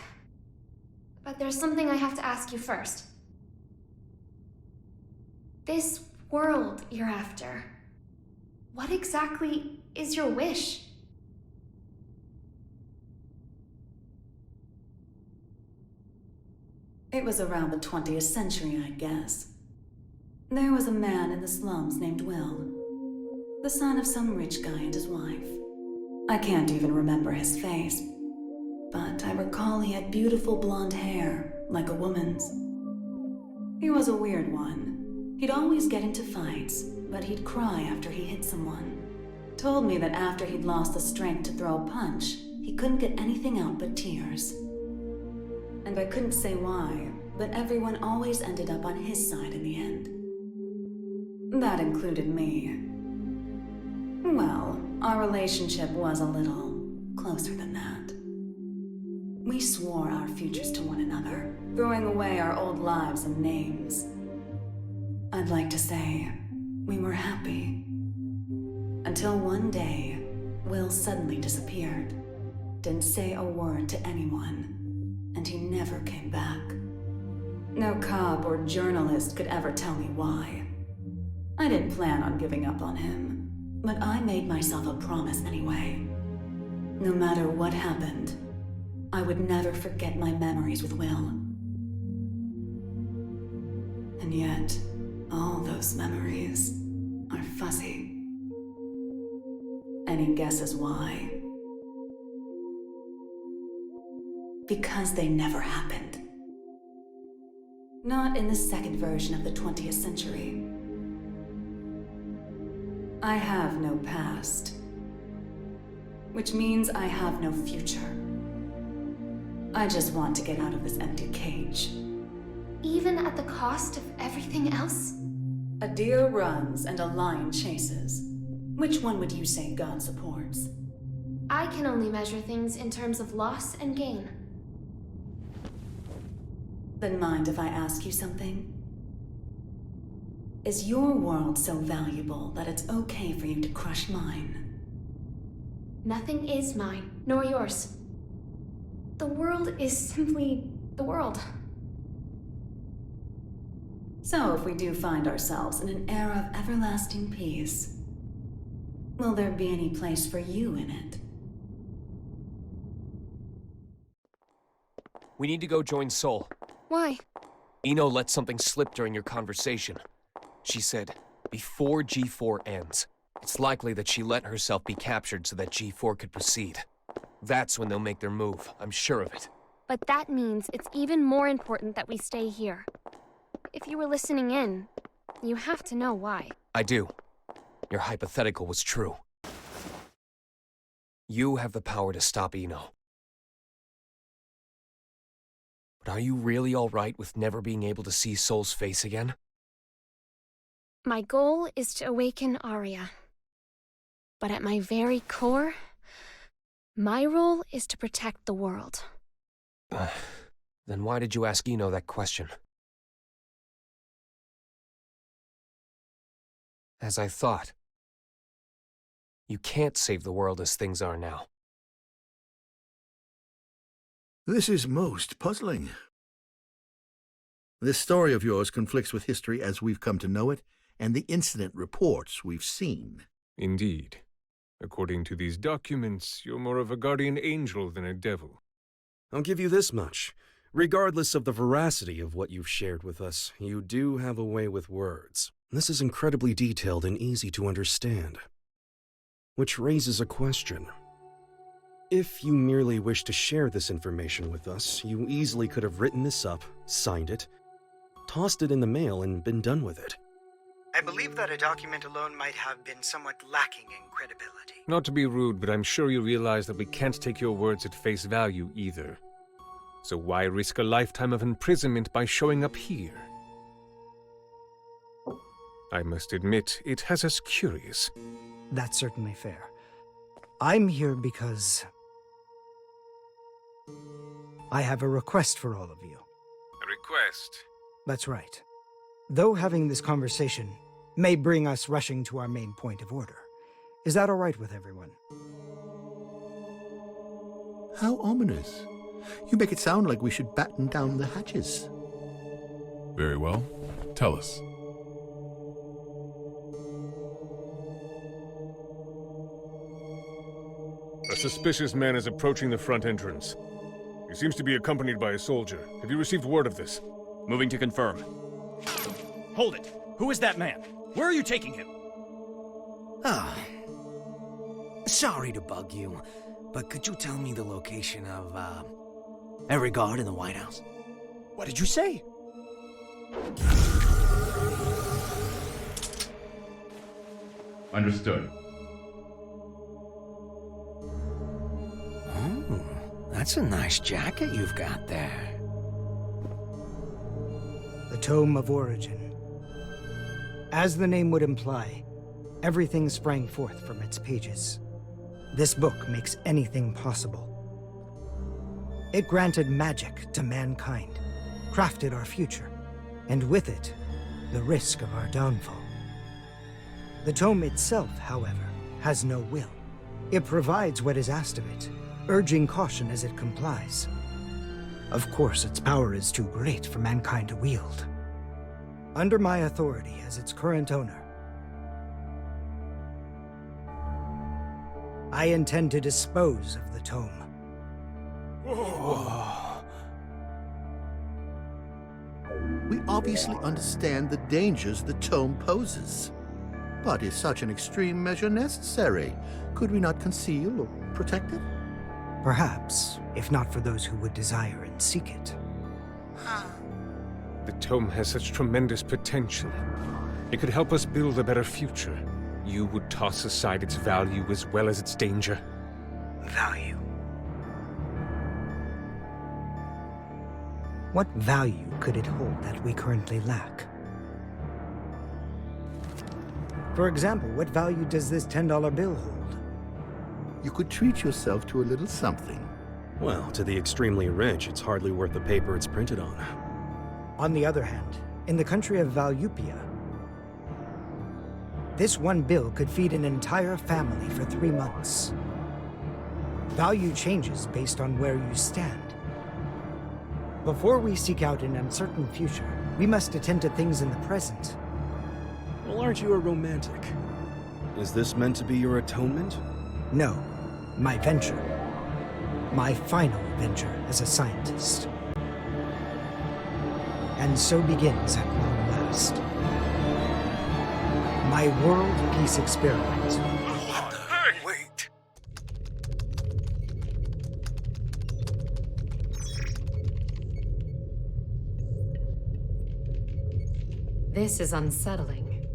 But there's something I have to ask you first. This world you're after, what exactly is your wish? It was around the 20th century, I guess. There was a man in the slums named Will, the son of some rich guy and his wife. I can't even remember his face, but I recall he had beautiful blonde hair, like a woman's. He was a weird one. He'd always get into fights, but he'd cry after he hit someone. Told me that after he'd lost the strength to throw a punch, he couldn't get anything out but tears. And I couldn't say why, but everyone always ended up on his side in the end. That included me. Well, our relationship was a little closer than that. We swore our futures to one another, throwing away our old lives and names. I'd like to say we were happy. Until one day, Will suddenly disappeared. Didn't say a word to anyone. And he never came back. No cop or journalist could ever tell me why. I didn't plan on giving up on him, but I made myself a promise anyway. No matter what happened, I would never forget my memories with Will. And yet, all those memories are fuzzy. Any guesses why? Because they never happened. Not in the second version of the 20th century. I have no past. Which means I have no future. I just want to get out of this empty cage. Even at the cost of everything else? A deer runs and a lion chases. Which one would you say God supports? I can only measure things in terms of loss and gain. Then mind if I ask you something? Is your world so valuable that it's okay for you to crush mine? Nothing is mine, nor yours. The world is simply the world. So if we do find ourselves in an era of everlasting peace, will there be any place for you in it? We need to go join Soul. Why? Eno let something slip during your conversation. She said, before G4 ends, it's likely that she let herself be captured so that G4 could proceed. That's when they'll make their move, I'm sure of it. But that means it's even more important that we stay here. If you were listening in, you have to know why. I do. Your hypothetical was true. You have the power to stop Eno. But are you really all right with never being able to see Soul's face again? My goal is to awaken Arya. But at my very core, my role is to protect the world. Then why did you ask Eno that question? As I thought. You can't save the world as things are now. This is most puzzling. This story of yours conflicts with history as we've come to know it, and the incident reports we've seen. Indeed. According to these documents, you're more of a guardian angel than a devil. I'll give you this much. Regardless of the veracity of what you've shared with us, you do have a way with words. This is incredibly detailed and easy to understand. Which raises a question. If you merely wish to share this information with us, you easily could have written this up, signed it, tossed it in the mail, and been done with it. I believe that a document alone might have been somewhat lacking in credibility. Not to be rude, but I'm sure you realize that we can't take your words at face value either. So why risk a lifetime of imprisonment by showing up here? I must admit, it has us curious. That's certainly fair. I'm here because I have a request for all of you. A request? That's right. Though having this conversation may bring us rushing to our main point of order, is that all right with everyone? How ominous. You make it sound like we should batten down the hatches. Very well. Tell us. A suspicious man is approaching the front entrance. He seems to be accompanied by a soldier. Have you received word of this? Moving to confirm. Hold it! Who is that man? Where are you taking him? Sorry to bug you, but could you tell me the location of, every guard in the White House? What did you say? Understood. Oh, that's a nice jacket you've got there. The Tome of Origin. As the name would imply, everything sprang forth from its pages. This book makes anything possible. It granted magic to mankind, crafted our future, and with it, the risk of our downfall. The tome itself, however, has no will. It provides what is asked of it, urging caution as it complies. Of course, its power is too great for mankind to wield. Under my authority as its current owner, I intend to dispose of the tome. Whoa. We obviously understand the dangers the tome poses. But is such an extreme measure necessary? Could we not conceal or protect it? Perhaps, if not for those who would desire and seek it. The tome has such tremendous potential. It could help us build a better future. You would toss aside its value as well as its danger. Value? What value could it hold that we currently lack? For example, what value does this $10 bill hold? You could treat yourself to a little something. Well, to the extremely rich, it's hardly worth the paper it's printed on. On the other hand, in the country of Valyupia, this one bill could feed an entire family for 3 months. Value changes based on where you stand. Before we seek out an uncertain future, we must attend to things in the present. Well, aren't you a romantic? Is this meant to be your atonement? No, my venture. My final venture as a scientist. And so begins at long last. My world peace experiment. Hey! Wait. This is unsettling.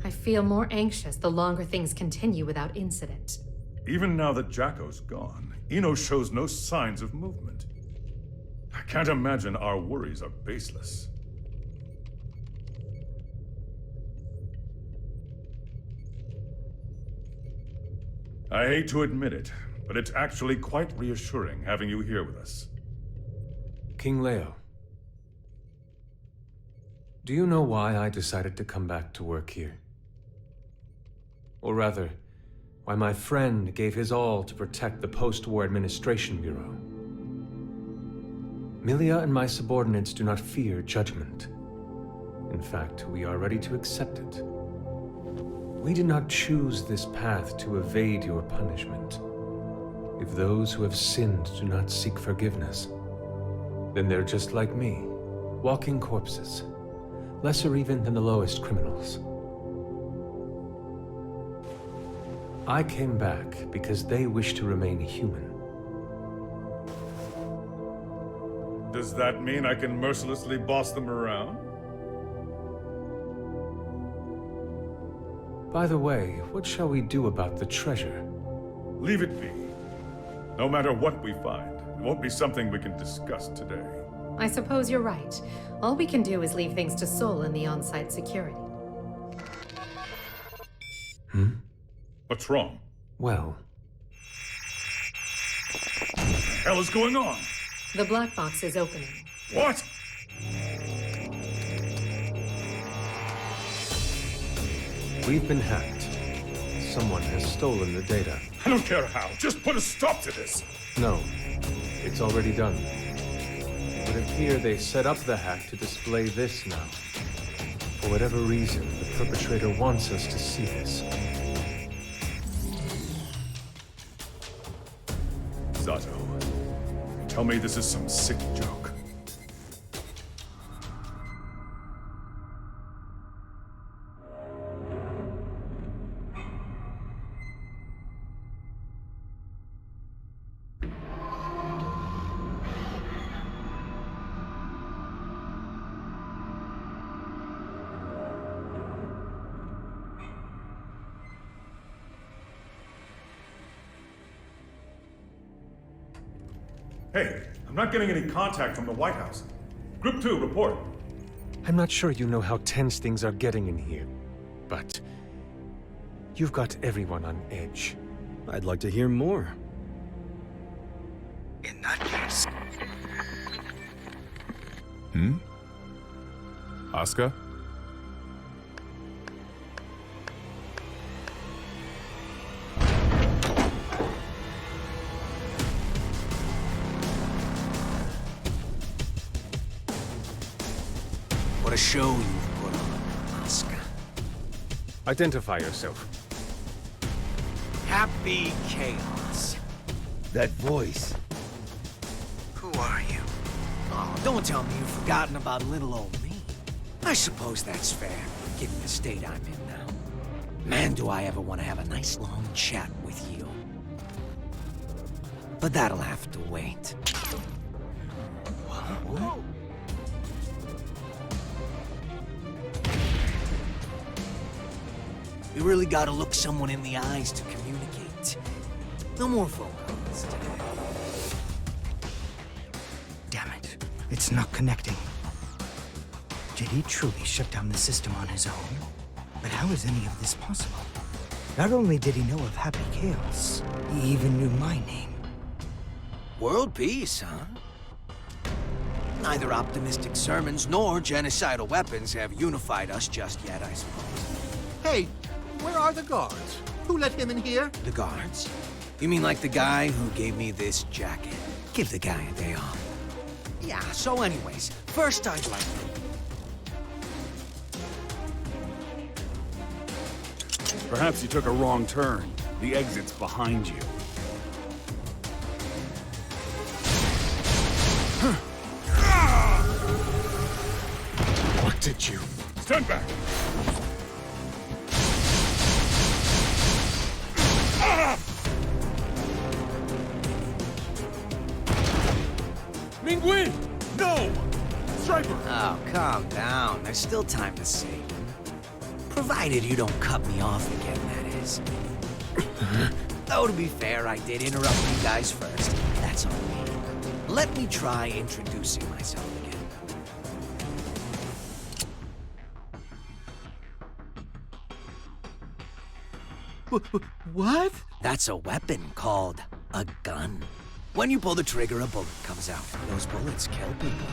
I feel more anxious the longer things continue without incident. Even now that Jacko's gone, Eno shows no signs of movement. I can't imagine our worries are baseless. I hate to admit it, but it's actually quite reassuring having you here with us. King Leo. Do you know why I decided to come back to work here? Or rather, why my friend gave his all to protect the Post-War Administration Bureau? Milia and my subordinates do not fear judgment. In fact, we are ready to accept it. We did not choose this path to evade your punishment. If those who have sinned do not seek forgiveness, then they're just like me, walking corpses, lesser even than the lowest criminals. I came back because they wish to remain human. Does that mean I can mercilessly boss them around? By the way, what shall we do about the treasure? Leave it be. No matter what we find, it won't be something we can discuss today. I suppose you're right. All we can do is leave things to Sol and the on-site security. What's wrong? Well... What the hell is going on? The black box is opening. What? We've been hacked. Someone has stolen the data. I don't care how. Just put a stop to this. No. It's already done. It would appear they set up the hack to display this now. For whatever reason, the perpetrator wants us to see this. Zato, tell me this is some sick joke. Hey, I'm not getting any contact from the White House. Group 2, report. I'm not sure you know how tense things are getting in here, but you've got everyone on edge. I'd like to hear more. In that case... Asuka? What a show you've put on, Asuka. Identify yourself. Happy Chaos. That voice. Who are you? Oh, don't tell me you've forgotten about little old me. I suppose that's fair, given the state I'm in now. Man, do I ever want to have a nice long chat with you. But that'll have to wait. Whoa. You really gotta look someone in the eyes to communicate. No more phone calls today. Damn it. It's not connecting. Did he truly shut down the system on his own? But how is any of this possible? Not only did he know of Happy Chaos, he even knew my name. World peace, huh? Neither optimistic sermons nor genocidal weapons have unified us just yet, I suppose. Hey, where are the guards? Who let him in here? The guards? You mean like the guy who gave me this jacket? Give the guy a day off. Yeah, so anyways, first I'd like to... Perhaps you took a wrong turn. The exit's behind you. What did you? Stand back! Mingui! No! Striper! Oh, calm down. There's still time to save him. Provided you don't cut me off again, that is. Though, to be fair, I did interrupt you guys first. That's on me. Let me try introducing myself again. What? That's a weapon called a gun. When you pull the trigger, a bullet comes out. Those bullets kill people.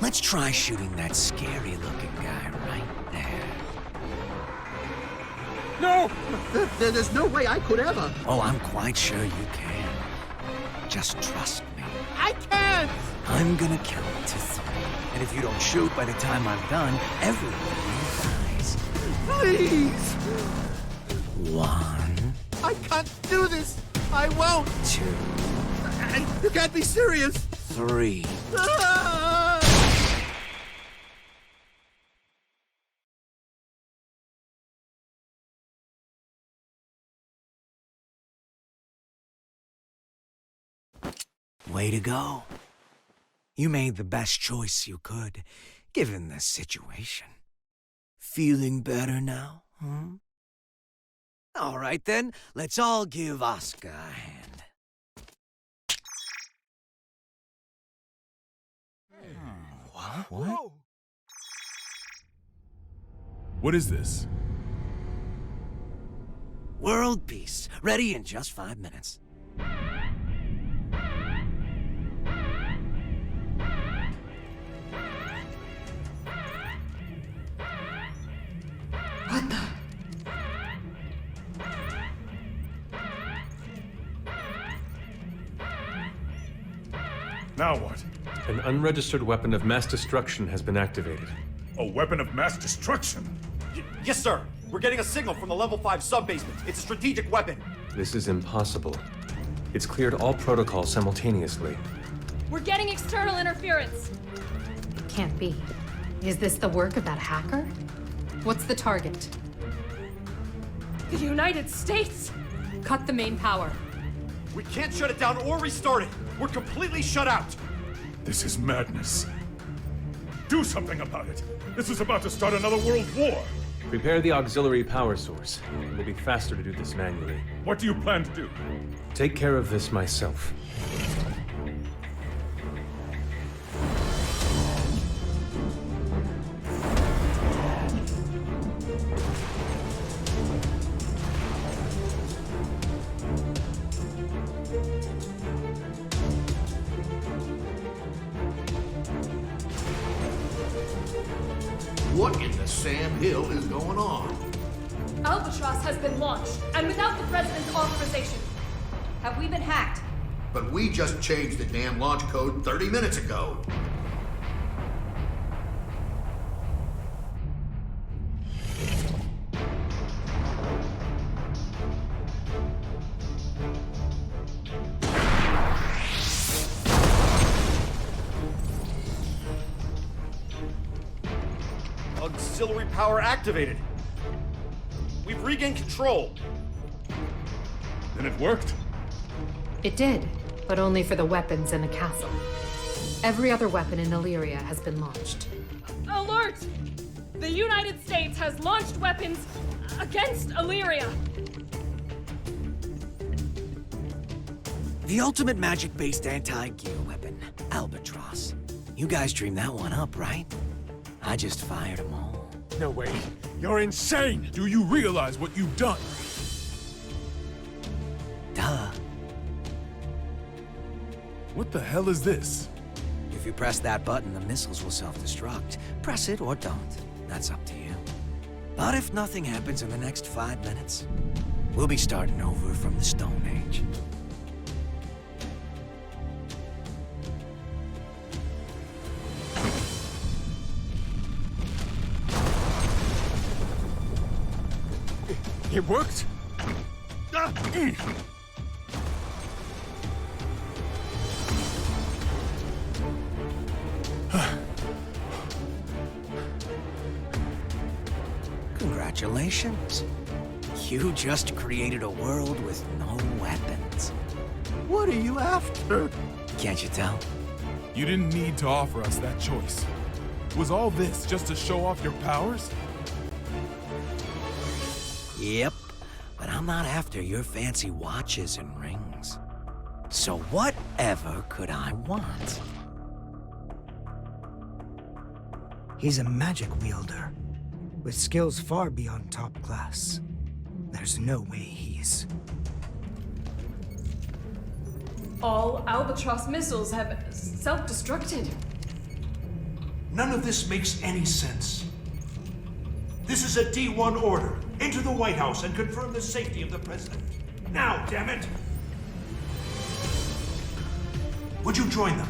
Let's try shooting that scary-looking guy right there. No! There's no way I could ever. Oh, I'm quite sure you can. Just trust me. I can't! I'm gonna count to 3. And if you don't shoot by the time I'm done, everyone dies. Please! 1. I can't do this! I won't! 2. You can't be serious! 3. Ah! Way to go. You made the best choice you could, given the situation. Feeling better now, huh? All right then, let's all give Oscar a hand. What? What is this? World peace, ready in just 5 minutes. What the? Now what? An unregistered weapon of mass destruction has been activated. A weapon of mass destruction? Yes, sir. We're getting a signal from the level 5 sub-basement. It's a strategic weapon. This is impossible. It's cleared all protocols simultaneously. We're getting external interference. Can't be. Is this the work of that hacker? What's the target? The United States! Cut the main power. We can't shut it down or restart it. We're completely shut out. This is madness. Do something about it. This is about to start another world war. Prepare the auxiliary power source. It will be faster to do this manually. What do you plan to do? Take care of this myself. What in the Sam Hill is going on? Albatross has been launched, and without the President's authorization. Have we been hacked? But we just changed the damn launch code 30 minutes ago. Auxiliary power activated. We've regained control. Then it worked? It did, but only for the weapons in the castle. Every other weapon in Illyria has been launched. Alert! The United States has launched weapons against Illyria. The ultimate magic-based anti-gear weapon, Albatross. You guys dreamed that one up, right? I just fired them all. No way. You're insane! Do you realize what you've done? Duh. What the hell is this? If you press that button, the missiles will self-destruct. Press it or don't. That's up to you. But if nothing happens in the next 5 minutes, we'll be starting over from the Stone Age. It worked? Congratulations. You just created a world with no weapons. What are you after? Can't you tell? You didn't need to offer us that choice. Was all this just to show off your powers? Yep, but I'm not after your fancy watches and rings. So whatever could I want? He's a magic wielder, with skills far beyond top class. There's no way he's... All Albatross missiles have self-destructed. None of this makes any sense. This is a D1 order. Enter the White House and confirm the safety of the president. Now, damn it! Would you join them?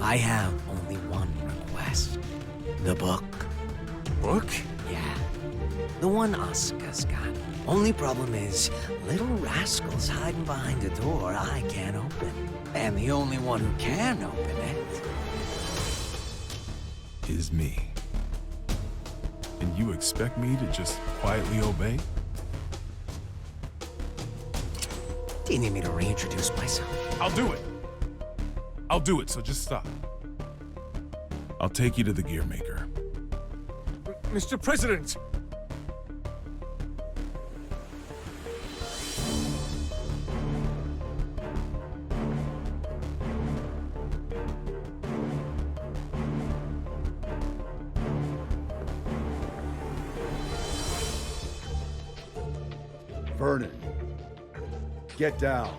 I have only one request. The book. Book? Yeah. The one Asuka's got. Only problem is, little rascal's hiding behind a door I can't open. And the only one who can open it is me. And you expect me to just quietly obey? Do you need me to reintroduce myself? I'll do it. I'll do it, so just stop. I'll take you to the gear maker. Mr. President! Vernon, get down.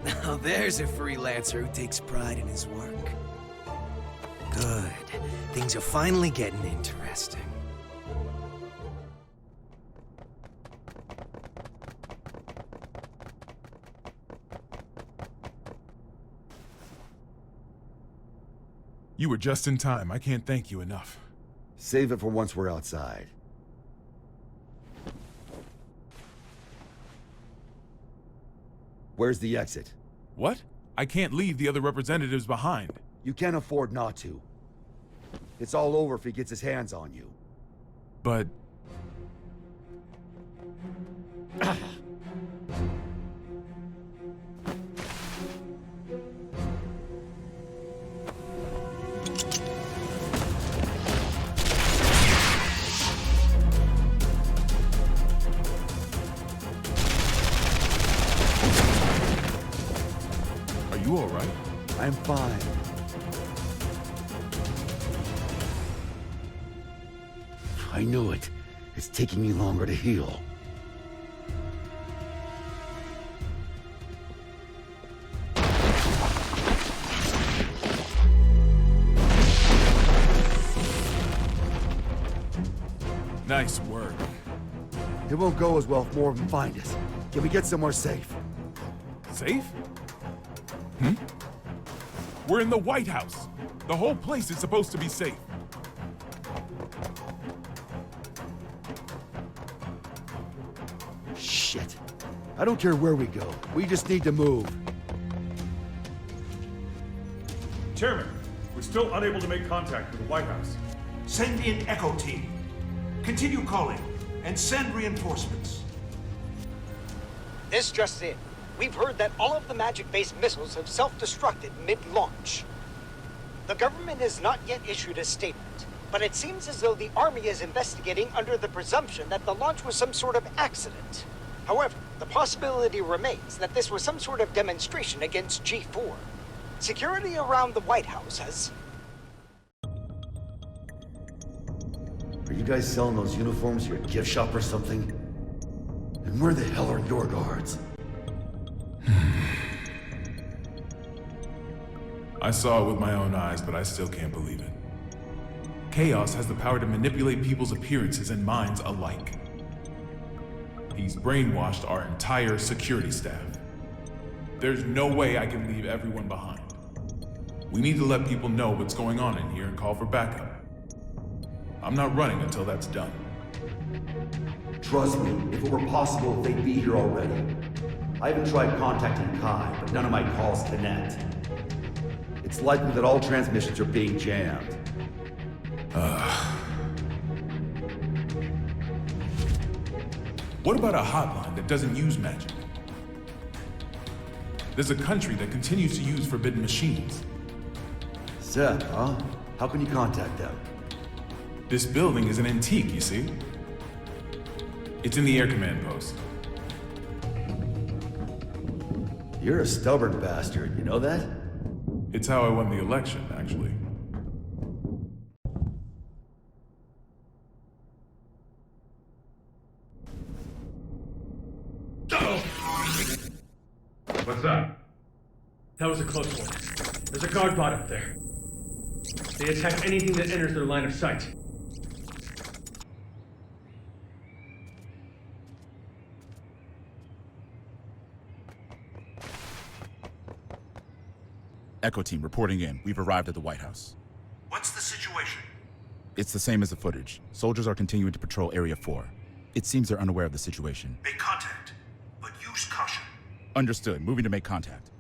Now there's a freelancer who takes pride in his work. Good. Things are finally getting interesting. You were just in time. I can't thank you enough. Save it for once we're outside. Where's the exit? What? I can't leave the other representatives behind. You can't afford not to. It's all over if he gets his hands on you. But... Are you all right? I'm fine. I knew it. It's taking me longer to heal. Nice work. It won't go as well if more of them find us. Can we get somewhere safe? Safe? We're in the White House. The whole place is supposed to be safe. Shit. I don't care where we go. We just need to move. Chairman, we're still unable to make contact with the White House. Send in Echo Team. Continue calling and send reinforcements. This just in. We've heard that all of the magic-based missiles have self-destructed mid-launch. The government has not yet issued a statement, but it seems as though the Army is investigating under the presumption that the launch was some sort of accident. However, the possibility remains that this was some sort of demonstration against G4. Security around the White House has... Are you guys selling those uniforms at your gift shop or something? And where the hell are your guards? I saw it with my own eyes, but I still can't believe it. Chaos has the power to manipulate people's appearances and minds alike. He's brainwashed our entire security staff. There's no way I can leave everyone behind. We need to let people know what's going on in here and call for backup. I'm not running until that's done. Trust me, if it were possible, they'd be here already. I even tried contacting Kai, but none of my calls connect. It's likely that all transmissions are being jammed. What about a hotline that doesn't use magic? There's a country that continues to use forbidden machines. Seth, huh? How can you contact them? This building is an antique, you see? It's in the air command post. You're a stubborn bastard, you know that? It's how I won the election, actually. What's that? That was a close one. There's a guard bot up there. They attack anything that enters their line of sight. Echo team reporting in. We've arrived at the White House. What's the situation? It's the same as the footage. Soldiers are continuing to patrol Area 4. It seems they're unaware of the situation. Make contact, but use caution. Understood. Moving to make contact.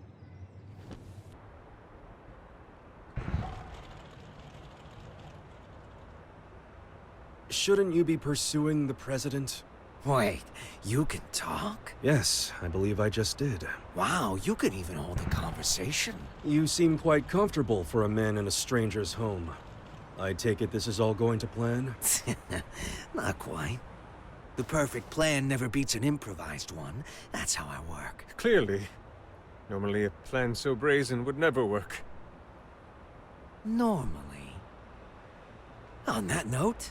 Shouldn't you be pursuing the president? Wait, you can talk? Yes, I believe I just did. Wow, you could even hold a conversation. You seem quite comfortable for a man in a stranger's home. I take it this is all going to plan? Not quite. The perfect plan never beats an improvised one. That's how I work. Clearly. Normally a plan so brazen would never work. Normally. On that note,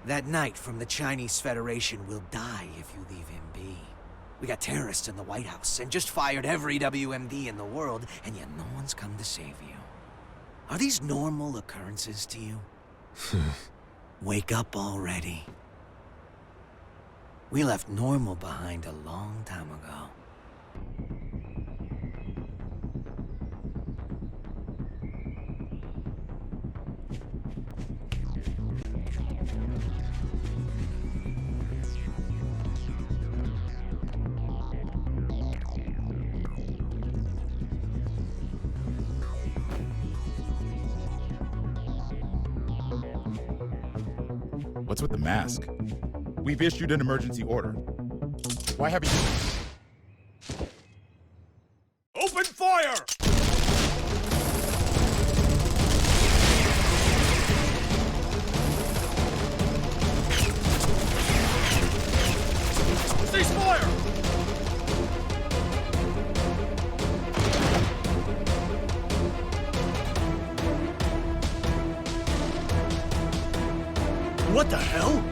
that knight from the Chinese Federation will die if you leave him be. We got terrorists in the White House and just fired every WMD in the world, and yet no one's come to save you. Are these normal occurrences to you? Wake up already. We left normal behind a long time ago. What's with the mask? We've issued an emergency order. Why haven't you... Open fire! Cease fire! What the hell?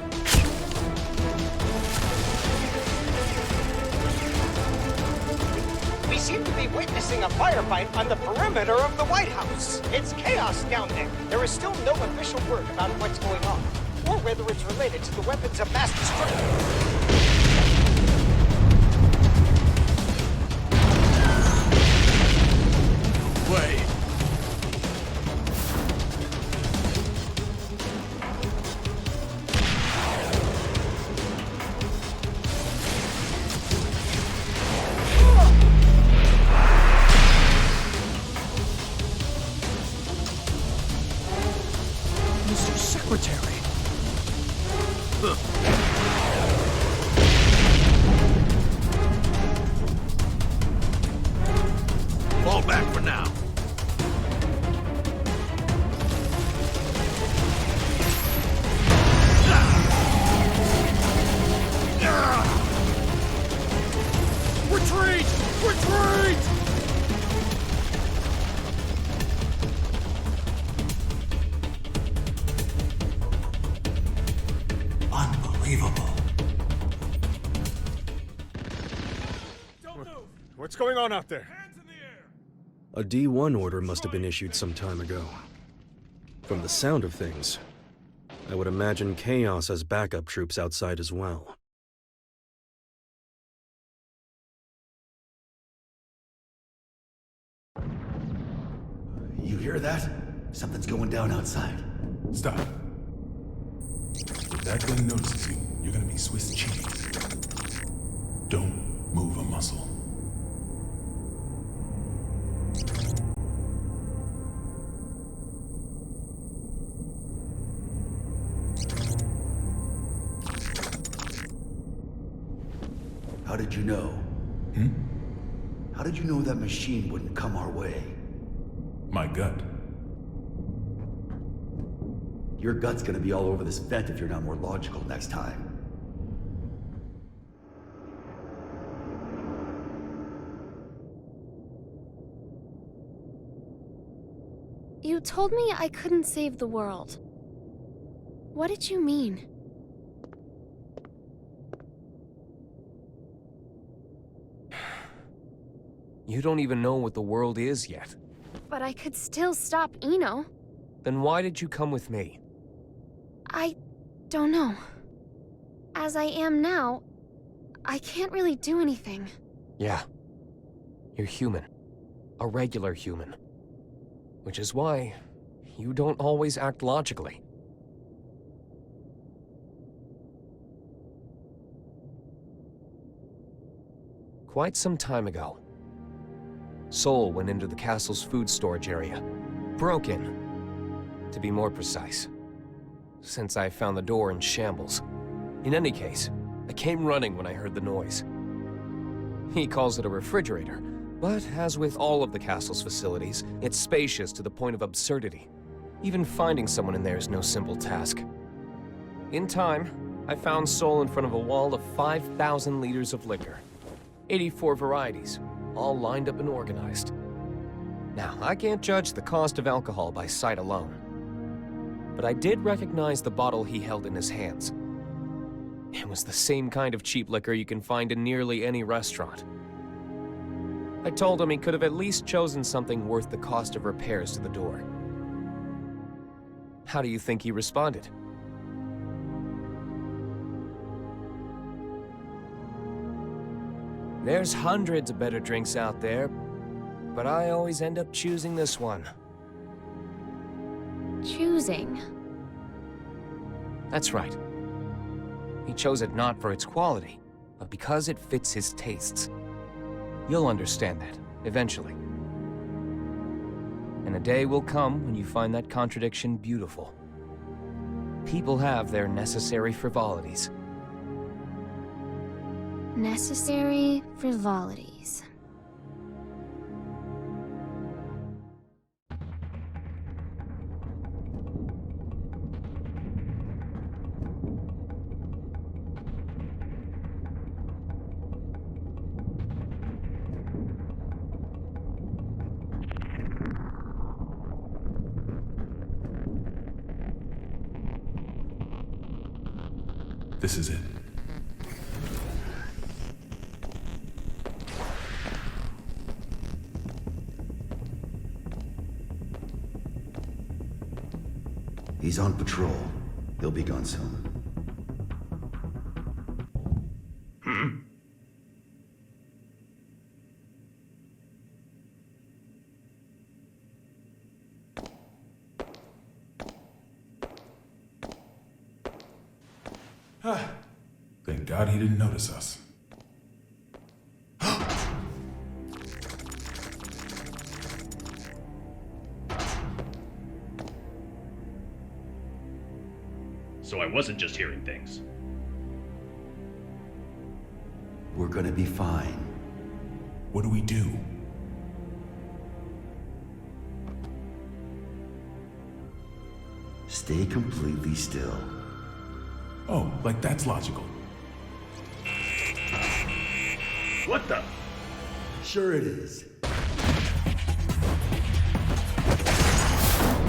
We seem to be witnessing a firefight on the perimeter of the White House. It's chaos down there. There is still no official word about what's going on, or whether it's related to the weapons of mass destruction. Wait. Mr. Secretary. Fall back for now. Retreat! Retreat! Unbelievable. What's going on out there? A D1 order must have been issued some time ago. From the sound of things, I would imagine Chaos has backup troops outside as well. You hear that? Something's going down outside. Stop. If that thing notices you, you're gonna be Swiss cheese. Don't move a muscle. How did you know? How did you know that machine wouldn't come our way? My gut. Your gut's gonna be all over this vent if you're not more logical next time. You told me I couldn't save the world. What did you mean? You don't even know what the world is yet. But I could still stop Eno. Then why did you come with me? I don't know. As I am now, I can't really do anything. Yeah. You're human. A regular human. Which is why you don't always act logically. Quite some time ago, Sol went into the castle's food storage area. Broke in, to be more precise. Since I found the door in shambles. In any case, I came running when I heard the noise. He calls it a refrigerator, but as with all of the castle's facilities, it's spacious to the point of absurdity. Even finding someone in there is no simple task. In time, I found Sol in front of a wall of 5,000 liters of liquor. 84 varieties, all lined up and organized. Now, I can't judge the cost of alcohol by sight alone. But I did recognize the bottle he held in his hands. It was the same kind of cheap liquor you can find in nearly any restaurant. I told him he could have at least chosen something worth the cost of repairs to the door. How do you think he responded? There's hundreds of better drinks out there, but I always end up choosing this one. Choosing? That's right. He chose it not for its quality, but because it fits his tastes. You'll understand that, eventually. And a day will come when you find that contradiction beautiful. People have their necessary frivolities. Necessary frivolities. This is it. He's on patrol. He'll be gone soon. Thank God he didn't notice us. So I wasn't just hearing things. We're gonna be fine. What do we do? Stay completely still. Oh, like that's logical. What the? Sure it is.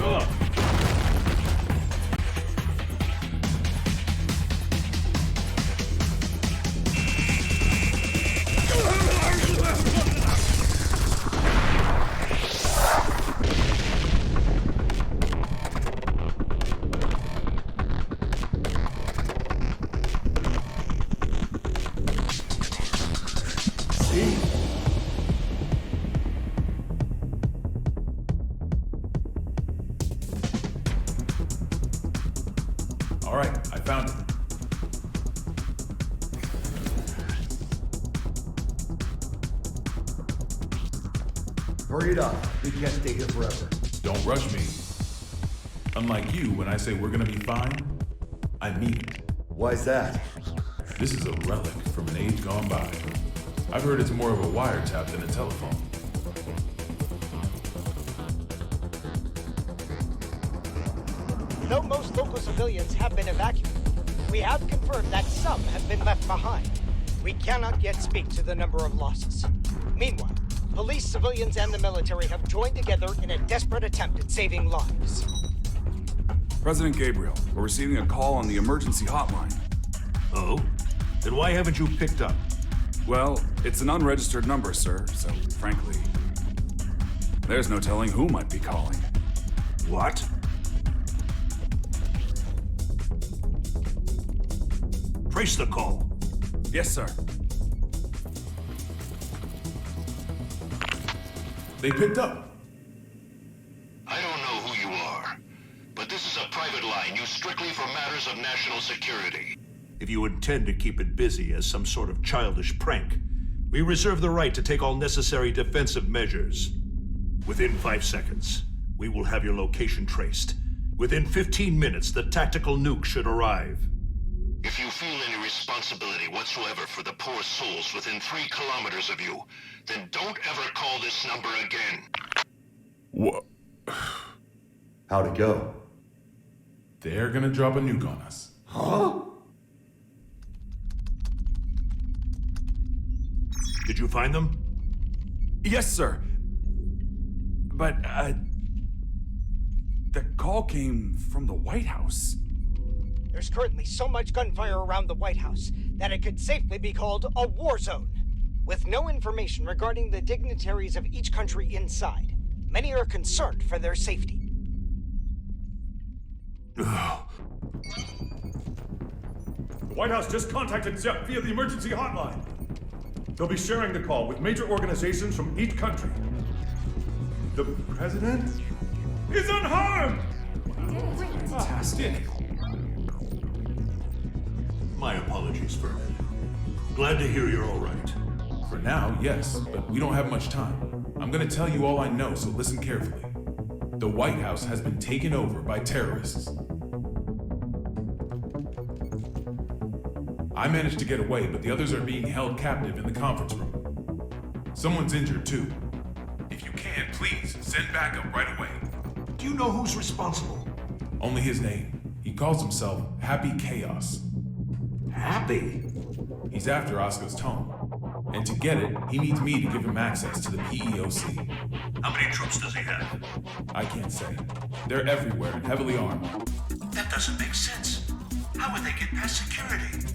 Ugh. All right, I found him. Hurry it up. We can't stay here forever. Don't rush me. Unlike you, when I say we're gonna be fine, I mean it. Why's that? This is a relic from an age gone by. I've heard it's more of a wiretap than a telephone. Though most local civilians have been evacuated, we have confirmed that some have been left behind. We cannot yet speak to the number of losses. Meanwhile, police, civilians, and the military have joined together in a desperate attempt at saving lives. President Gabriel, we're receiving a call on the emergency hotline. Oh? Then why haven't you picked up? Well, it's an unregistered number, sir, so frankly, there's no telling who might be calling. What? Trace the call. Yes, sir. They picked up. I don't know who you are, but this is a private line used strictly for matters of national security. If you intend to keep it busy as some sort of childish prank, we reserve the right to take all necessary defensive measures. Within 5 seconds, we will have your location traced. Within 15 minutes, the tactical nuke should arrive. If you feel any responsibility whatsoever for the poor souls within 3 kilometers of you, then don't ever call this number again. What? How'd it go? They're gonna drop a nuke on us. Huh? Did you find them? Yes, sir. But, the call came from the White House. There's currently so much gunfire around the White House that it could safely be called a war zone. With no information regarding the dignitaries of each country inside, many are concerned for their safety. The White House just contacted Zepp via the emergency hotline. They'll be sharing the call with major organizations from each country. The president is unharmed! Fantastic. My apologies, Vernon. Glad to hear you're all right. For now, yes, but we don't have much time. I'm gonna tell you all I know, so listen carefully. The White House has been taken over by terrorists. I managed to get away, but the others are being held captive in the conference room. Someone's injured too. If you can, please, send backup right away. Do you know who's responsible? Only his name. He calls himself Happy Chaos. Happy? He's after Oscar's tome. And to get it, he needs me to give him access to the PEOC. How many troops does he have? I can't say. They're everywhere and heavily armed. That doesn't make sense. How would they get past security?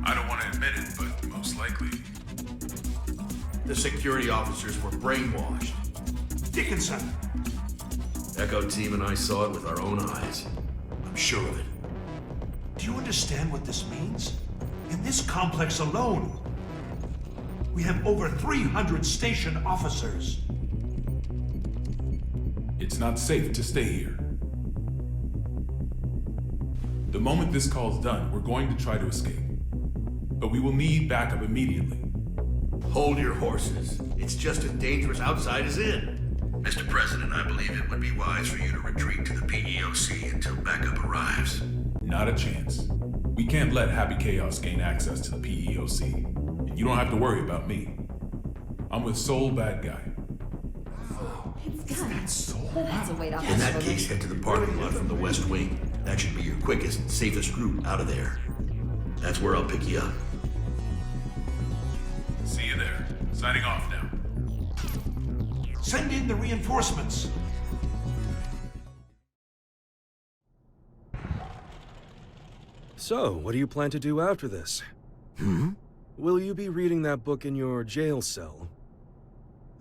I don't want to admit it, but most likely. The security officers were brainwashed. Dickinson! Echo Team and I saw it with our own eyes. I'm sure of it. Do you understand what this means? In this complex alone, we have over 300 station officers. It's not safe to stay here. The moment this call's done, we're going to try to escape. But we will need backup immediately. Hold your horses. It's just as dangerous outside as in. Mr. President, I believe it would be wise for you to retreat to the PEOC until backup arrives. Not a chance. We can't let Happy Chaos gain access to the PEOC. And you don't have to worry about me. I'm with Soul Bad Guy. It's got Soul? That's a weight off. In that case, head to the parking lot from the West Wing. That should be your quickest and safest route out of there. That's where I'll pick you up. See you there. Signing off now. Send in the reinforcements. So, what do you plan to do after this? Will you be reading that book in your jail cell?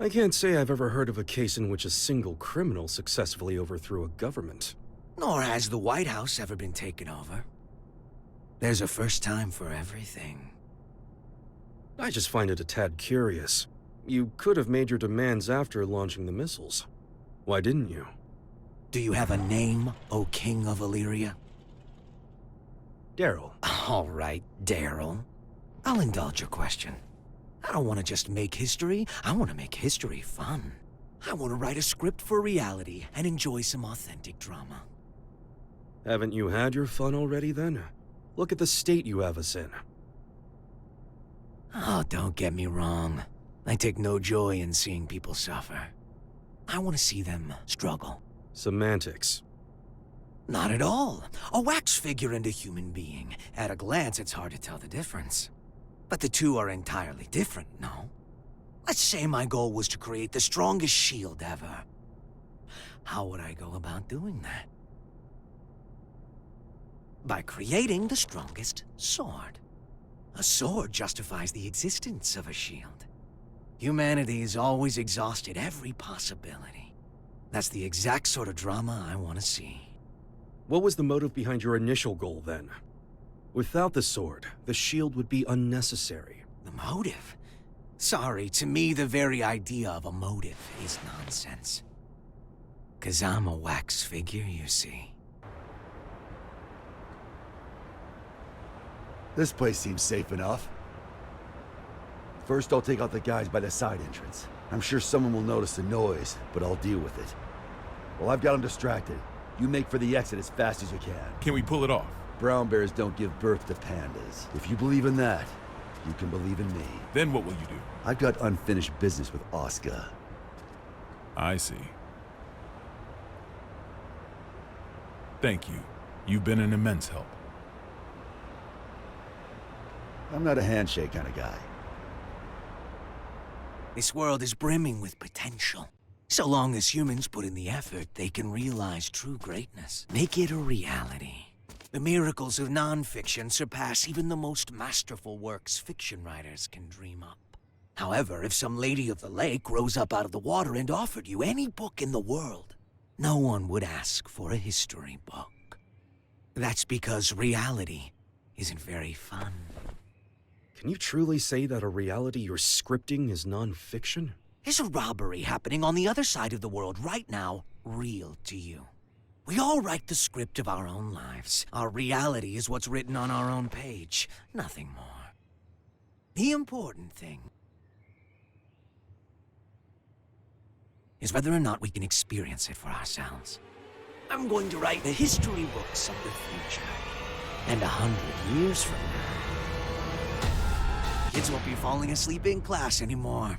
I can't say I've ever heard of a case in which a single criminal successfully overthrew a government. Nor has the White House ever been taken over. There's a first time for everything. I just find it a tad curious. You could have made your demands after launching the missiles. Why didn't you? Do you have a name, O King of Illyria? Daryl. All right, Daryl. I'll indulge your question. I don't want to just make history. I want to make history fun. I want to write a script for reality and enjoy some authentic drama. Haven't you had your fun already, then? Look at the state you have us in. Oh, don't get me wrong. I take no joy in seeing people suffer. I want to see them struggle. Semantics. Not at all. A wax figure and a human being. At a glance, it's hard to tell the difference. But the two are entirely different, no? Let's say my goal was to create the strongest shield ever. How would I go about doing that? By creating the strongest sword. A sword justifies the existence of a shield. Humanity has always exhausted every possibility. That's the exact sort of drama I want to see. What was the motive behind your initial goal, then? Without the sword, the shield would be unnecessary. The motive? Sorry, to me the very idea of a motive is nonsense. 'Cause I'm a wax figure, you see. This place seems safe enough. First, I'll take out the guys by the side entrance. I'm sure someone will notice the noise, but I'll deal with it. Well, I've got them distracted. You make for the exit as fast as you can. Can we pull it off? Brown bears don't give birth to pandas. If you believe in that, you can believe in me. Then what will you do? I've got unfinished business with Oscar. I see. Thank you. You've been an immense help. I'm not a handshake kind of guy. This world is brimming with potential. So long as humans put in the effort, they can realize true greatness. Make it a reality. The miracles of non-fiction surpass even the most masterful works fiction writers can dream up. However, if some lady of the lake rose up out of the water and offered you any book in the world, no one would ask for a history book. That's because reality isn't very fun. Can you truly say that a reality you're scripting is non-fiction? Is a robbery happening on the other side of the world right now real to you? We all write the script of our own lives. Our reality is what's written on our own page, nothing more. The important thing is whether or not we can experience it for ourselves. I'm going to write the history books of the future. And 100 years from now, kids won't be falling asleep in class anymore.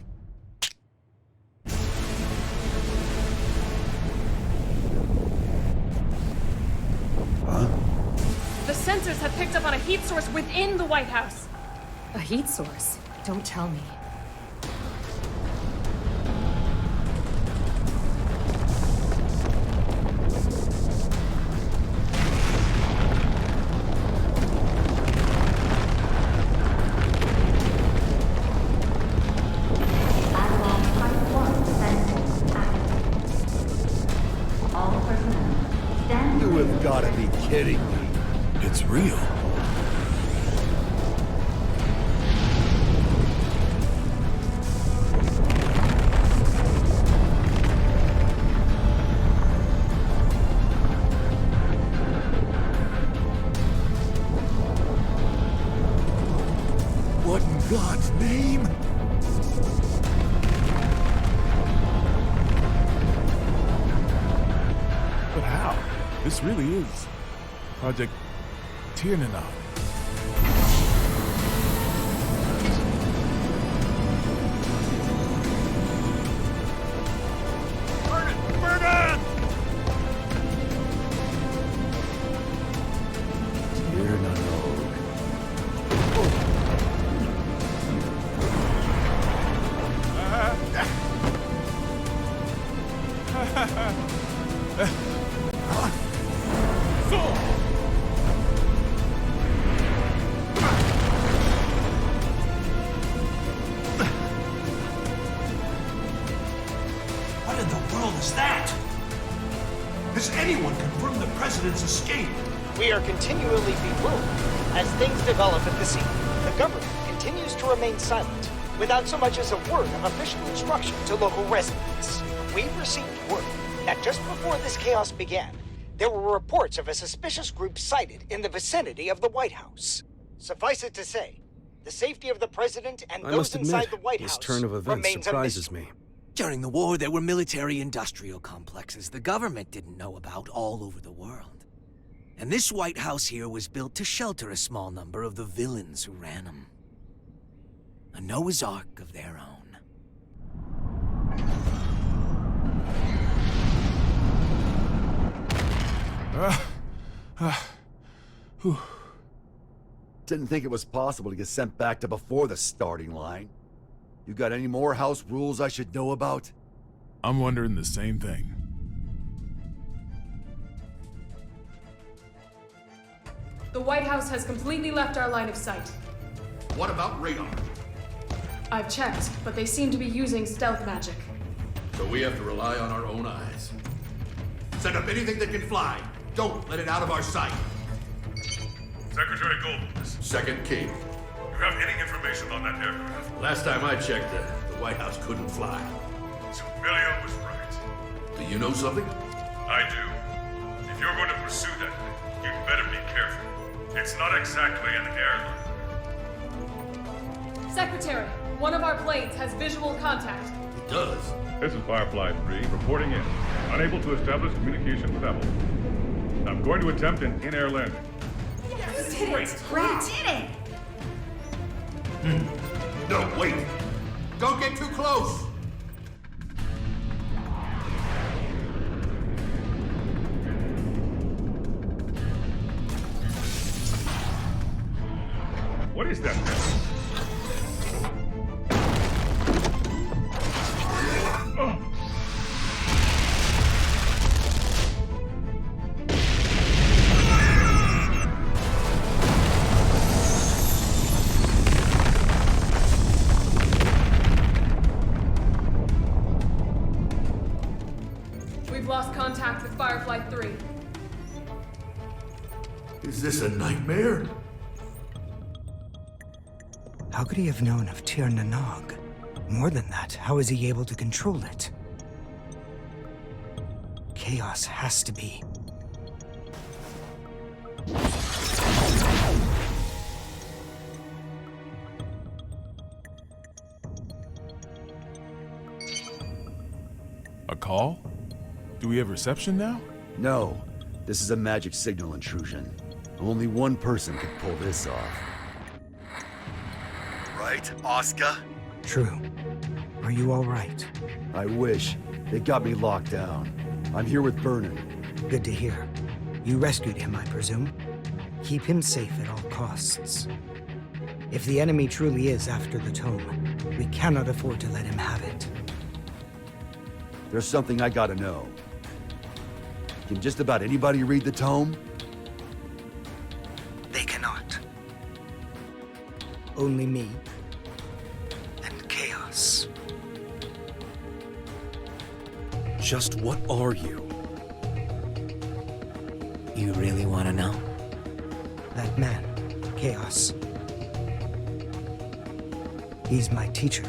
Huh? The sensors have picked up on a heat source within the White House. A heat source? Don't tell me. You have got to be kidding me. It's real. What in God's name? But how? This really is Project Tiernanon. Burn it! Burn it! What in the world is that? Has anyone confirmed the president's escape? We are continually bewildered as things develop at the scene. The government continues to remain silent, without so much as a word of official instruction to local residents. We've received word that just before this chaos began, there were reports of a suspicious group sighted in the vicinity of the White House. Suffice it to say, the safety of the president and I those must inside admit, the White this House turn of events remains a surprises mystery. me. During the war, there were military-industrial complexes the government didn't know about all over the world. And this White House here was built to shelter a small number of the villains who ran them. A Noah's Ark of their own. Didn't think it was possible to get sent back to before the starting line. You got any more house rules I should know about? I'm wondering the same thing. The White House has completely left our line of sight. What about radar? I've checked, but they seem to be using stealth magic. So we have to rely on our own eyes. Send up anything that can fly. Don't let it out of our sight. Secretary Goldman. Second King. You have any information on that aircraft? Last time I checked, the White House couldn't fly. So Emilio was right. Do you know something? I do. If you're going to pursue that thing, you'd better be careful. It's not exactly an heirloom. Secretary, one of our planes has visual contact. It does. This is Firefly 3, reporting in. Unable to establish communication with Apple. I'm going to attempt an in-air landing. Yes, we did it! We did it! No, wait. Don't get too close. What is that? Oh. We've lost contact with Firefly 3. Is this a nightmare? How could he have known of Tir Nanog? More than that, how is he able to control it? Chaos has to be. A call? Do we have reception now? No. This is a magic signal intrusion. Only one person could pull this off. Right, Oscar? True. Are you all right? I wish. They got me locked down. I'm here with Vernon. Good to hear. You rescued him, I presume? Keep him safe at all costs. If the enemy truly is after the tome, we cannot afford to let him have it. There's something I gotta know. Can just about anybody read the tome? They cannot. Only me. And Chaos. Just what are you? You really want to know? That man, Chaos. He's my teacher.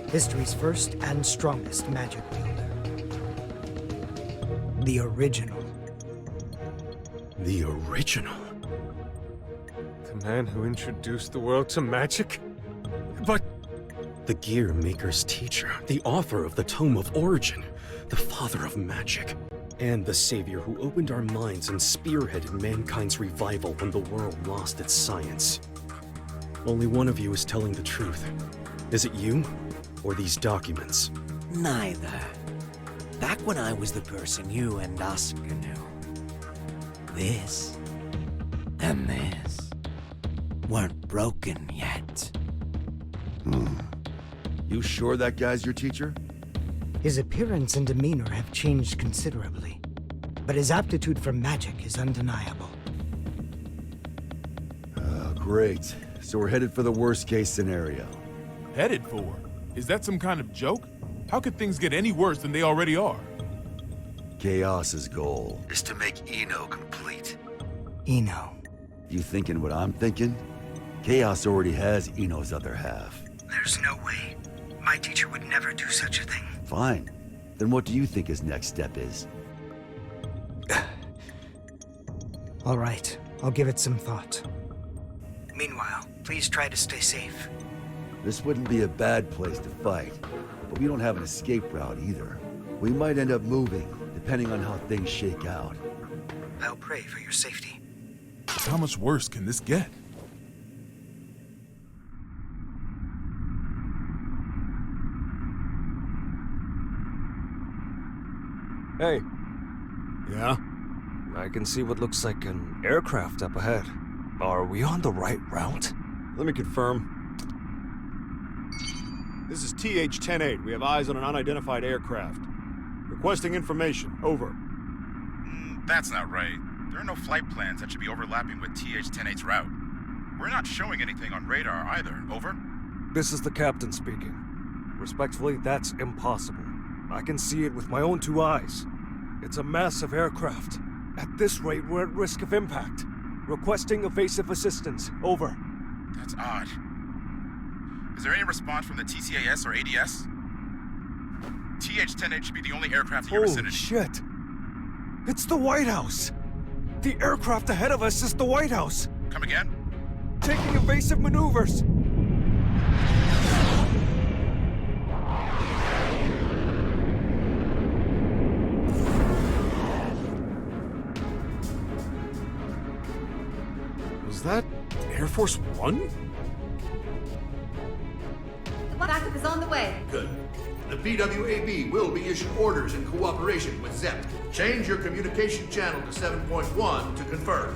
History's first and strongest magic wielder. The original. The original? The man who introduced the world to magic? But... The Gear Maker's teacher, the author of the Tome of Origin, the father of magic, and the savior who opened our minds and spearheaded mankind's revival when the world lost its science. Only one of you is telling the truth. Is it you, or these documents? Neither. Back when I was the person you and Oscar knew, this and this weren't broken yet. You sure that guy's your teacher? His appearance and demeanor have changed considerably, but his aptitude for magic is undeniable. Great. So we're headed for the worst-case scenario. Headed for? Is that some kind of joke? How could things get any worse than they already are? Chaos's goal is to make Eno complete. Eno. You thinking what I'm thinking? Chaos already has Eno's other half. There's no way. My teacher would never do such a thing. Fine. Then what do you think his next step is? All right, I'll give it some thought. Meanwhile, please try to stay safe. This wouldn't be a bad place to fight, but we don't have an escape route either. We might end up moving, depending on how things shake out. I'll pray for your safety. How much worse can this get? Hey. Yeah? I can see what looks like an aircraft up ahead. Are we on the right route? Let me confirm. This is TH-108. We have eyes on an unidentified aircraft. Requesting information. Over. That's not right. There are no flight plans that should be overlapping with TH-108's route. We're not showing anything on radar either. Over. This is the captain speaking. Respectfully, that's impossible. I can see it with my own 2 eyes. It's a massive aircraft. At this rate, we're at risk of impact. Requesting evasive assistance. Over. That's odd. Is there any response from the TCAS or ADS? TH-108 should be the only aircraft in your vicinity. Holy shit! It's the White House! The aircraft ahead of us is the White House! Come again? Taking evasive maneuvers! Was that Air Force One? The backup is on the way. Good. The BWAB will be issued orders in cooperation with ZEP. Change your communication channel to 7.1 to confirm.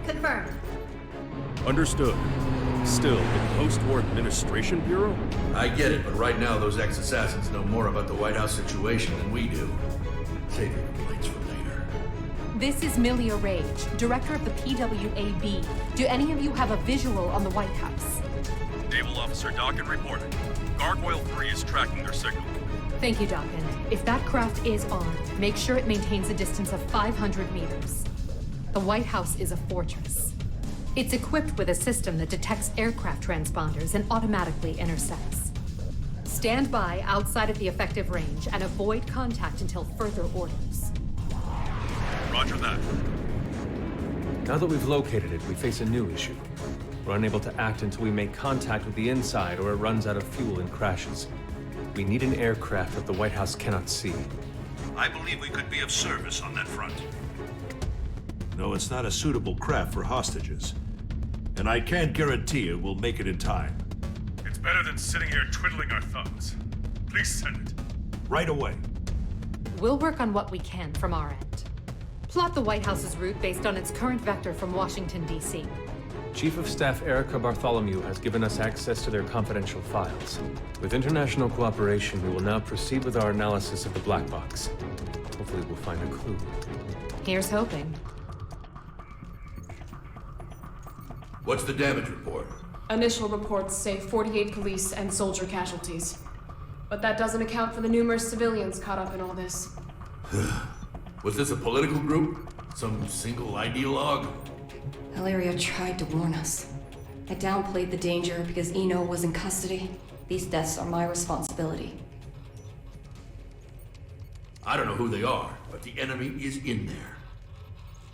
Confirmed. Understood. Still, the Post-War Administration Bureau? I get it, but right now those ex-assassins know more about the White House situation than we do. Save your complaints for later. This is Milia Rage, director of the PWAB. Do any of you have a visual on the White House? Naval Officer Dawkins reporting. Gargoyle 3 is tracking their signal. Thank you, Dawkins. If that craft is armed, make sure it maintains a distance of 500 meters. The White House is a fortress. It's equipped with a system that detects aircraft transponders and automatically intercepts. Stand by outside of the effective range and avoid contact until further orders. Roger that. Now that we've located it, we face a new issue. We're unable to act until we make contact with the inside or it runs out of fuel and crashes. We need an aircraft that the White House cannot see. I believe we could be of service on that front. No, it's not a suitable craft for hostages. And I can't guarantee it will make it in time. It's better than sitting here twiddling our thumbs. Please send it. Right away. We'll work on what we can from our end. Plot the White House's route based on its current vector from Washington, D.C. Chief of Staff Erica Bartholomew has given us access to their confidential files. With international cooperation, we will now proceed with our analysis of the black box. Hopefully we'll find a clue. Here's hoping. What's the damage report? Initial reports say 48 police and soldier casualties. But that doesn't account for the numerous civilians caught up in all this. Was this a political group? Some single ideologue? Hilaria tried to warn us. I downplayed the danger because Eno was in custody. These deaths are my responsibility. I don't know who they are, but the enemy is in there.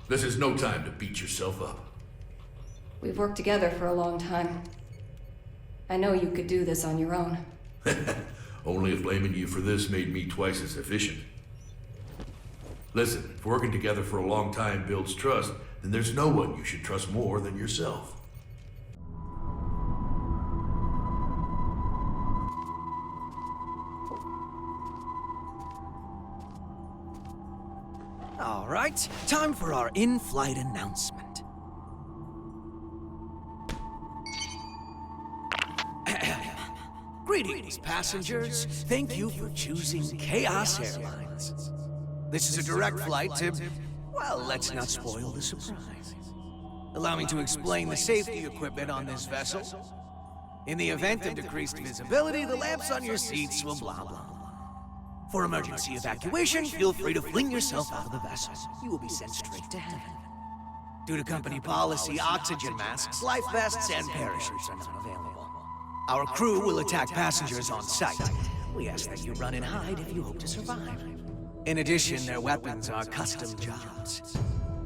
This is no time to beat yourself up. We've worked together for a long time. I know you could do this on your own. Only if blaming you for this made me twice as efficient. Listen, if working together for a long time builds trust, then there's no one you should trust more than yourself. All right, time for our in-flight announcement. Greetings, passengers. Thank you for choosing Chaos Airlines. This is a direct flight to, well, let's not spoil the surprise. Allow me to explain the safety equipment on this vessel. In the event of decreased visibility, the lamps on your seats will blah, blah, blah. For emergency evacuation, feel free to fling yourself out of the vessel. You will be sent straight to heaven. Due to company policy, oxygen masks, life vests, and parachutes are not available. Our crew will attack passengers on sight. We ask that you run and hide if you hope to survive. In addition, their weapons are custom jobs.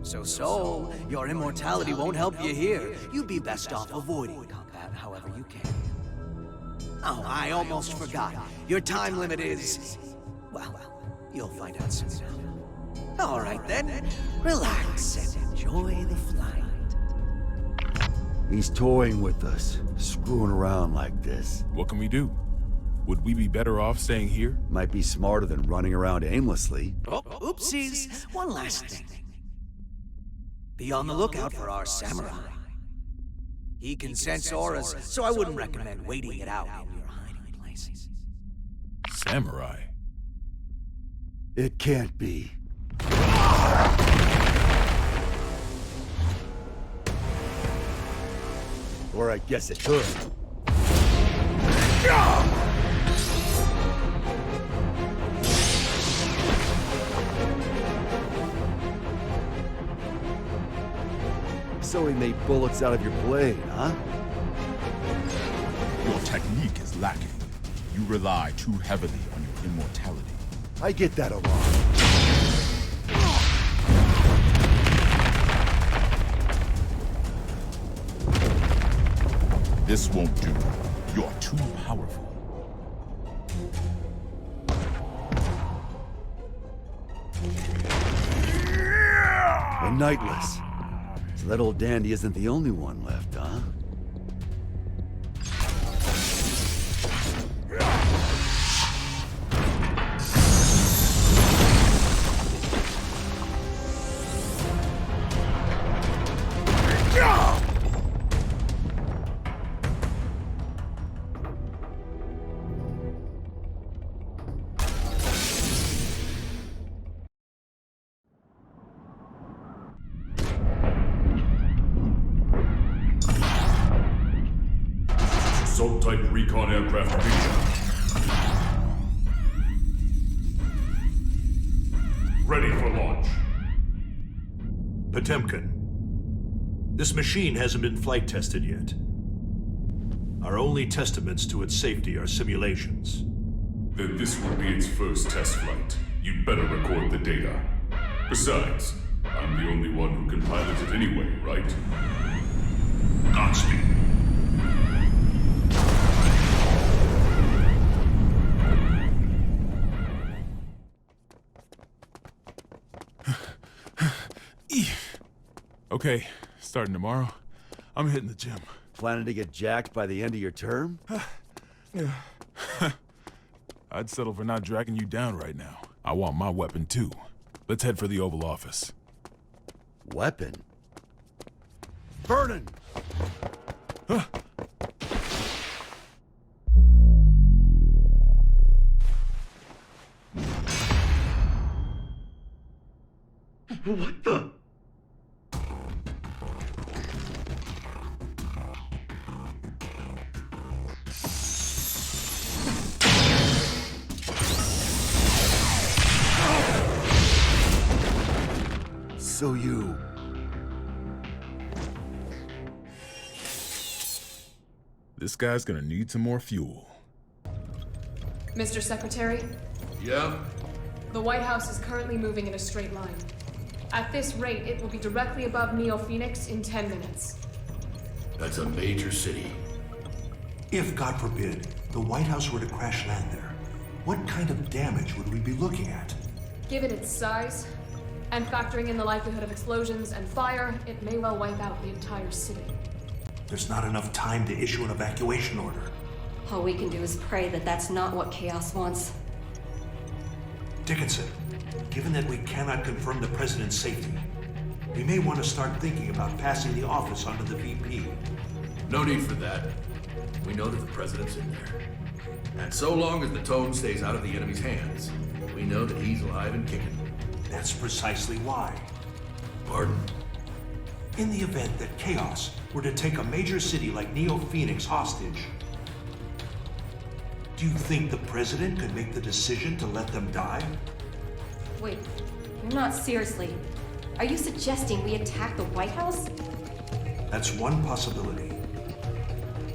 So, your immortality won't help you here. You'd be best off avoiding combat however you can. Oh, I almost forgot. Your time limit is... well, you'll find out soon enough. All right then, relax and enjoy the flight. He's toying with us, screwing around like this. What can we do? Would we be better off staying here? Might be smarter than running around aimlessly. Oh, oopsies. One last thing. Be on the lookout for our samurai. He can sense auras, so I wouldn't recommend waiting it out in your hiding places. Samurai? It can't be. Or I guess it could. So he made bullets out of your blade, huh? Your technique is lacking. You rely too heavily on your immortality. I get that a lot. This won't do. You're too powerful. A Nightless. So that old dandy isn't the only one left, huh? Assault-type recon aircraft reach. Ready for launch. Potemkin. This machine hasn't been flight tested yet. Our only testaments to its safety are simulations. Then this will be its first test flight. You'd better record the data. Besides, I'm the only one who can pilot it anyway, right? Godspeed. Okay, starting tomorrow, I'm hitting the gym. Planning to get jacked by the end of your term? Yeah. I'd settle for not dragging you down right now. I want my weapon too. Let's head for the Oval Office. Weapon? Vernon! What the? So you... This guy's gonna need some more fuel. Mr. Secretary? Yeah? The White House is currently moving in a straight line. At this rate, it will be directly above Neo Phoenix in 10 minutes. That's a major city. If, God forbid, the White House were to crash land there, what kind of damage would we be looking at? Given its size, and factoring in the likelihood of explosions and fire, it may well wipe out the entire city. There's not enough time to issue an evacuation order. All we can do is pray that that's not what Chaos wants. Dickinson, given that we cannot confirm the President's safety, we may want to start thinking about passing the office on to the VP. No need for that. We know that the President's in there. And so long as the tone stays out of the enemy's hands, we know that he's alive and kicking. That's precisely why. Pardon? In the event that Chaos were to take a major city like Neo Phoenix hostage, do you think the President could make the decision to let them die? Wait, you're not seriously. Are you suggesting we attack the White House? That's one possibility.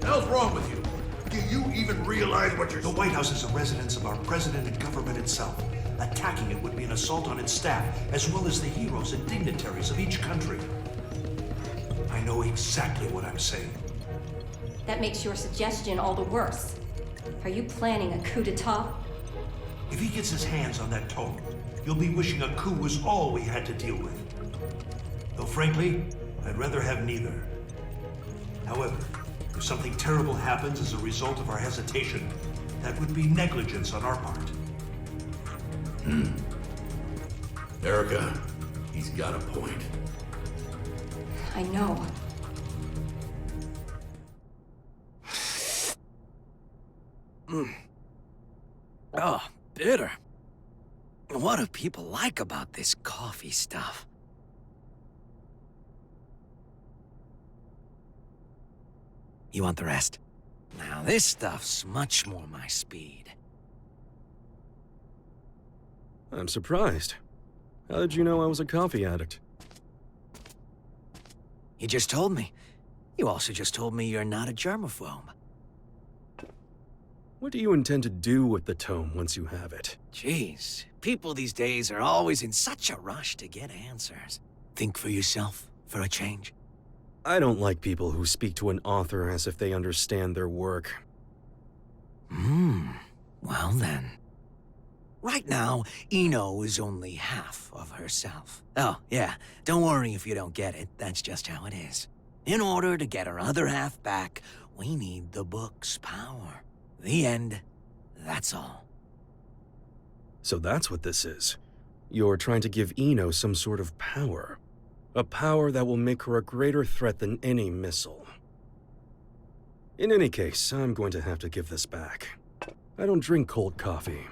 The hell's wrong with you? Do you even realize what you're... The White House is a residence of our President and government itself. attacking it would be an assault on its staff, as well as the heroes and dignitaries of each country. I know exactly what I'm saying. That makes your suggestion all the worse. Are you planning a coup d'etat? If he gets his hands on that tome, you'll be wishing a coup was all we had to deal with. Though frankly, I'd rather have neither. However, if something terrible happens as a result of our hesitation, that would be negligence on our part. Erica, he's got a point. I know. Oh, bitter. What do people like about this coffee stuff? You want the rest? Now this stuff's much more my speed. I'm surprised. How did you know I was a coffee addict? You just told me. You also just told me you're not a germaphobe. What do you intend to do with the tome once you have it? Jeez, people these days are always in such a rush to get answers. Think for yourself, for a change. I don't like people who speak to an author as if they understand their work. Well then. Right now, Ino is only half of herself. Oh, yeah, don't worry if you don't get it, that's just how it is. In order to get her other half back, we need the book's power. The end, that's all. So that's what this is. You're trying to give Ino some sort of power. A power that will make her a greater threat than any missile. In any case, I'm going to have to give this back. I don't drink cold coffee.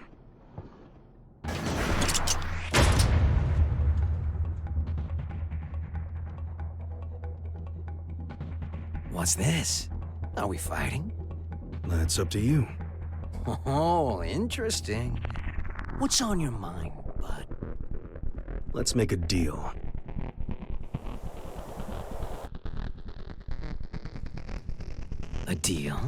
What's this? Are we fighting? That's up to you. Oh, interesting. What's on your mind, bud? Let's make a deal. A deal?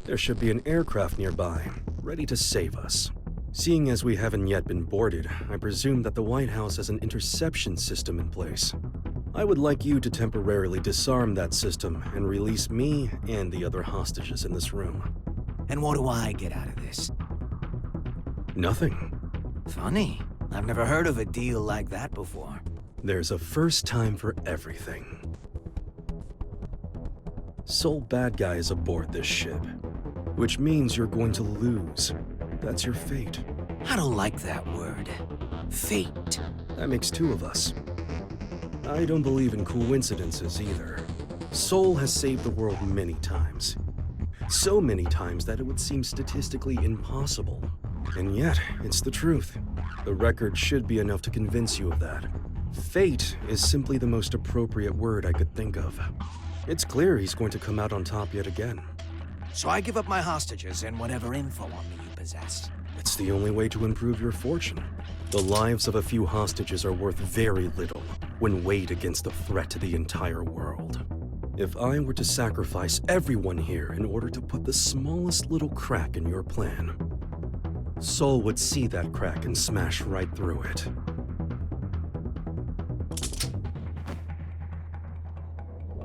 There should be an aircraft nearby, ready to save us. Seeing as we haven't yet been boarded, I presume that the White House has an interception system in place. I would like you to temporarily disarm that system and release me and the other hostages in this room. And what do I get out of this? Nothing. Funny. I've never heard of a deal like that before. There's a first time for everything. Sole bad guy is aboard this ship, which means you're going to lose. That's your fate. I don't like that word. Fate. That makes two of us. I don't believe in coincidences either. Sol has saved the world many times. So many times that it would seem statistically impossible. And yet, it's the truth. The record should be enough to convince you of that. Fate is simply the most appropriate word I could think of. It's clear he's going to come out on top yet again. So I give up my hostages and whatever info on me you possess. It's the only way to improve your fortune. The lives of a few hostages are worth very little when weighed against the threat to the entire world. If I were to sacrifice everyone here in order to put the smallest little crack in your plan, Sol would see that crack and smash right through it.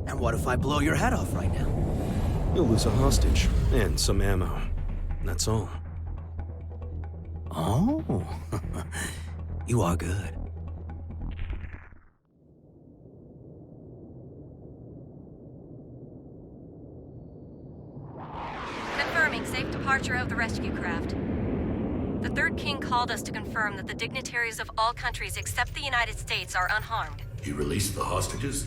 And what if I blow your head off right now? You'll lose a hostage and some ammo. That's all. Oh, you are good. Confirming safe departure of the rescue craft. The Third King called us to confirm that the dignitaries of all countries except the United States are unharmed. He released the hostages?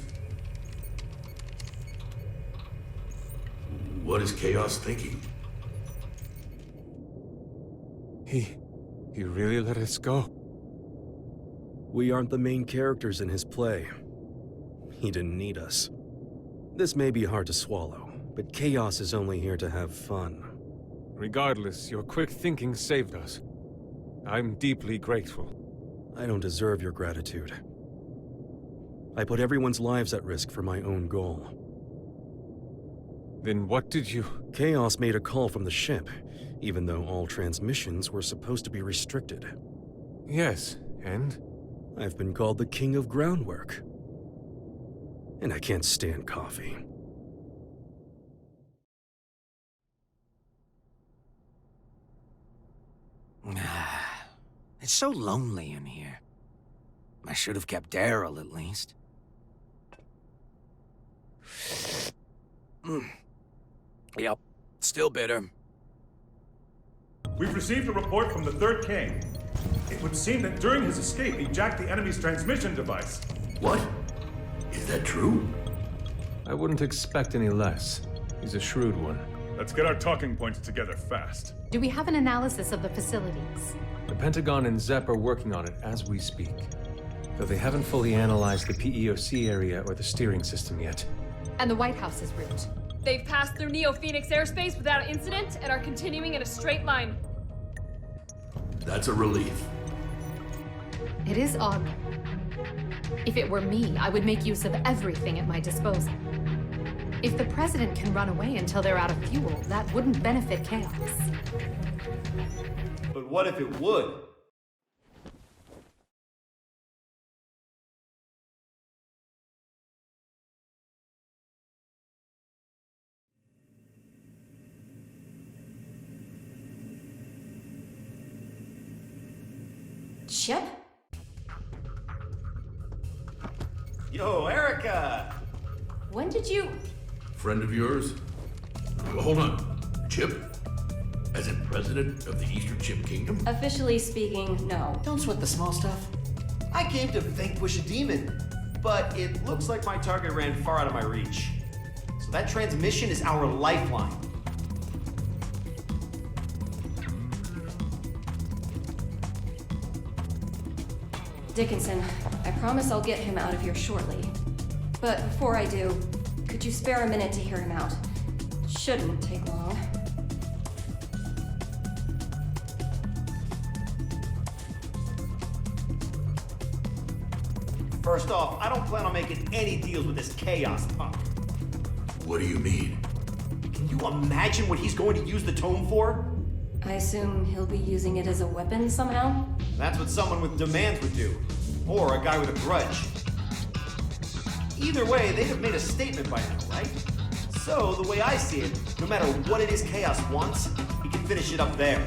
What is Chaos thinking? He really let us go. We aren't the main characters in his play. He didn't need us. This may be hard to swallow, but Chaos is only here to have fun. Regardless, your quick thinking saved us. I'm deeply grateful. I don't deserve your gratitude. I put everyone's lives at risk for my own goal. Then what did you... Chaos made a call from the ship, even though all transmissions were supposed to be restricted. Yes, and? I've been called the King of Groundwork. And I can't stand coffee. It's so lonely in here. I should have kept Daryl, at least. Yep, still bitter. We've received a report from the Third King. It would seem that during his escape, he jacked the enemy's transmission device. What? Is that true? I wouldn't expect any less. He's a shrewd one. Let's get our talking points together fast. Do we have an analysis of the facilities? The Pentagon and ZEP are working on it as we speak, though they haven't fully analyzed the PEOC area or the steering system yet. And the White House's route? They've passed through Neo-Phoenix airspace without incident and are continuing in a straight line. That's a relief. It is odd. If it were me, I would make use of everything at my disposal. If the President can run away until they're out of fuel, that wouldn't benefit Chaos. But what if it would? Chip? Yo, Erica! When did you... Friend of yours? Well, hold on. Chip? As in president of the Eastern Chip Kingdom? Officially speaking, no. Don't sweat the small stuff. I came to vanquish a demon, but it looks like my target ran far out of my reach. So that transmission is our lifeline. Dickinson, I promise I'll get him out of here shortly. But before I do, could you spare a minute to hear him out? Shouldn't take long. First off, I don't plan on making any deals with this Chaos punk. What do you mean? Can you imagine what he's going to use the tome for? I assume he'll be using it as a weapon somehow? That's what someone with demands would do. Or a guy with a grudge. Either way, they'd have made a statement by now, right? So, the way I see it, no matter what it is Chaos wants, he can finish it up there.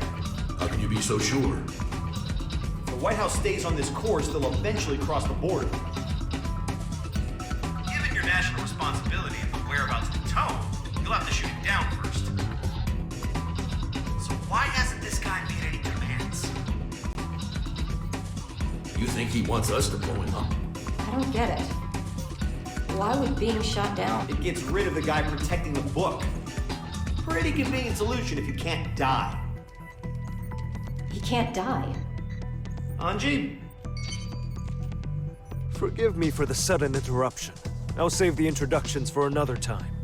How can you be so sure? If the White House stays on this course, they'll eventually cross the border. Given your national responsibility and the whereabouts of the tome, you'll have to shoot it down first. So why hasn't this guy made any demands? You think he wants us to blow him up? I don't get it. Why would being shot down? It gets rid of the guy protecting the book. Pretty convenient solution if you can't die. He can't die. Anji? Forgive me for the sudden interruption. I'll save the introductions for another time.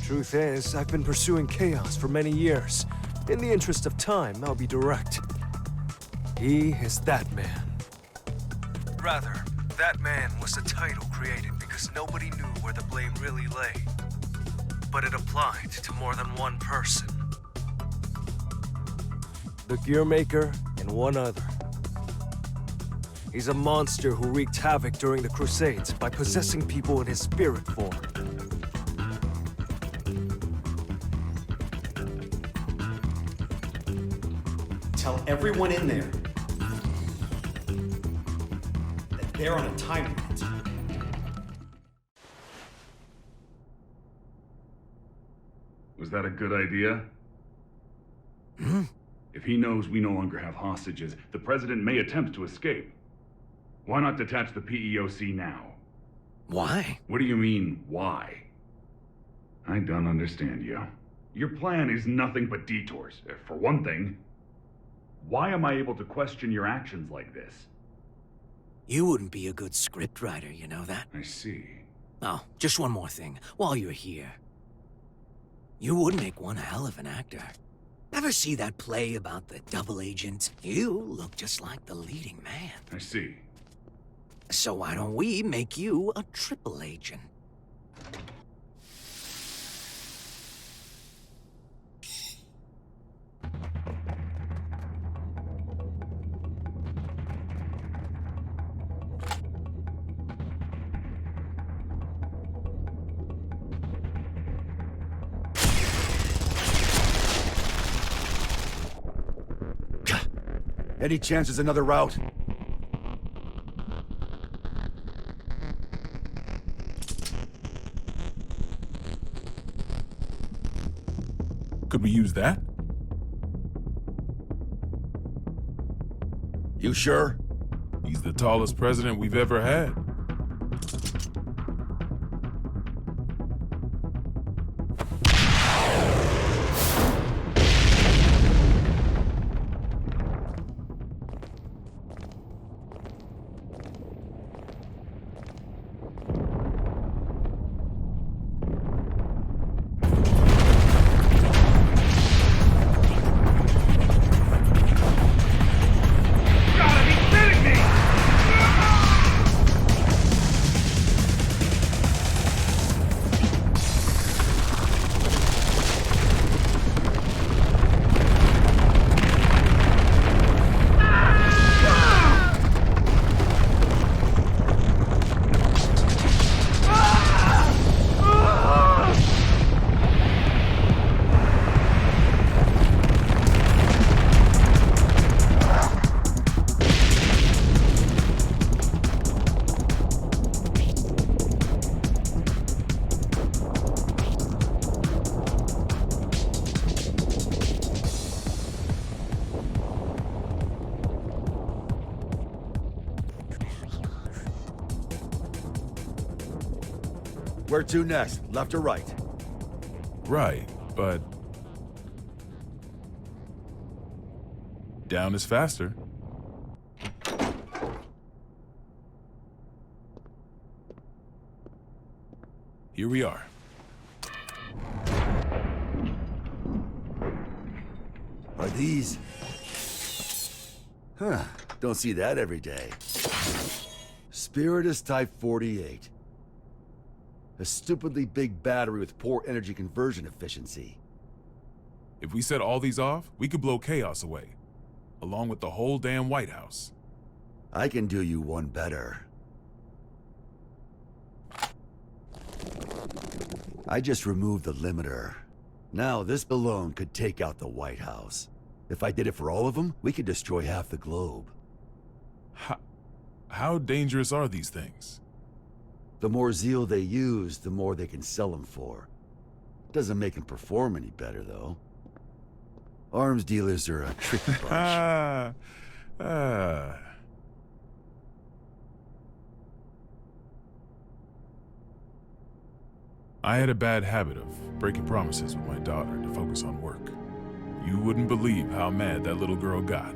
Truth is, I've been pursuing Chaos for many years. In the interest of time, I'll be direct. He is that man. Rather, that man was a title created because nobody knew where the blame really lay. But it applied to more than one person. The Gearmaker and one other. He's a monster who wreaked havoc during the Crusades by possessing people in his spirit form. Tell everyone in there that they're on a time limit. Was that a good idea? If he knows we no longer have hostages, the President may attempt to escape. Why not detach the PEOC now? Why? What do you mean, why? I don't understand you. Your plan is nothing but detours. For one thing, why am I able to question your actions like this? You wouldn't be a good scriptwriter, you know that? I see. Oh, just one more thing, while you're here. You would make one hell of an actor. Ever see that play about the double agent? You look just like the leading man. I see. So why don't we make you a triple agent? Any chance there's another route? Could we use that? You sure? He's the tallest president we've ever had. Where to next? Left or right? Right, but... down is faster. Here we are. Are these... Huh, don't see that every day. Spiritus Type 48. A stupidly big battery with poor energy conversion efficiency. If we set all these off, we could blow chaos away, along with the whole damn White House. I can do you one better. I just removed the limiter. Now this alone could take out the White House. If I did it for all of them, we could destroy half the globe. How dangerous are these things? The more zeal they use, the more they can sell them for. Doesn't make them perform any better, though. Arms dealers are a tricky bunch. I had a bad habit of breaking promises with my daughter to focus on work. You wouldn't believe how mad that little girl got.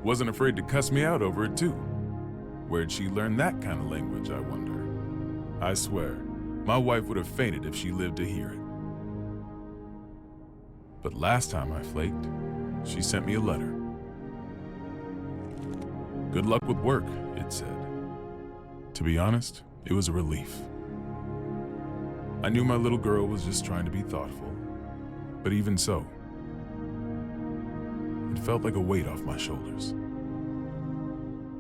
Wasn't afraid to cuss me out over it, too. Where'd she learn that kind of language, I wonder? I swear, my wife would have fainted if she lived to hear it. But last time I flaked, she sent me a letter. Good luck with work, it said. To be honest, it was a relief. I knew my little girl was just trying to be thoughtful, but even so, it felt like a weight off my shoulders.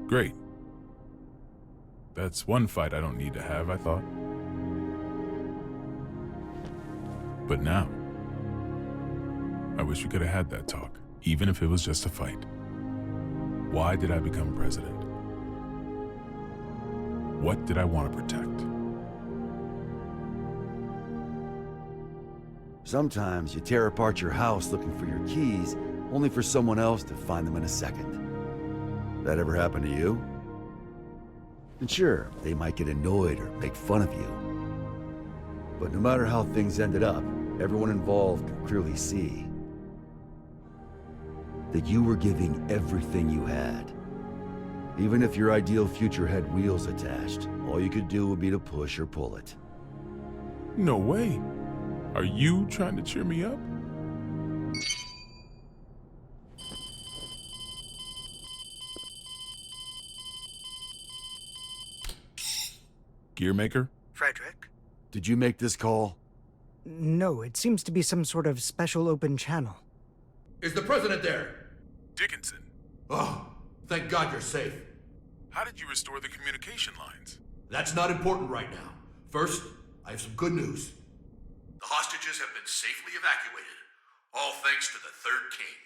Great. That's one fight I don't need to have, I thought. But now, I wish we could have had that talk, even if it was just a fight. Why did I become president? What did I want to protect? Sometimes you tear apart your house looking for your keys, only for someone else to find them in a second. That ever happen to you? And sure, they might get annoyed or make fun of you. But no matter how things ended up, everyone involved could clearly see that you were giving everything you had. Even if your ideal future had wheels attached, all you could do would be to push or pull it. No way. Are you trying to cheer me up? Gearmaker? Frederick? Did you make this call? No, it seems to be some sort of special open channel. Is the president there? Dickinson. Oh, thank God you're safe. How did you restore the communication lines? That's not important right now. First, I have some good news. The hostages have been safely evacuated, all thanks to the Third King.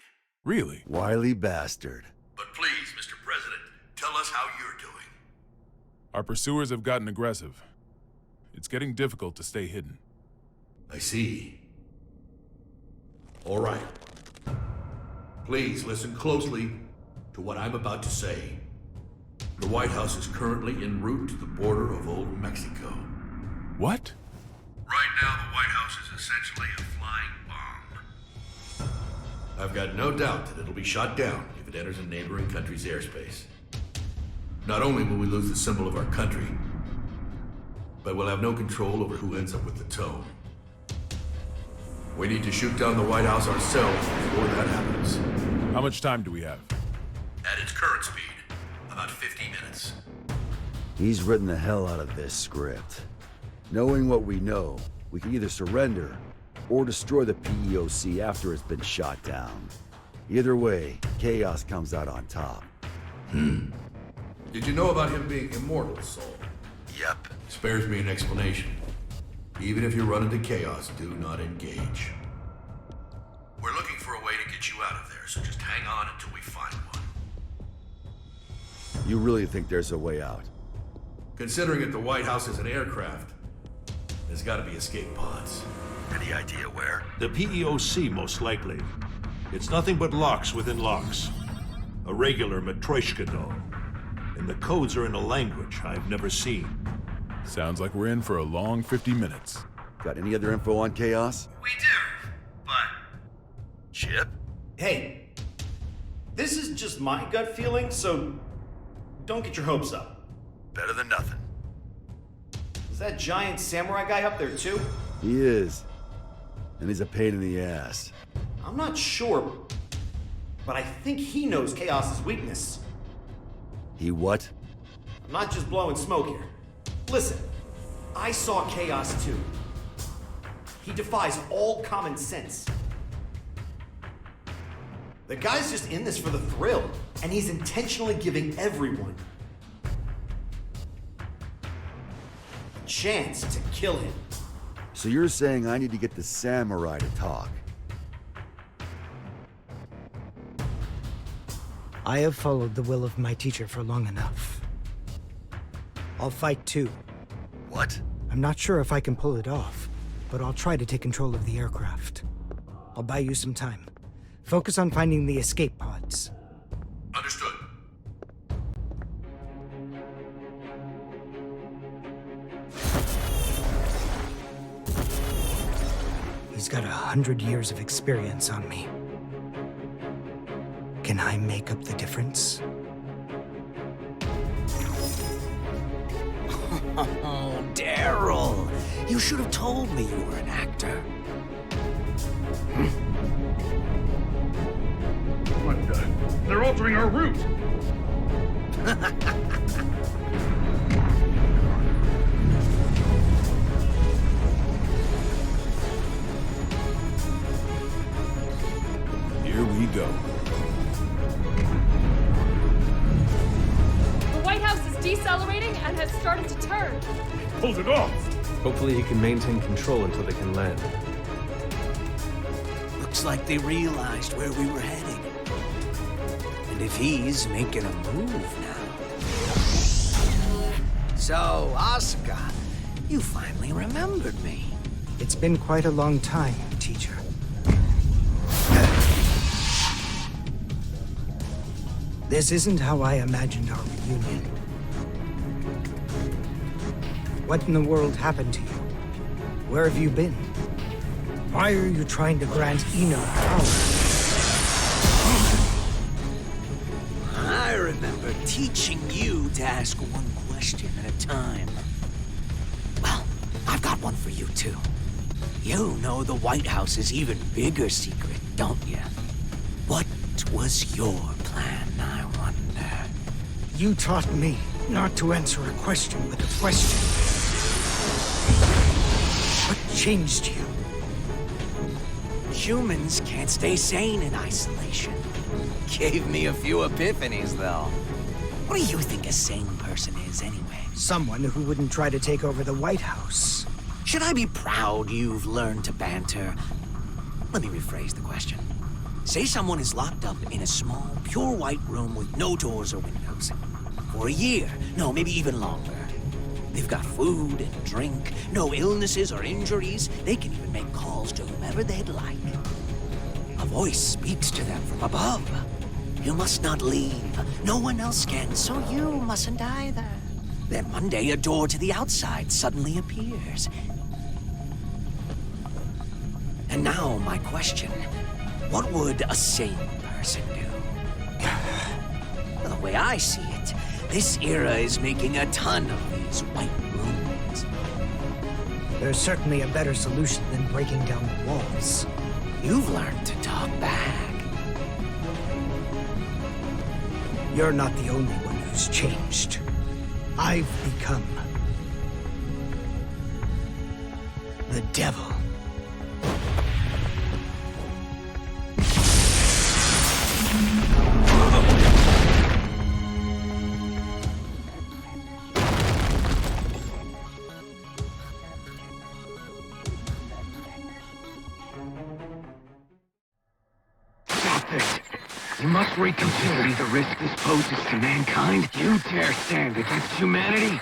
Really? Wily bastard. But please, Mr. President, tell us how you're doing. Our pursuers have gotten aggressive. It's getting difficult to stay hidden. I see. All right. Please listen closely to what I'm about to say. The White House is currently en route to the border of Old Mexico. What? Right now, the White House is essentially a flying bomb. I've got no doubt that it'll be shot down if it enters a neighboring country's airspace. Not only will we lose the symbol of our country, but we'll have no control over who ends up with the tome. We need to shoot down the White House ourselves before that happens. How much time do we have? At its current speed, about 50 minutes. He's written the hell out of this script. Knowing what we know, we can either surrender or destroy the PEOC after it's been shot down. Either way, Chaos comes out on top. Did you know about him being immortal, Saul? Yep. Spares me an explanation. Even if you run into Chaos, do not engage. We're looking for a way to get you out of there, so just hang on until we find one. You really think there's a way out? Considering that the White House is an aircraft, there's gotta be escape pods. Any idea where? The PEOC, most likely. It's nothing but locks within locks. A regular Matryoshka doll. And the codes are in a language I've never seen. Sounds like we're in for a long 50 minutes. Got any other info on Chaos? We do, but... Chip? Hey, this is just my gut feeling, so don't get your hopes up. Better than nothing. Is that giant samurai guy up there too? He is. And he's a pain in the ass. I'm not sure, but I think he knows Chaos's weakness. He what? I'm not just blowing smoke here. Listen, I saw Chaos too. He defies all common sense. The guy's just in this for the thrill, and he's intentionally giving everyone a chance to kill him. So you're saying I need to get the samurai to talk? I have followed the will of my teacher for long enough. I'll fight too. What? I'm not sure if I can pull it off, but I'll try to take control of the aircraft. I'll buy you some time. Focus on finding the escape pods. Understood. He's got 100 years of experience on me. Can I make up the difference? Oh, Daryl! You should have told me you were an actor. What the? They're altering our route! Here we go. The White House is decelerating and has started to turn. Pulled it off! Hopefully he can maintain control until they can land. Looks like they realized where we were heading. And if he's making a move now... So, Asuka, you finally remembered me. It's been quite a long time, teacher. This isn't how I imagined our reunion. What in the world happened to you? Where have you been? Why are you trying to grant Eno power? I remember teaching you to ask one question at a time. Well, I've got one for you, too. You know the White House's even bigger secret, don't you? What was your plan, I wonder? You taught me not to answer a question with a question. What changed you? Humans can't stay sane in isolation. Gave me a few epiphanies, though. What do you think a sane person is, anyway? Someone who wouldn't try to take over the White House. Should I be proud you've learned to banter? Let me rephrase the question. Say someone is locked up in a small, pure white room with no doors or windows. For a year, no, maybe even longer. They've got food and drink, no illnesses or injuries. They can even make calls to whomever they'd like. A voice speaks to them from above. You must not leave. No one else can, so you mustn't either. Then one day a door to the outside suddenly appears. And now my question, what would a sane person do? The way I see it, this era is making a ton of these white rooms. There's certainly a better solution than breaking down the walls. You've learned to talk back. You're not the only one who's changed. I've become the devil. You must reconsider the risk this poses to mankind. You dare stand against humanity?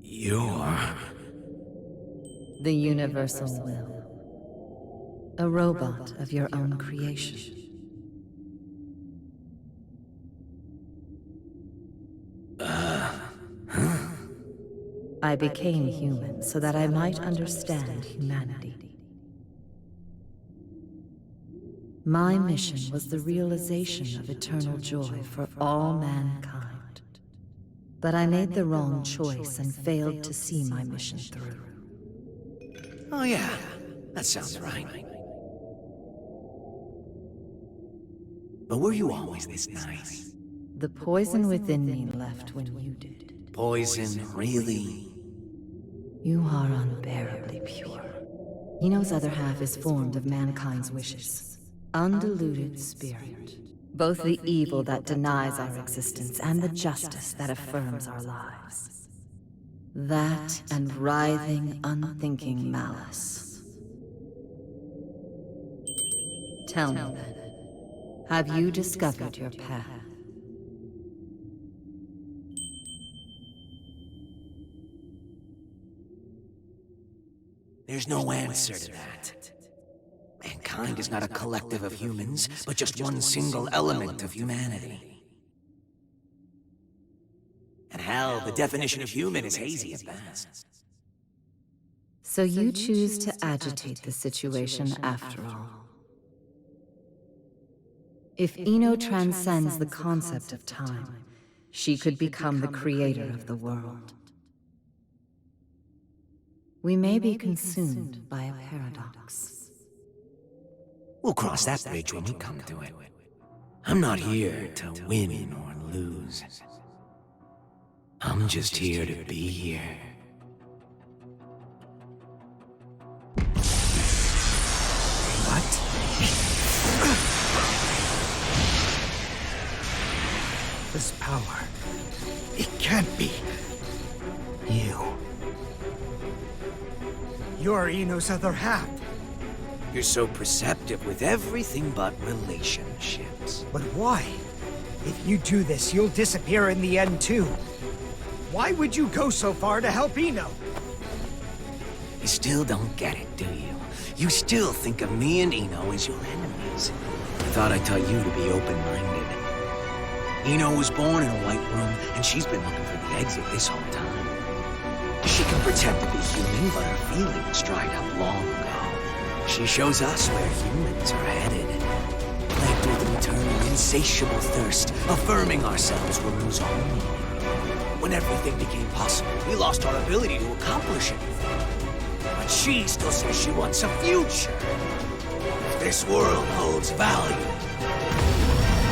You're... the universal will. A robot of your own creation. I became human so that I might understand humanity. My mission was the realization of eternal joy for all mankind. But I made the wrong choice and failed to see my mission through. Oh yeah, that sounds right. But were you always this nice? The poison within me left when you did. Poison, really? You are unbearably pure. Eno's other half is formed of mankind's wishes. Undiluted spirit. Both the evil that denies our existence and the justice that affirms our lives. That and writhing, unthinking malice. Tell me then. Have you discovered your path? There's no answer to that. Mankind is not a collective of humans, but just one single element of humanity. And hell, the definition of human is hazy at best. So you choose to agitate the situation after all. If Eno transcends the concept of time, she could become the creator of the world. We may be consumed by a paradox. We'll cross that bridge when we come to it. I'm not here to win or lose. I'm just here to be here. What? This power, it can't be you. You're Eno's other half. You're so perceptive with everything but relationships. But why? If you do this, you'll disappear in the end too. Why would you go so far to help Eno? You still don't get it, do you? You still think of me and Eno as your enemies. I thought I taught you to be open-minded. Eno was born in a white room, and she's been looking for the exit this whole time. She can pretend to be human, but her feelings dried up long ago. She shows us where humans are headed. Plagued with an eternal, insatiable thirst, affirming ourselves will lose all meaning. When everything became possible, we lost our ability to accomplish anything. But she still says she wants a future. If this world holds value,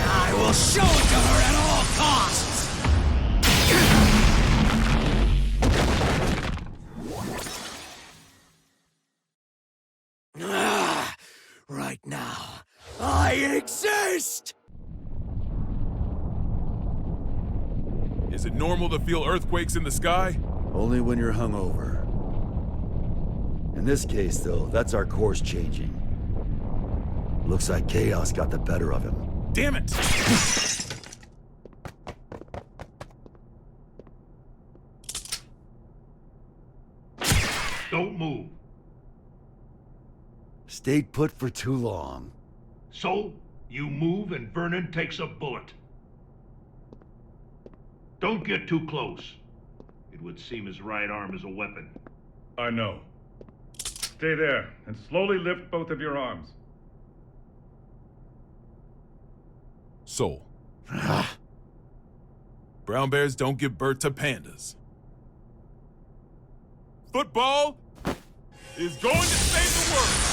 I will show it to her at all costs! Right beast! Is it normal to feel earthquakes in the sky? Only when you're hungover. In this case, though, that's our course changing. Looks like chaos got the better of him. Damn it! Don't move. Stayed put for too long. So, you move and Vernon takes a bullet. Don't get too close. It would seem his right arm is a weapon. I know. Stay there and slowly lift both of your arms. Soul. Brown bears don't give birth to pandas. Football is going to save the world!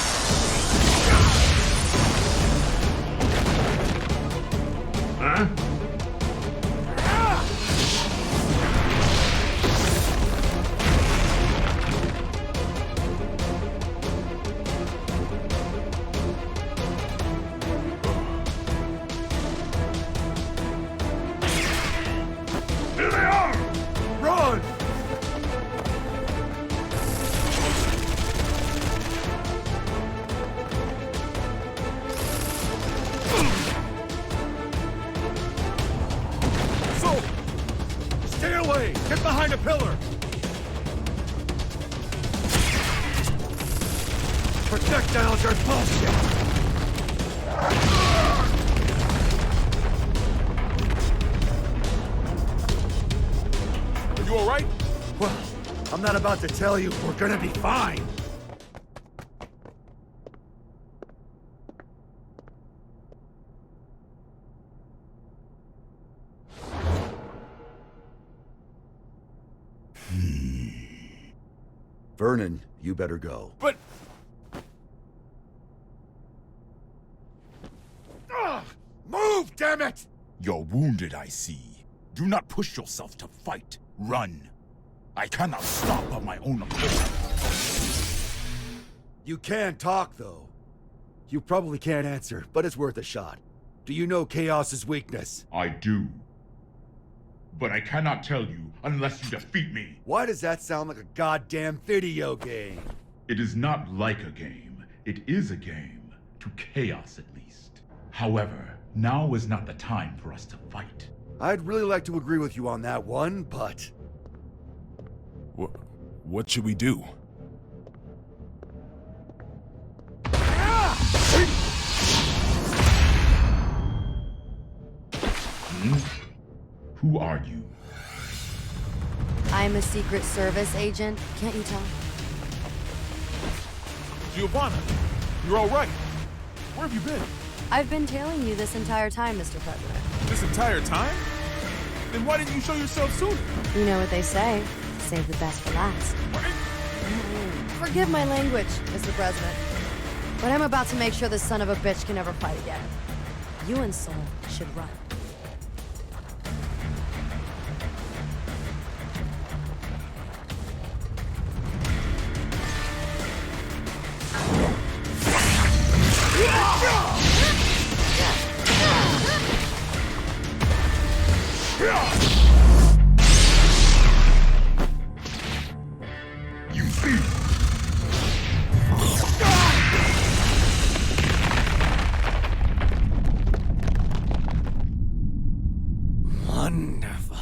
Huh? Here they are! Run! So, stay away! Get behind a pillar! Projectiles are bullshit! Are you alright? Well, I'm not about to tell you we're gonna be fine. Vernon, you better go. But... Move, damn it! You're wounded, I see. Do not push yourself to fight. Run. I cannot stop of my own accord. You can talk, though. You probably can't answer, but it's worth a shot. Do you know Chaos's weakness? I do. But I cannot tell you unless you defeat me. Why does that sound like a goddamn video game? It is not like a game. It is a game. To Chaos, at least. However, now is not the time for us to fight. I'd really like to agree with you on that one, but... What should we do? Who are you? I'm a Secret Service agent. Can't you tell? Giovanna, you're all right. Where have you been? I've been tailing you this entire time, Mr. President. This entire time? Then why didn't you show yourself sooner? You know what they say. Save the best for last. Forgive my language, Mr. President. But I'm about to make sure this son of a bitch can never fight again. You and Soul should run. You thief! Wonderful.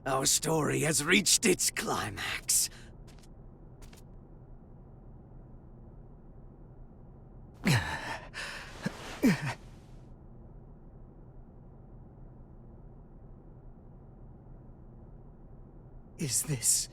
Our story has reached its climax. Is this...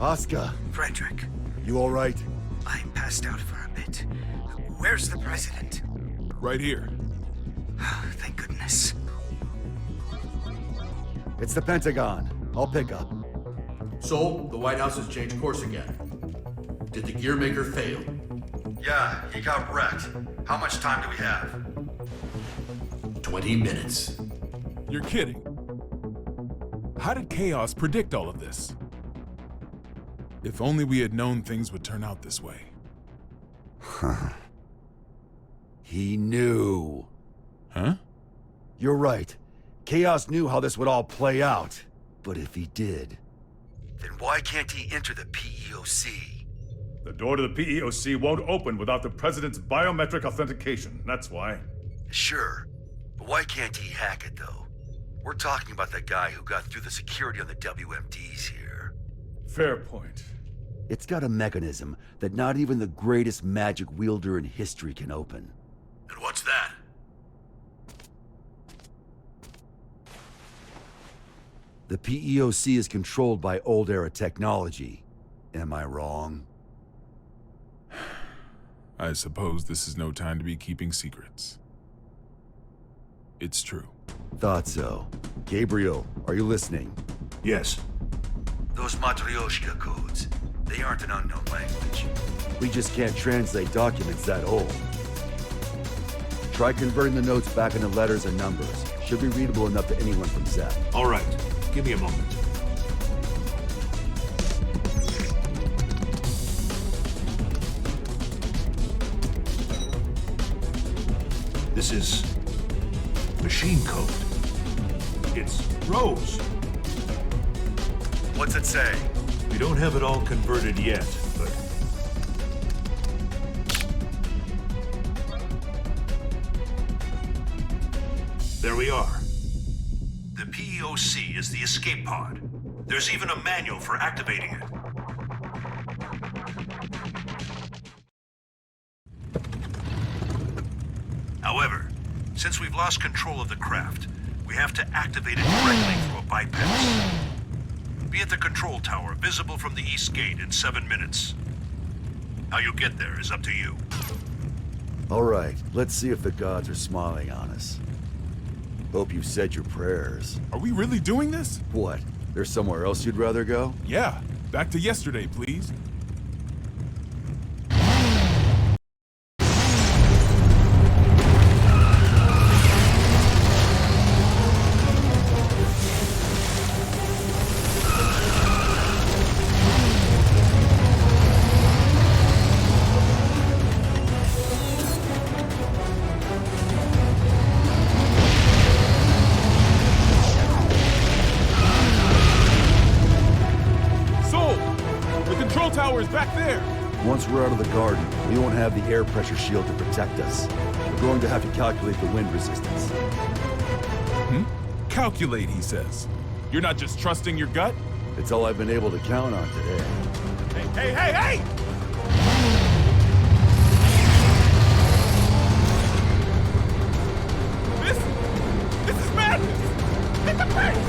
Oscar. Frederick, You all right? I passed out for a bit. Where's the president? Right here. Thank goodness. It's the Pentagon. I'll pick up. So, the White House has changed course again. Did the gear maker fail? Yeah, he got wrecked. How much time do we have? 20 minutes. You're kidding. How did Chaos predict all of this? If only we had known things would turn out this way. He knew. Huh? You're right. Chaos knew how this would all play out. But if he did, then why can't he enter the PEOC? The door to the PEOC won't open without the President's biometric authentication. That's why. Sure. But why can't he hack it, though? We're talking about the guy who got through the security on the WMDs here. Fair point. It's got a mechanism that not even the greatest magic wielder in history can open. And what's that? The PEOC is controlled by old-era technology. Am I wrong? I suppose this is no time to be keeping secrets. It's true. Thought so. Gabriel, are you listening? Yes. Those Matryoshka codes, they aren't an unknown language. We just can't translate documents that old. Try converting the notes back into letters and numbers. Should be readable enough to anyone from Zep. All right. Give me a moment. This is machine code. It's Rose. What's it say? We don't have it all converted yet, but... There we are. The PEOC is the escape pod. There's even a manual for activating it. However, since we've lost control of the craft, we have to activate it directly through a bypass. Be at the control tower, visible from the east gate in 7 minutes. How you get there is up to you. All right, let's see if the gods are smiling on us. Hope you said your prayers. Are we really doing this? What? There's somewhere else you'd rather go? Yeah. Back to yesterday, please. Back there! Once we're out of the garden, we won't have the air pressure shield to protect us. We're going to have to calculate the wind resistance. Calculate, he says. You're not just trusting your gut? It's all I've been able to count on today. Hey, hey, hey, hey! This is madness! Hit the brakes!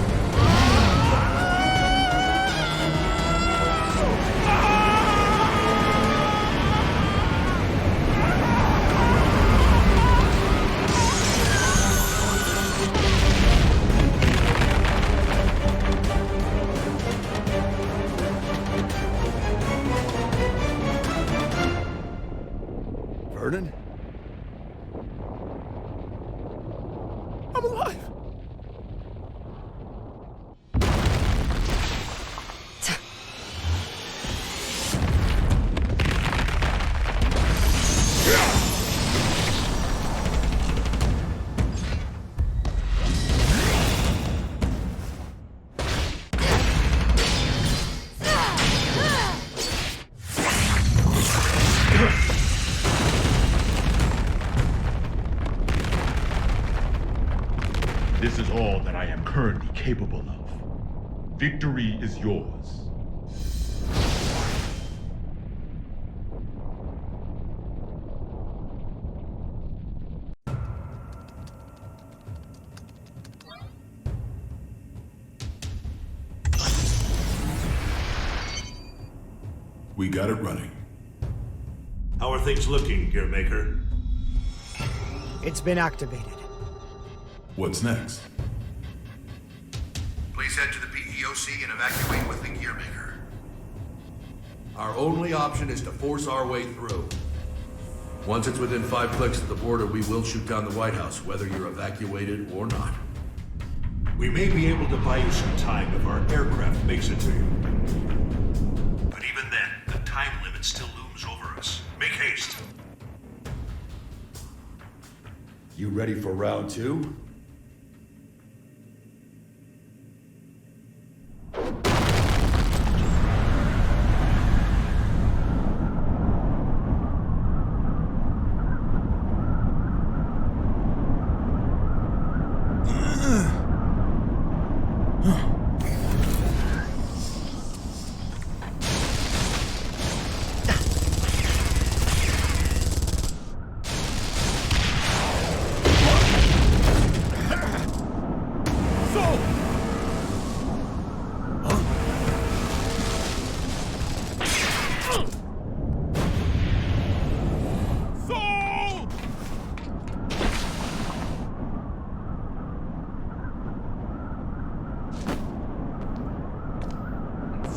Vernon? I'm alive! This is all that I am currently capable of. Victory is yours. We got it running. How are things looking, Gearmaker? It's been activated. What's next? Please head to the PEOC and evacuate with the Gearmaker. Our only option is to force our way through. Once it's within 5 clicks of the border, we will shoot down the White House, whether you're evacuated or not. We may be able to buy you some time if our aircraft makes it to you. But even then, the time limit still looms over us. Make haste. You ready for round 2?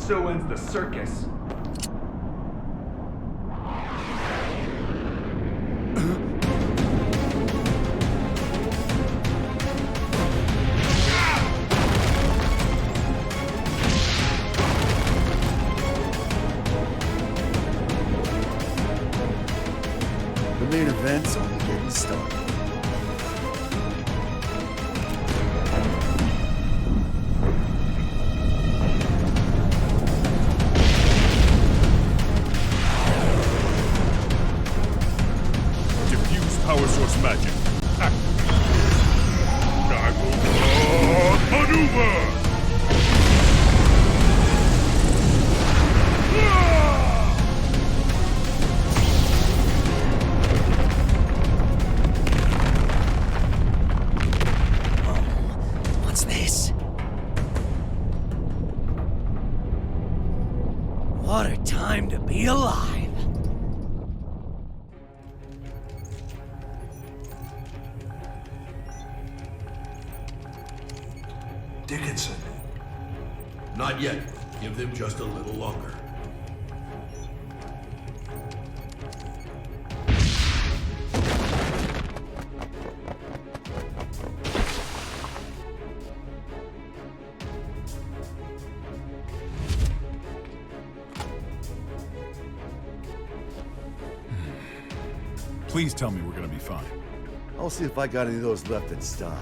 So ends the circus. The main event's only getting started. Power source magic. Activate. Shackle maneuver! What's this? What a time to be alive! Dickinson. Not yet. Give them just a little longer. Please tell me we're gonna be fine. I'll see if I got any of those left in stock.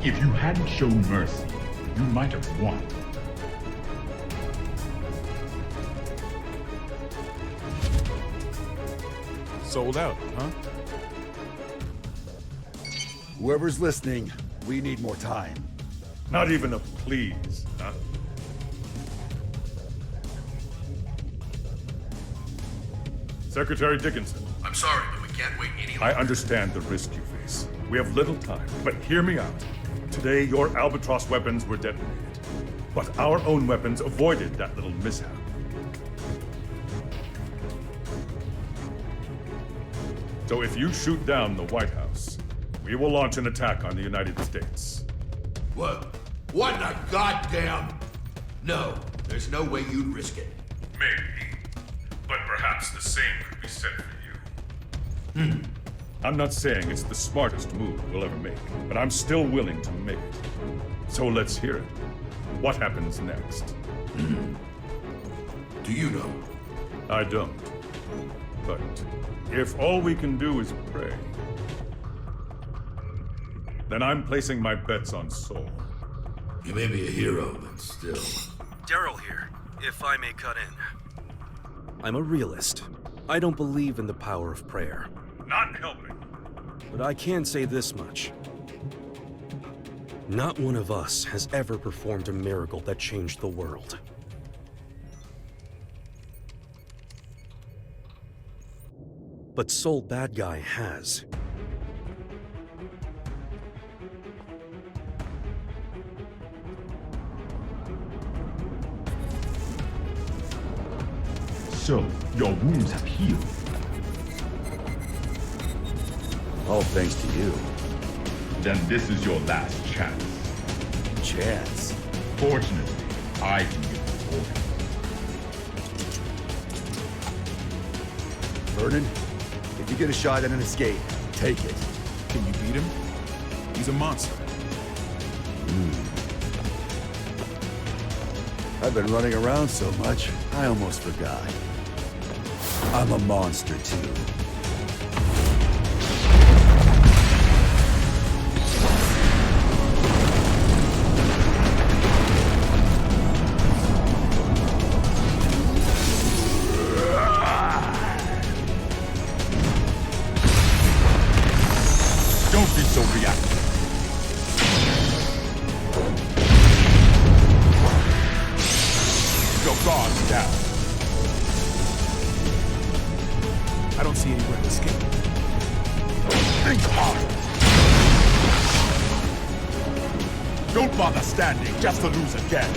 If you hadn't shown mercy, you might have won. Sold out, huh? Whoever's listening, we need more time. Not even a please, huh? Secretary Dickinson. I'm sorry, but we can't wait any longer. I understand the risk you face. We have little time, but hear me out. Today, your Albatross weapons were detonated. But our own weapons avoided that little mishap. So if you shoot down the White House, we will launch an attack on the United States. What? What the goddamn? No, there's no way you'd risk it. Maybe. But perhaps the same could be said for you. I'm not saying it's the smartest move we'll ever make, but I'm still willing to make it. So let's hear it. What happens next? Do you know? I don't. But if all we can do is pray, then I'm placing my bets on Soul. You may be a hero, but still. Daryl here, if I may cut in. I'm a realist. I don't believe in the power of prayer. Not helping. But I can say this much. Not one of us has ever performed a miracle that changed the world. But Soul Bad Guy has. So, your wounds have healed. All thanks to you. Then this is your last chance. Chance? Fortunately, I can give you order. Vernon, if you get a shot at an escape, take it. Can you beat him? He's a monster. I've been running around so much, I almost forgot. I'm a monster too. Don't be so reactive. Your guard's down. I don't see anywhere to escape. Think hard. Don't bother standing just to lose again.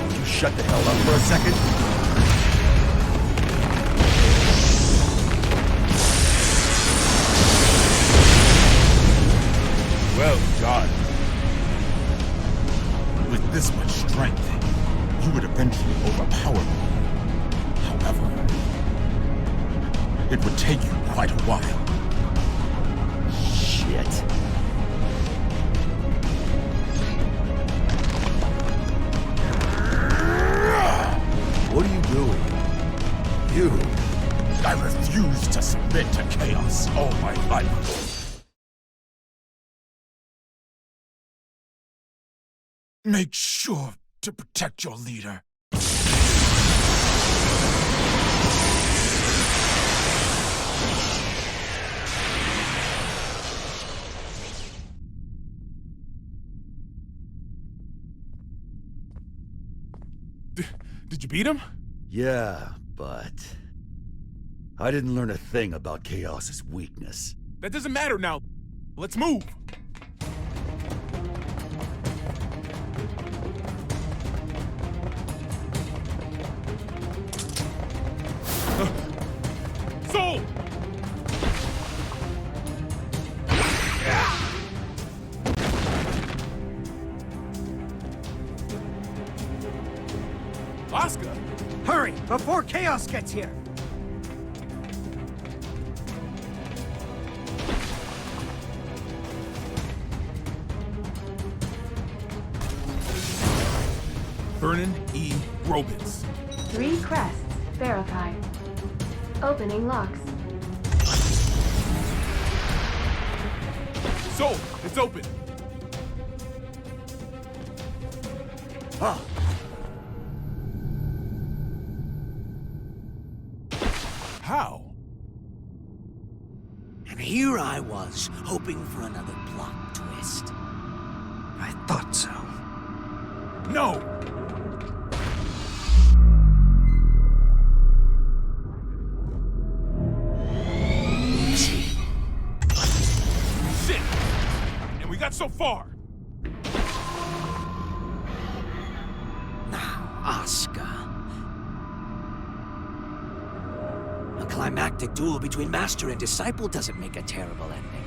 Would you shut the hell up for a second? Well done. With this much strength, you would eventually overpower me. However, it would take you quite a while. Shit. What are you doing? You. I refuse to submit to chaos all my life. Make sure to protect your leader. Did you beat him? Yeah, but I didn't learn a thing about Chaos's weakness. That doesn't matter now. Let's move. Soul! Oscar! Hurry, before Chaos gets here! Vernon E. Robbins. 3 crests verified. Opening locks. Soul, it's open. Huh. How? And here I was, hoping for another plot twist. I thought so. No! Shit! And we got so far! Now, Oscar. A climactic duel between master and disciple doesn't make a terrible ending.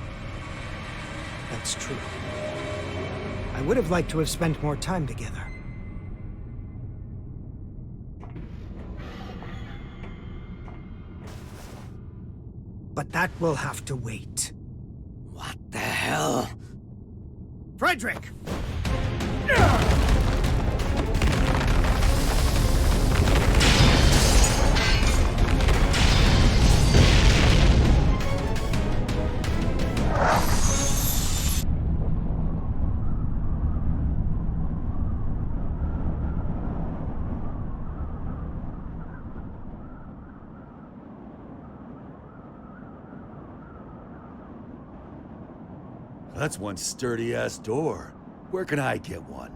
That's true. I would have liked to have spent more time together. But that will have to wait. What the hell? Frederick! That's one sturdy-ass door. Where can I get one?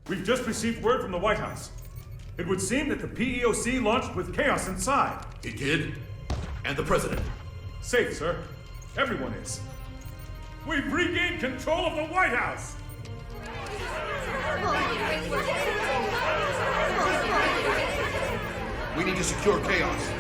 We've just received word from the White House. It would seem that the PEOC launched with chaos inside. It did? And the president? Safe, sir. Everyone is. We've regained control of the White House! We need to secure Chaos.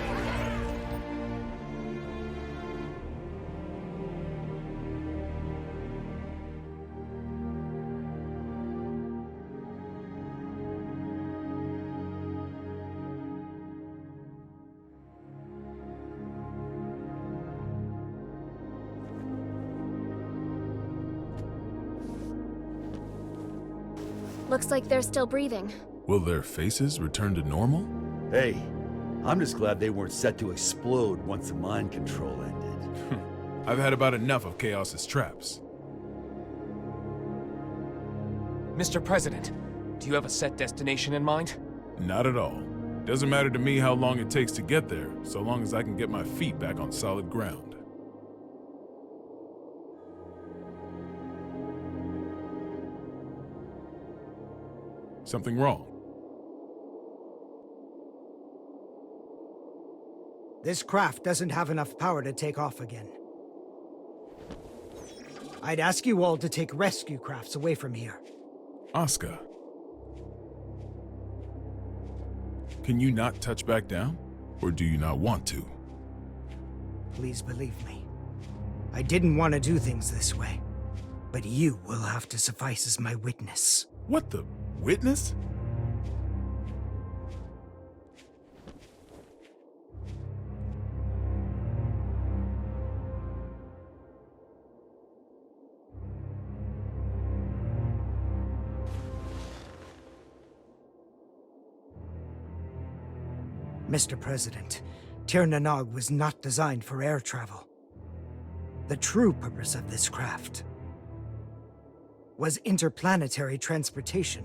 Looks like they're still breathing. Will their faces return to normal? Hey, I'm just glad they weren't set to explode once the mind control ended. I've had about enough of Chaos's traps. Mr. President, do you have a set destination in mind? Not at all. Doesn't matter to me how long it takes to get there, so long as I can get my feet back on solid ground. Something wrong? This craft doesn't have enough power to take off again. I'd ask you all to take rescue crafts away from here. Asuka. Can you not touch back down? Or do you not want to? Please believe me. I didn't want to do things this way. But you will have to suffice as my witness. What the? Witness? Mr. President, Tir Nanog was not designed for air travel. The true purpose of this craft was interplanetary transportation.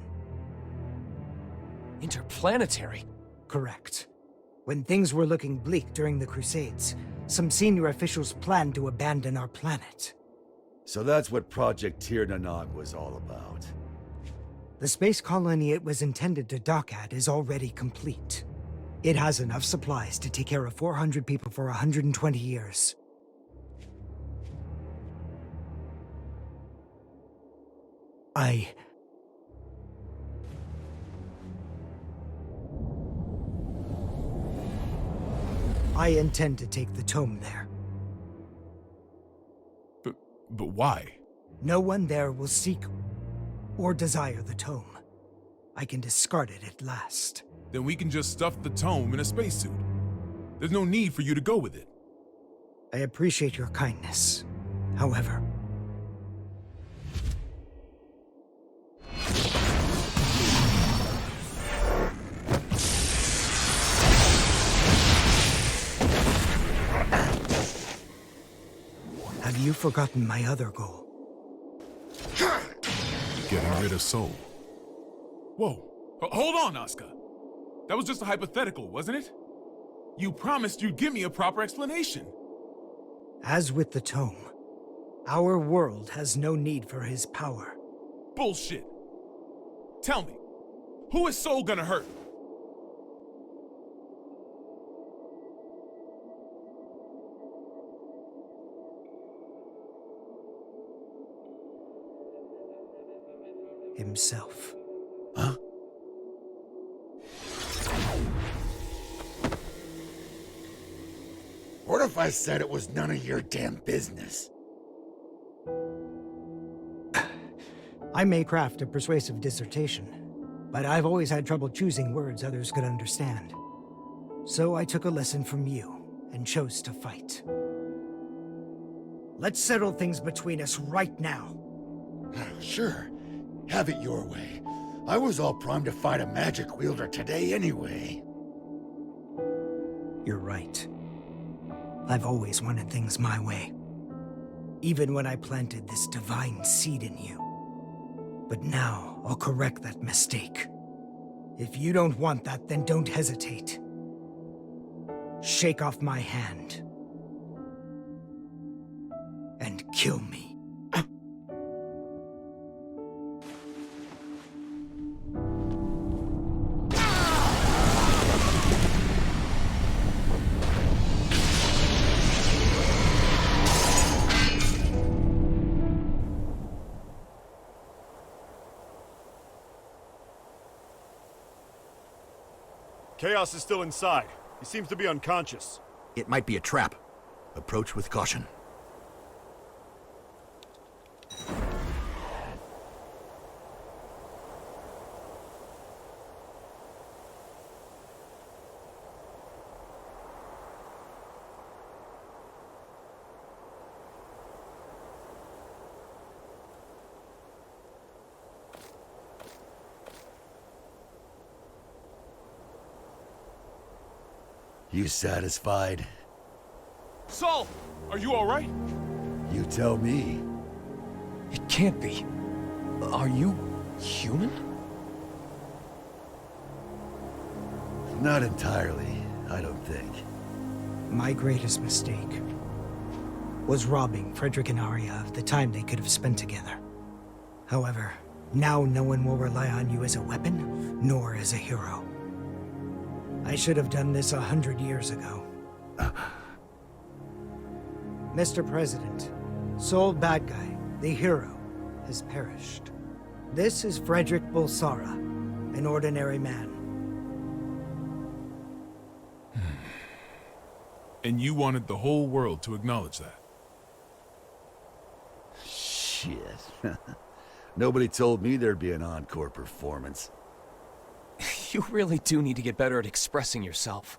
Interplanetary? Correct. When things were looking bleak during the Crusades, some senior officials planned to abandon our planet. So that's what Project Tir Nanog was all about. The space colony it was intended to dock at is already complete. It has enough supplies to take care of 400 people for 120 years. I intend to take the tome there. But why? No one there will seek or desire the tome. I can discard it at last. Then we can just stuff the tome in a spacesuit. There's no need for you to go with it. I appreciate your kindness. However, have you forgotten my other goal? Getting rid of Soul. Whoa. Hold on, Asuka. That was just a hypothetical, wasn't it? You promised you'd give me a proper explanation. As with the tome, our world has no need for his power. Bullshit. Tell me, who is Soul gonna hurt? Himself. Huh? What if I said it was none of your damn business? I may craft a persuasive dissertation, but I've always had trouble choosing words others could understand. So I took a lesson from you and chose to fight. Let's settle things between us right now. Sure. Have it your way. I was all primed to fight a magic wielder today anyway. You're right. I've always wanted things my way. Even when I planted this divine seed in you. But now, I'll correct that mistake. If you don't want that, then don't hesitate. Shake off my hand. And kill me. Chaos is still inside. He seems to be unconscious. It might be a trap. Approach with caution. You satisfied? Saul, are you all right? You tell me. It can't be. Are you human? Not entirely, I don't think. My greatest mistake was robbing Frederick and Arya of the time they could have spent together. However, now no one will rely on you as a weapon, nor as a hero. I should have done this 100 years ago. Mr. President, Sol Bad Guy, the hero, has perished. This is Frederick Bulsara, an ordinary man. And you wanted the whole world to acknowledge that. Shit. Nobody told me there'd be an encore performance. You really do need to get better at expressing yourself.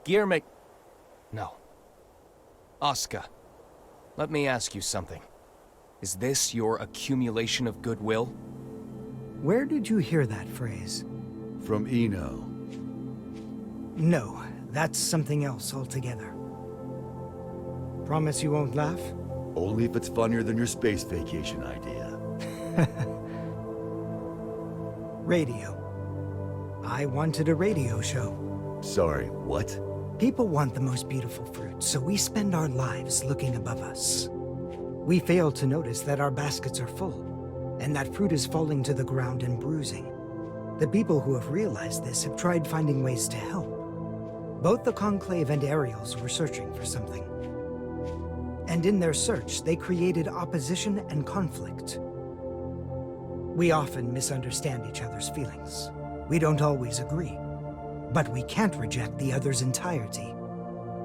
Guillermo... No. Oscar, let me ask you something. Is this your accumulation of goodwill? Where did you hear that phrase? From Eno. No, that's something else altogether. Promise you won't laugh? Only if it's funnier than your space vacation idea. Radio. I wanted a radio show. Sorry, what? People want the most beautiful fruit, so we spend our lives looking above us. We fail to notice that our baskets are full, and that fruit is falling to the ground and bruising. The people who have realized this have tried finding ways to help. Both the Conclave and Ariels were searching for something. And in their search, they created opposition and conflict. We often misunderstand each other's feelings. We don't always agree. But we can't reject the other's entirety.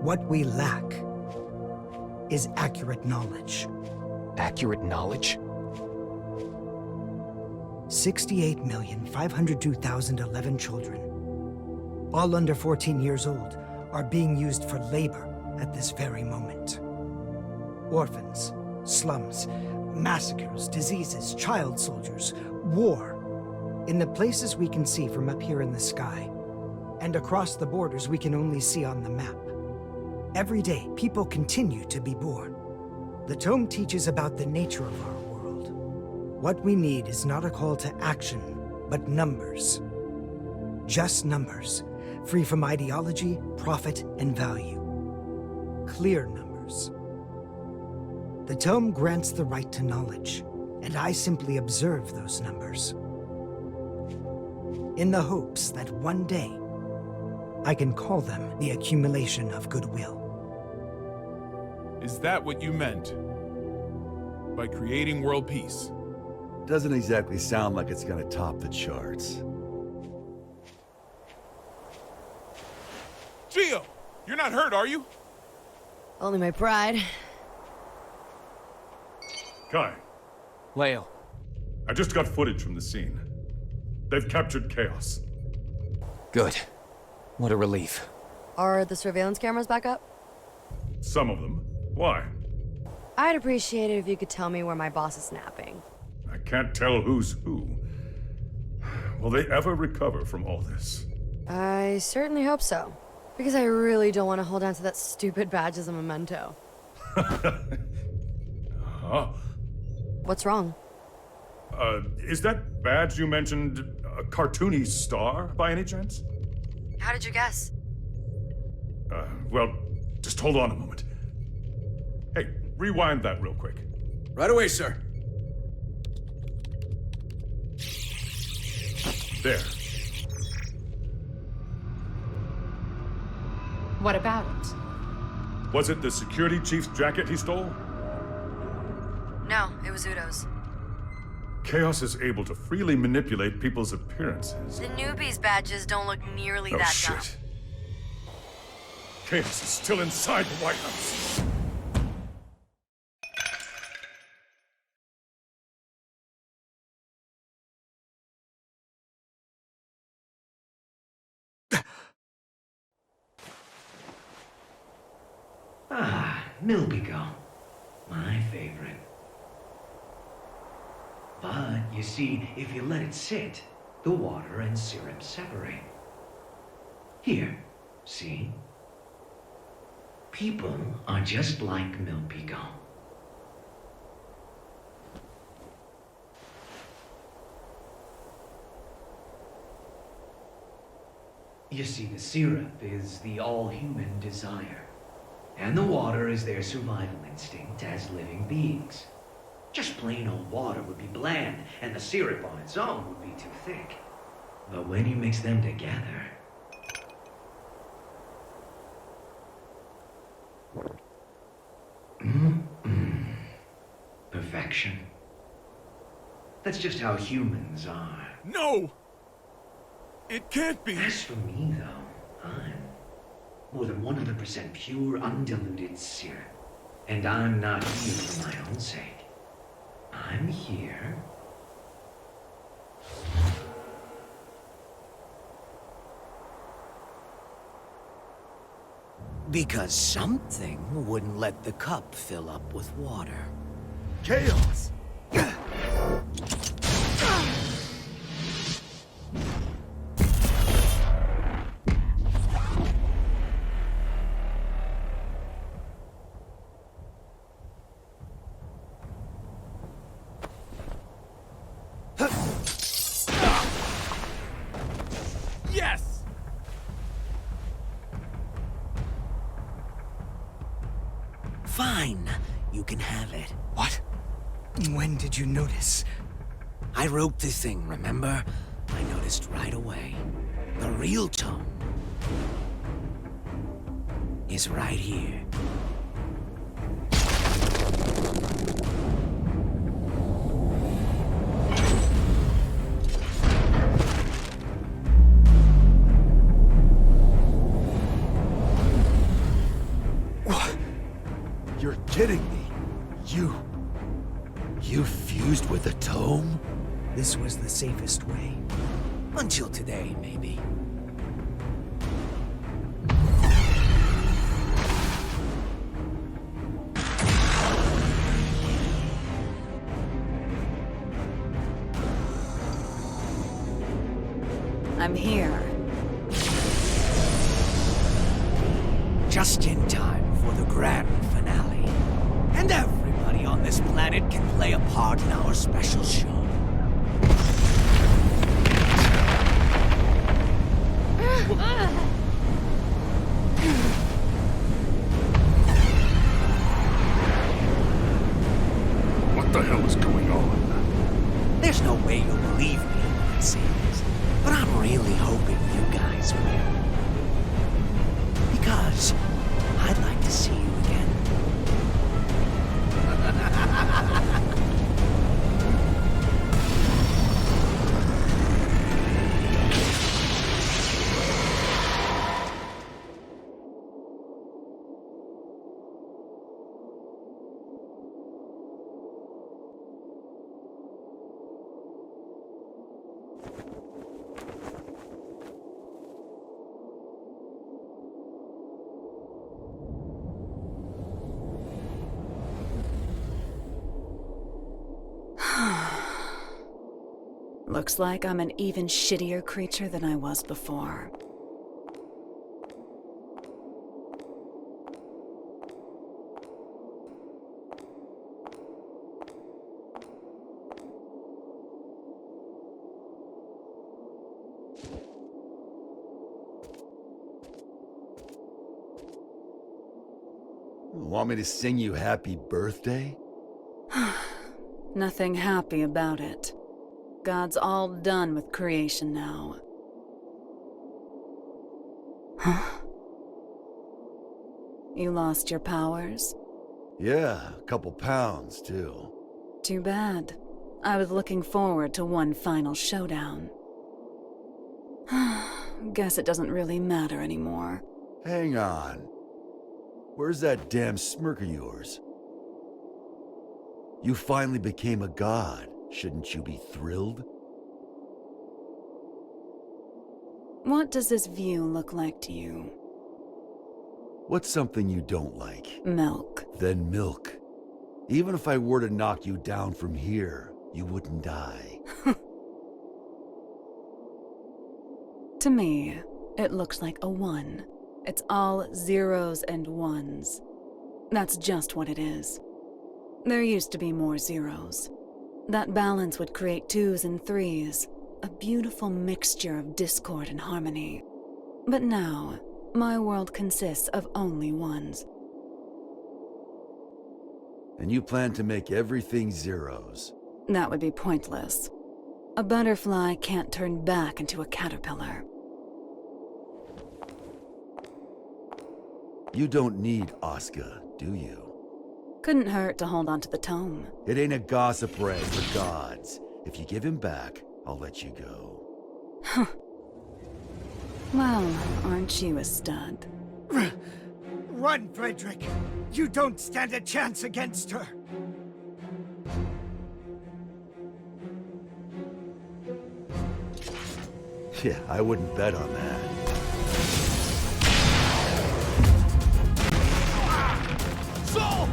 What we lack is accurate knowledge. Accurate knowledge? 68,502,011 children, all under 14 years old, are being used for labor at this very moment. Orphans, slums, massacres, diseases, child soldiers, war. In the places we can see from up here in the sky, and across the borders we can only see on the map. Every day, people continue to be born. The tome teaches about the nature of our world. What we need is not a call to action, but numbers. Just numbers, free from ideology, profit, and value. Clear numbers. The tome grants the right to knowledge, and I simply observe those numbers. In the hopes that one day, I can call them the accumulation of goodwill. Is that what you meant? By creating world peace? Doesn't exactly sound like it's gonna top the charts. Gio! You're not hurt, are you? Only my pride. Kai. Leo. I just got footage from the scene. They've captured Chaos. Good. What a relief. Are the surveillance cameras back up? Some of them. Why? I'd appreciate it if you could tell me where my boss is napping. I can't tell who's who. Will they ever recover from all this? I certainly hope so. Because I really don't want to hold on to that stupid badge as a memento. Huh? What's wrong? Is that badge you mentioned a cartoony star, by any chance? How did you guess? Well, just hold on a moment. Hey, rewind that real quick. Right away, sir. There. What about it? Was it the security chief's jacket he stole? No, it was Udo's. Chaos is able to freely manipulate people's appearances. The newbies' badges don't look nearly Oh, that shit. dumb. Chaos is still inside the White House. Ah, Milbigo. My favorite. But, you see, if you let it sit, the water and syrup separate. Here, see? People are just like Milpico. You see, the syrup is the all-human desire, and the water is their survival instinct as living beings. Just plain old water would be bland, and the syrup on its own would be too thick. But when you mix them together... Perfection. That's just how humans are. No! It can't be! As for me, though, I'm more than 100% pure, undiluted syrup. And I'm not here for my own sake. I'm here... because something wouldn't let the cup fill up with water. Chaos! Yes! Fine, you can have it. What? When did you notice? I wrote the thing, remember? I noticed right away. The real tone is right here. You're kidding me. You fused with a tome? This was the safest way. Until today, maybe. I'm here. Just in time for the grand finale. And everybody on this planet can play a part in our special show. What the hell is going on? There's no way you'll believe me when I say this, but I'm really hoping you guys will. Because I'd like to see you again. Looks like I'm an even shittier creature than I was before. Want me to sing you happy birthday? Nothing happy about it. God's all done with creation now. Huh? You lost your powers? Yeah, a couple pounds, too. Too bad. I was looking forward to one final showdown. Guess it doesn't really matter anymore. Hang on. Where's that damn smirk of yours? You finally became a god. Shouldn't you be thrilled? What does this view look like to you? What's something you don't like? Milk. Then milk. Even if I were to knock you down from here, you wouldn't die. To me, it looks like a 1. It's all zeros and ones. That's just what it is. There used to be more zeros. That balance would create twos and threes, a beautiful mixture of discord and harmony. But now, my world consists of only ones. And you plan to make everything zeros? That would be pointless. A butterfly can't turn back into a caterpillar. You don't need Asuka, do you? Couldn't hurt to hold on to the tome. It ain't a gossip rag for gods. If you give him back, I'll let you go. Huh. Well, aren't you a stud? Run, Frederick! You don't stand a chance against her! Yeah, I wouldn't bet on that. Soul!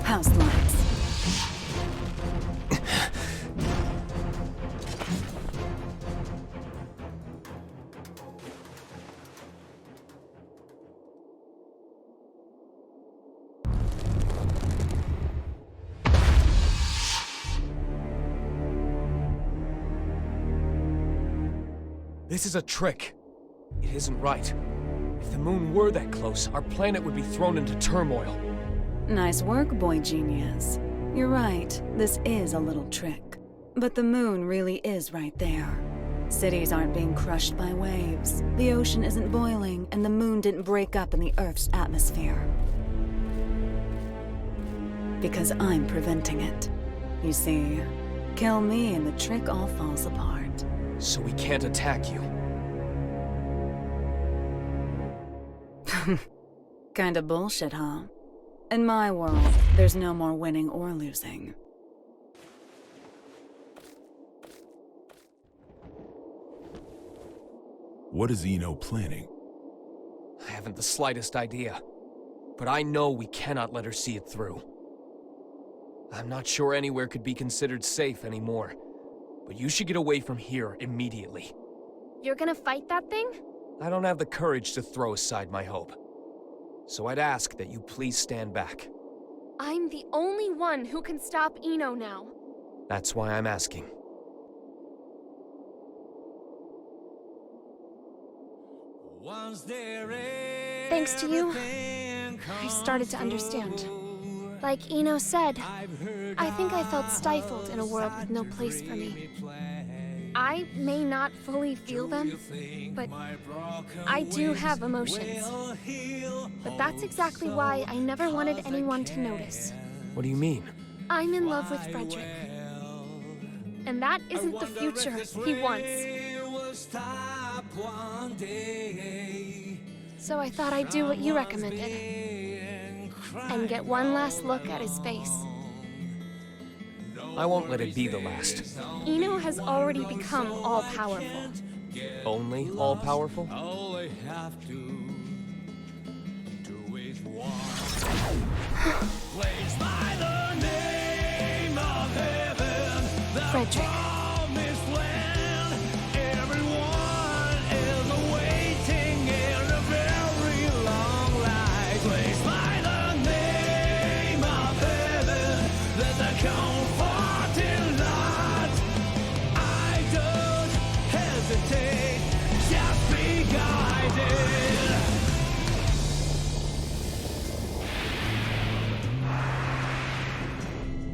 House lights. This is a trick. It isn't right. If the moon were that close, our planet would be thrown into turmoil. Nice work, boy genius. You're right, this is a little trick. But the moon really is right there. Cities aren't being crushed by waves, the ocean isn't boiling, and the moon didn't break up in the Earth's atmosphere. Because I'm preventing it. You see, kill me and the trick all falls apart. So we can't attack you. Kinda bullshit, huh? In my world, there's no more winning or losing. What is Eno planning? I haven't the slightest idea. But I know we cannot let her see it through. I'm not sure anywhere could be considered safe anymore. But you should get away from here immediately. You're gonna fight that thing? I don't have the courage to throw aside my hope. So I'd ask that you please stand back. I'm the only one who can stop Eno now. That's why I'm asking. Thanks to you, I started to understand. Like Eno said, I think I felt stifled in a world with no place for me. I may not fully feel them, but I do have emotions. But that's exactly why I never wanted anyone to notice. What do you mean? I'm in love with Frederick. And that isn't the future he wants. So I thought I'd do what you recommended. And get one last look at his face. I won't let it be the last. Eno has already become all-powerful. Only all-powerful? Frederick.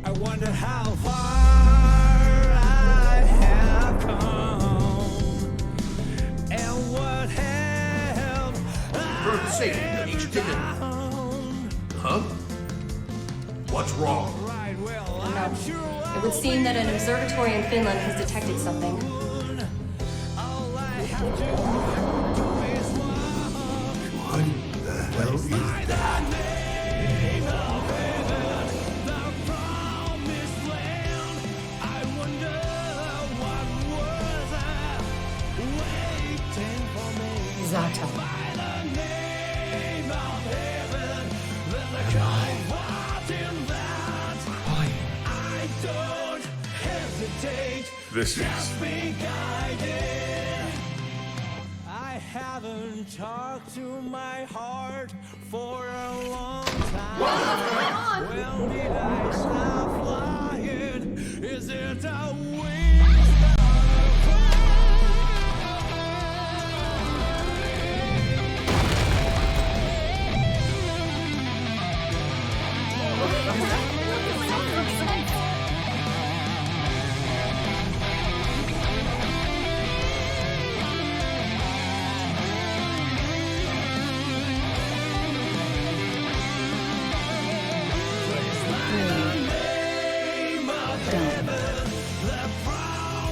I wonder how far I have come, and what have Heard the same. Each did it. Huh? What's wrong? It would seem that an observatory in Finland has detected something. What the hell is that? I don't hesitate. This is... I haven't talked to my heart for a long time. When did I stop flying? Is it a wings?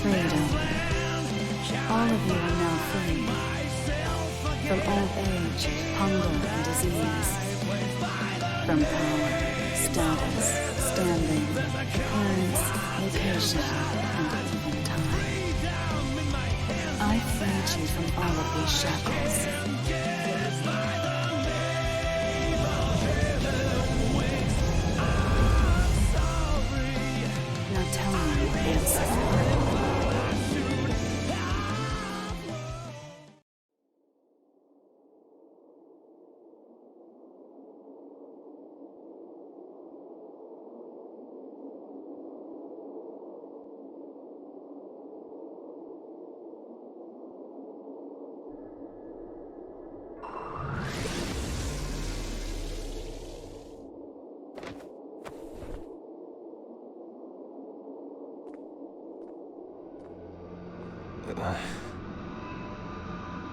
Freedom. All of you are now free. From old age, hunger, and disease. From power, status, standing, appearance, location, and even time. I freed you from all of these shackles. Now tell me your answer.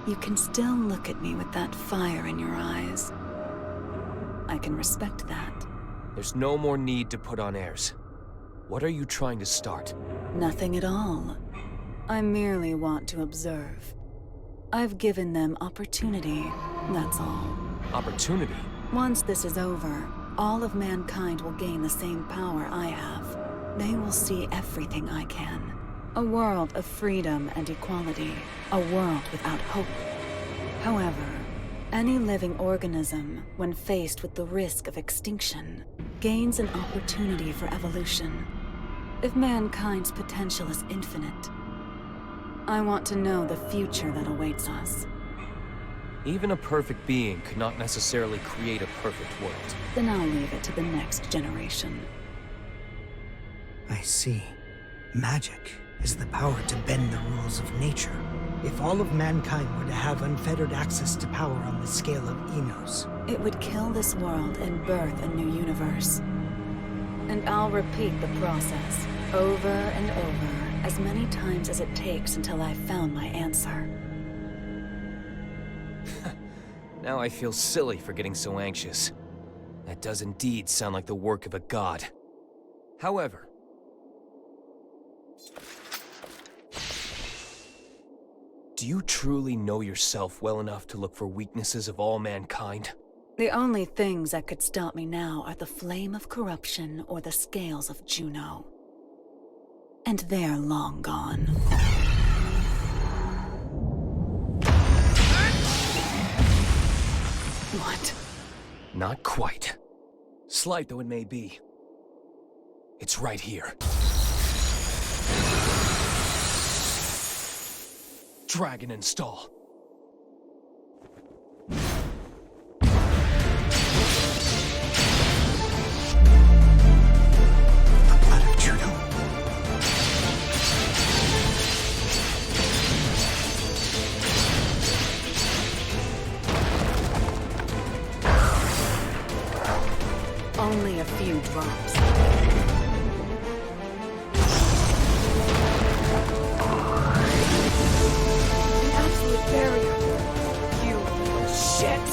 You can still look at me with that fire in your eyes. I can respect that. There's no more need to put on airs. What are you trying to start? Nothing at all. I merely want to observe. I've given them opportunity, that's all. Opportunity? Once this is over, all of mankind will gain the same power I have. They will see everything I can. A world of freedom and equality. A world without hope. However, any living organism, when faced with the risk of extinction, gains an opportunity for evolution. If mankind's potential is infinite, I want to know the future that awaits us. Even a perfect being could not necessarily create a perfect world. Then I'll leave it to the next generation. I see. Magic is the power to bend the rules of nature. If all of mankind were to have unfettered access to power on the scale of Enos, it would kill this world and birth a new universe. And I'll repeat the process over and over as many times as it takes until I've found my answer. Now I feel silly for getting so anxious. That does indeed sound like the work of a god. However, do you truly know yourself well enough to look for weaknesses of all mankind? The only things that could stop me now are the flame of corruption or the scales of Juno. And they're long gone. What? Not quite. Slight though it may be. It's right here. Dragon install. Only a few drops. An absolute barrier. You little shit!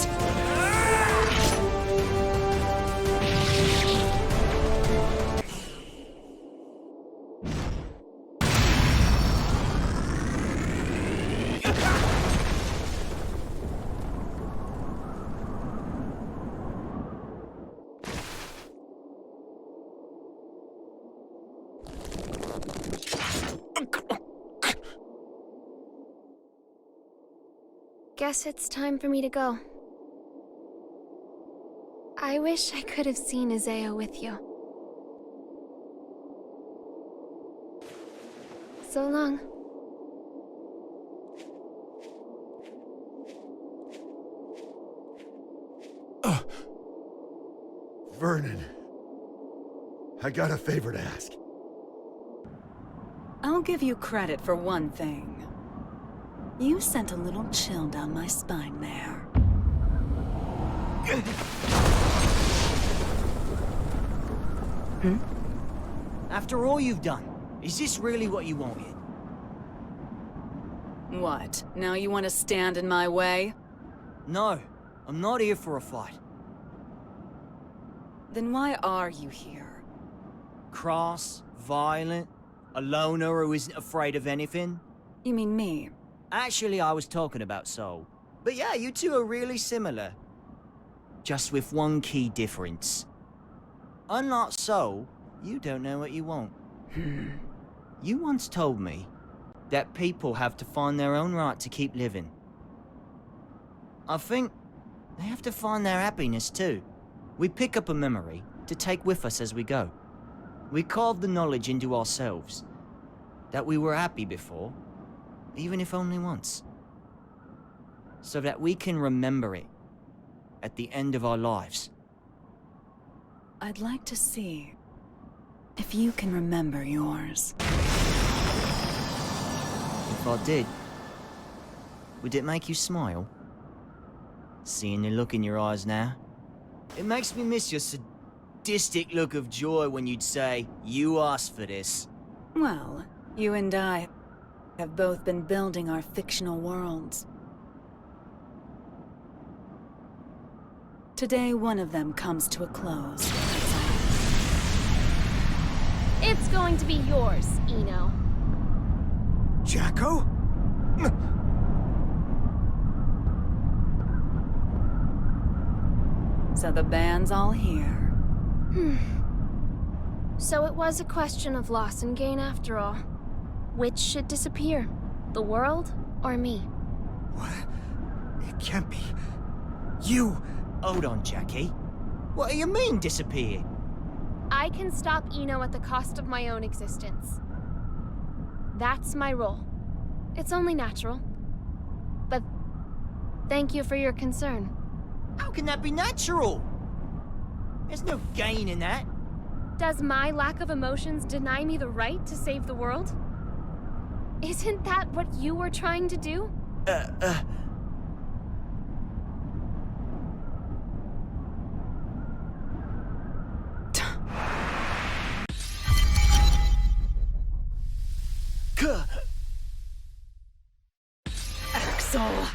Guess it's time for me to go. I wish I could have seen Isaiah with you. So long. Vernon, I got a favor to ask. I'll give you credit for one thing. You sent a little chill down my spine there. After all you've done, is this really what you wanted? What? Now you want to stand in my way? No, I'm not here for a fight. Then why are you here? Cross, violent, a loner who isn't afraid of anything. You mean me? Actually, I was talking about Soul. But yeah, you two are really similar. Just with one key difference. Unlike Soul, you don't know what you want. You once told me that people have to find their own right to keep living. I think they have to find their happiness too. We pick up a memory to take with us as we go. We carve the knowledge into ourselves that we were happy before, even if only once. So that we can remember it at the end of our lives. I'd like to see if you can remember yours. If I did, would it make you smile? Seeing the look in your eyes now? It makes me miss your sadistic look of joy when you'd say, "You asked for this." Well, you and I have both been building our fictional worlds. Today, one of them comes to a close. It's going to be yours, Eno. Jacko? So the band's all here. So it was a question of loss and gain after all. Which should disappear? The world or me? What? It can't be. You! Hold on, Jackie. What do you mean, disappear? I can stop Eno at the cost of my own existence. That's my role. It's only natural. But thank you for your concern. How can that be natural? There's no gain in that. Does my lack of emotions deny me the right to save the world? Isn't that what you were trying to do? Axel!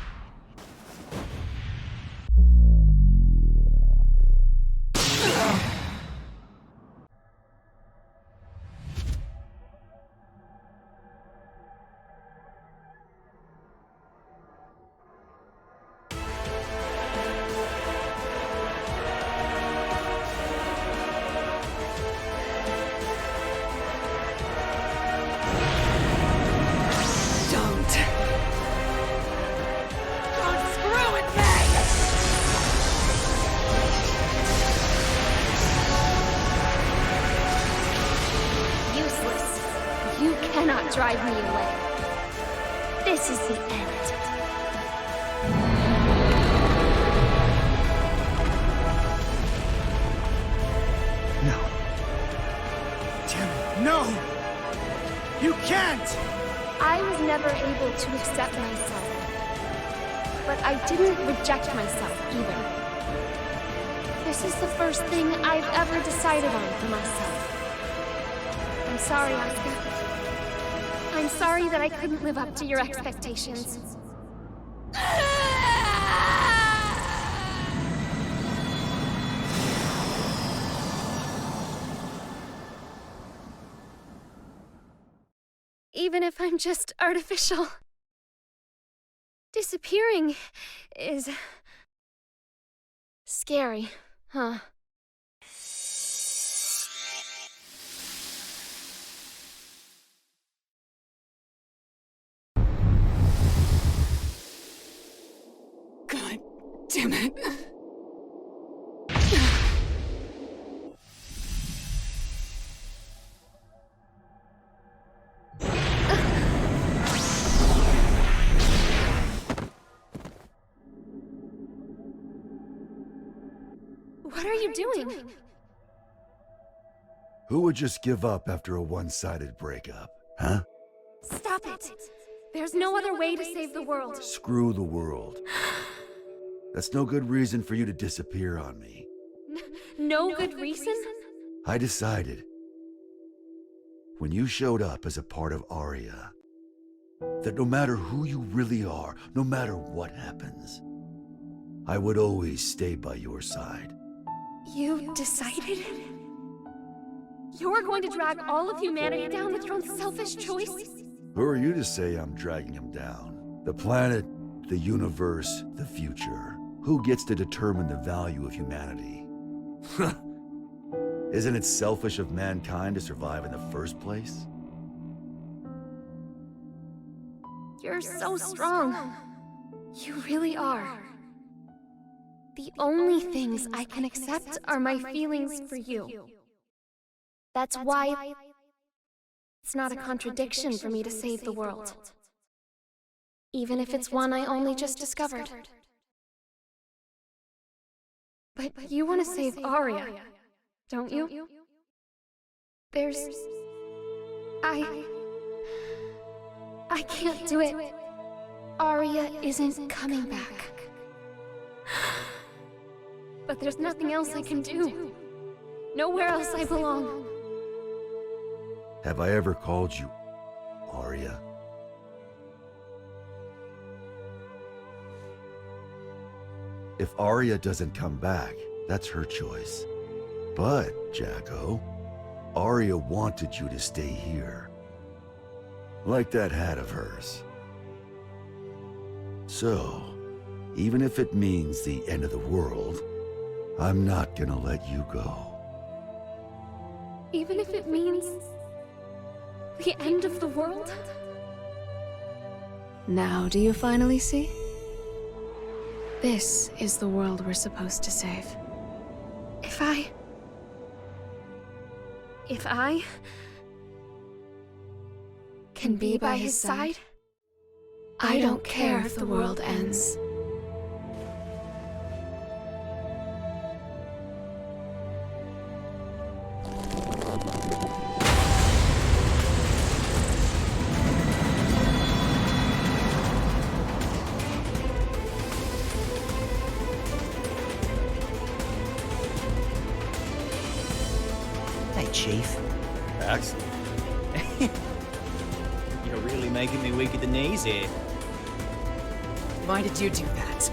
Drive me away. This is the end. No. Damn it, no! You can't! I was never able to accept myself. But I didn't reject myself either. This is the first thing I've ever decided on for myself. I'm sorry, Asuka. I'm sorry that I couldn't live up to your expectations. Even if I'm just artificial. Disappearing is scary, huh? God damn it. What are you doing? Who would just give up after a one-sided breakup, huh? Stop it! There's no other way to save the world. Screw the world. That's no good reason for you to disappear on me. No good reason? I decided, when you showed up as a part of Aria, that no matter who you really are, no matter what happens, I would always stay by your side. You decided? You're going to drag all of humanity down with your own selfish choice? Who are you to say I'm dragging him down? The planet, the universe, the future. Who gets to determine the value of humanity? Isn't it selfish of mankind to survive in the first place? You're so strong. You really are. The only things I can accept are my feelings for you. That's why it's not a contradiction for me to save the world. Even if it's one I only just discovered. But you want to save Aria, don't you? I can't do it. Aria isn't coming back. But there's nothing else I can do. Nowhere else I belong. Have I ever called you Aria? If Aria doesn't come back, that's her choice. But, Jacko, Aria wanted you to stay here. Like that hat of hers. So, even if it means the end of the world, I'm not gonna let you go. Even if it means the end of the world? Now do you finally see? This is the world we're supposed to save. If I can be by his side, I don't care if the world ends. Hey, Chief. Excellent. You're really making me weak at the knees here. Why did you do that?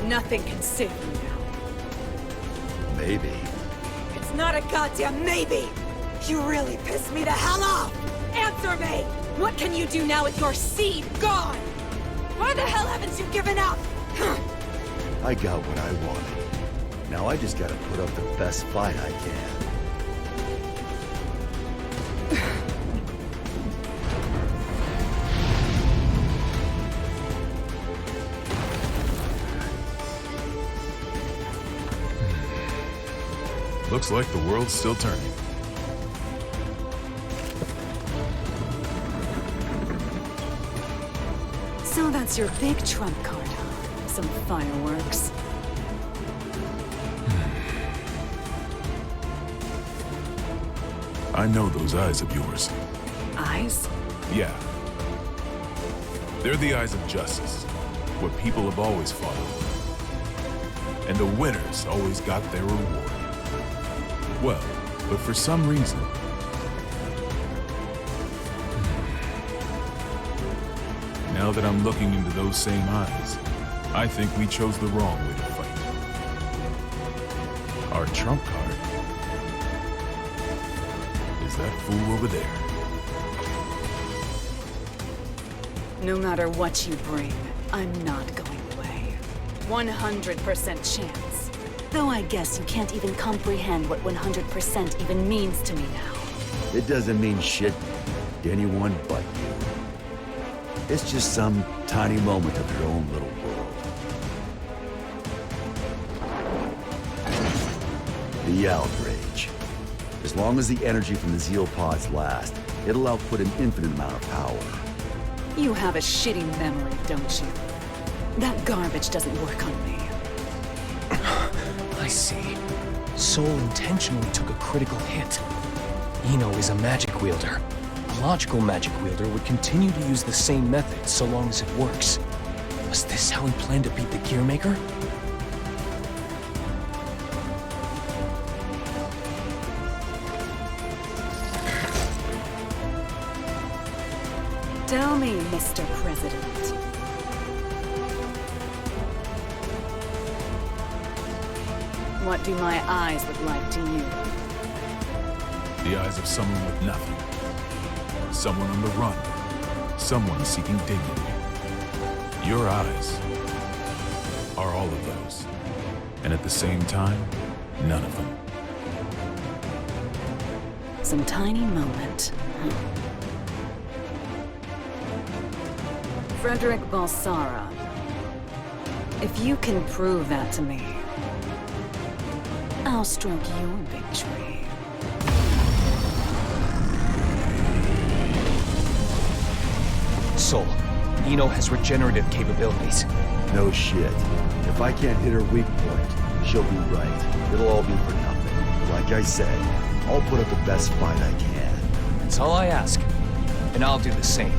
Nothing can save you now. Maybe. It's not a goddamn maybe! You really pissed me the hell off! Answer me! What can you do now with your seed gone? Why the hell haven't you given up? I got what I wanted. Now I just gotta put up the best fight I can. Looks like the world's still turning. So that's your big trump card, huh? Some fireworks. I know those eyes of yours. Eyes? Yeah. They're the eyes of justice. What people have always fought over. And the winners always got their reward. Well, but for some reason... Now that I'm looking into those same eyes, I think we chose the wrong way to fight. Our trump card is that fool over there. No matter what you bring, I'm not going away. 100% chance. Though I guess you can't even comprehend what 100% even means to me now. It doesn't mean shit to anyone but you. It's just some tiny moment of your own little world. The outrage. As long as the energy from the Zeal pods last, it'll output an infinite amount of power. You have a shitty memory, don't you? That garbage doesn't work on me. I see. Soul intentionally took a critical hit. Ino is a magic wielder. A logical magic wielder would continue to use the same method so long as it works. Was this how he planned to beat the Gearmaker? Tell me, Mr. President. What do my eyes look like to you? The eyes of someone with nothing. Someone on the run. Someone seeking dignity. Your eyes are all of those. And at the same time, none of them. Some tiny moment. Frederick Balsara. If you can prove that to me, I'll stroke your victory. Soul, Ino has regenerative capabilities. No shit. If I can't hit her weak point, she'll be right. It'll all be for nothing. Like I said, I'll put up the best fight I can. That's all I ask. And I'll do the same.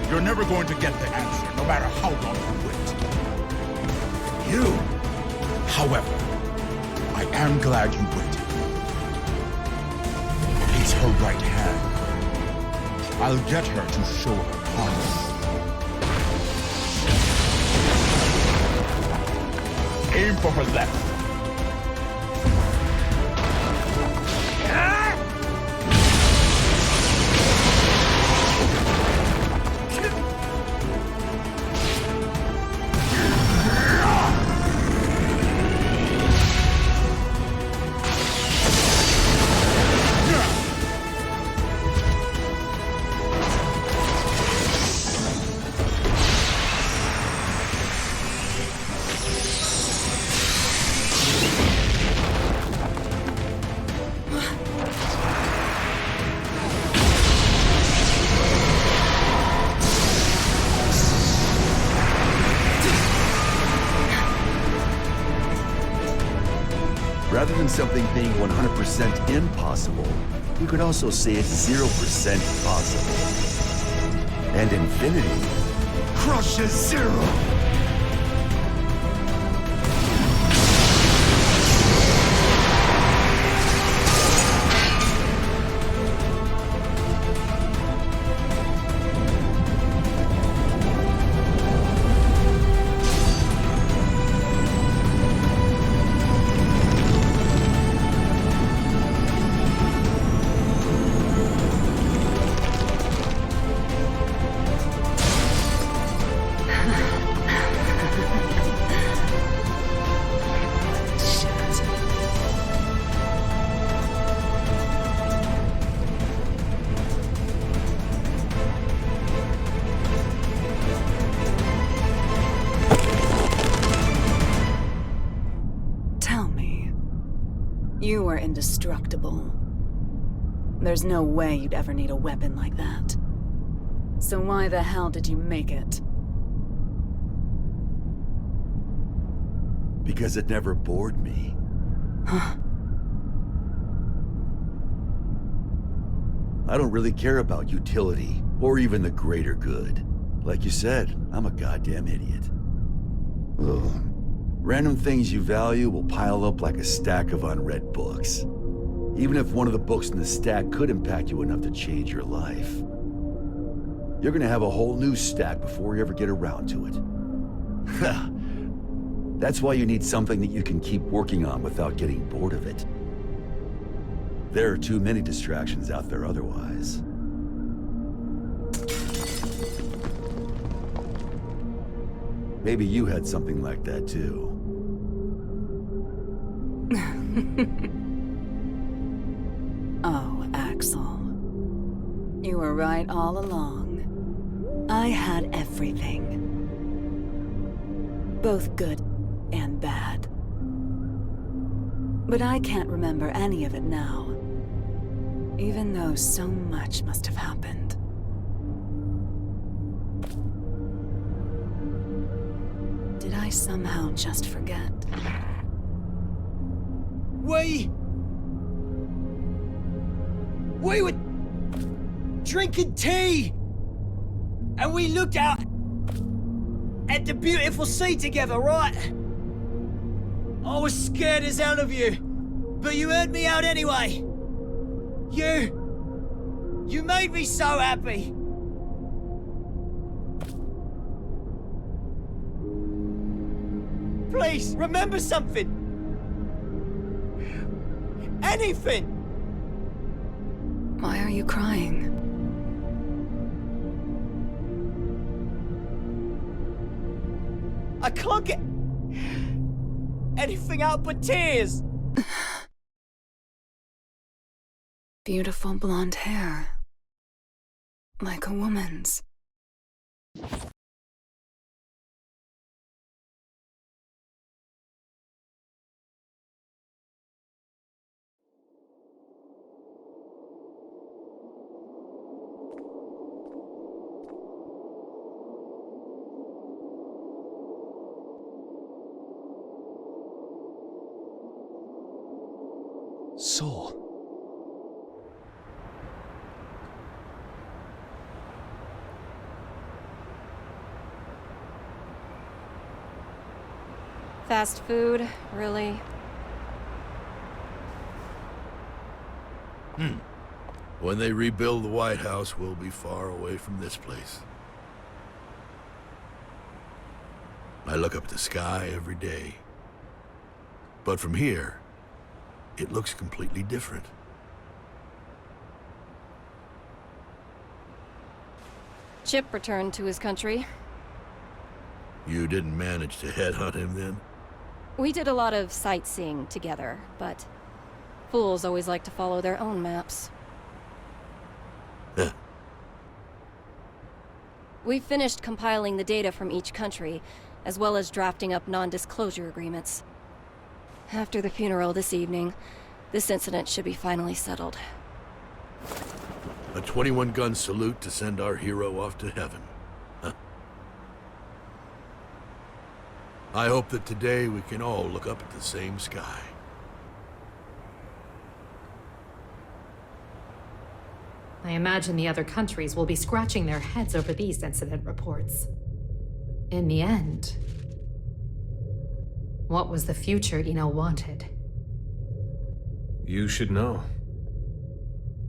You're never going to get the answer, no matter how long you wait. You, however, I am glad you waited. He's her right hand. I'll get her to show her power. Aim for her left. Rather than something being 100% impossible, you could also say it's 0% possible. And infinity crushes zero! You were indestructible. There's no way you'd ever need a weapon like that. So why the hell did you make it? Because it never bored me. I don't really care about utility, or even the greater good. Like you said, I'm a goddamn idiot. Ugh. Random things you value will pile up like a stack of unread books. Even if one of the books in the stack could impact you enough to change your life, you're gonna have a whole new stack before you ever get around to it. That's why you need something that you can keep working on without getting bored of it. There are too many distractions out there otherwise. Maybe you had something like that too. Oh, Axel. You were right all along. I had everything. Both good and bad. But I can't remember any of it now. Even though so much must have happened. Did I somehow just forget? We were drinking tea, and we looked out at the beautiful sea together, right? I was scared as hell of you, but you heard me out anyway. You made me so happy. Please, remember something. Anything. Why are you crying? I can't get anything out but tears. Beautiful blonde hair. Like a woman's. Soul. Fast food, really? When they rebuild the White House, we'll be far away from this place. I look up at the sky every day. But from here, it looks completely different. Chip returned to his country. You didn't manage to headhunt him then? We did a lot of sightseeing together, but fools always like to follow their own maps. Huh. We finished compiling the data from each country, as well as drafting up non-disclosure agreements. After the funeral this evening, this incident should be finally settled. A 21-gun salute to send our hero off to heaven. Huh. I hope that today we can all look up at the same sky. I imagine the other countries will be scratching their heads over these incident reports. In the end, what was the future Eno wanted? You should know.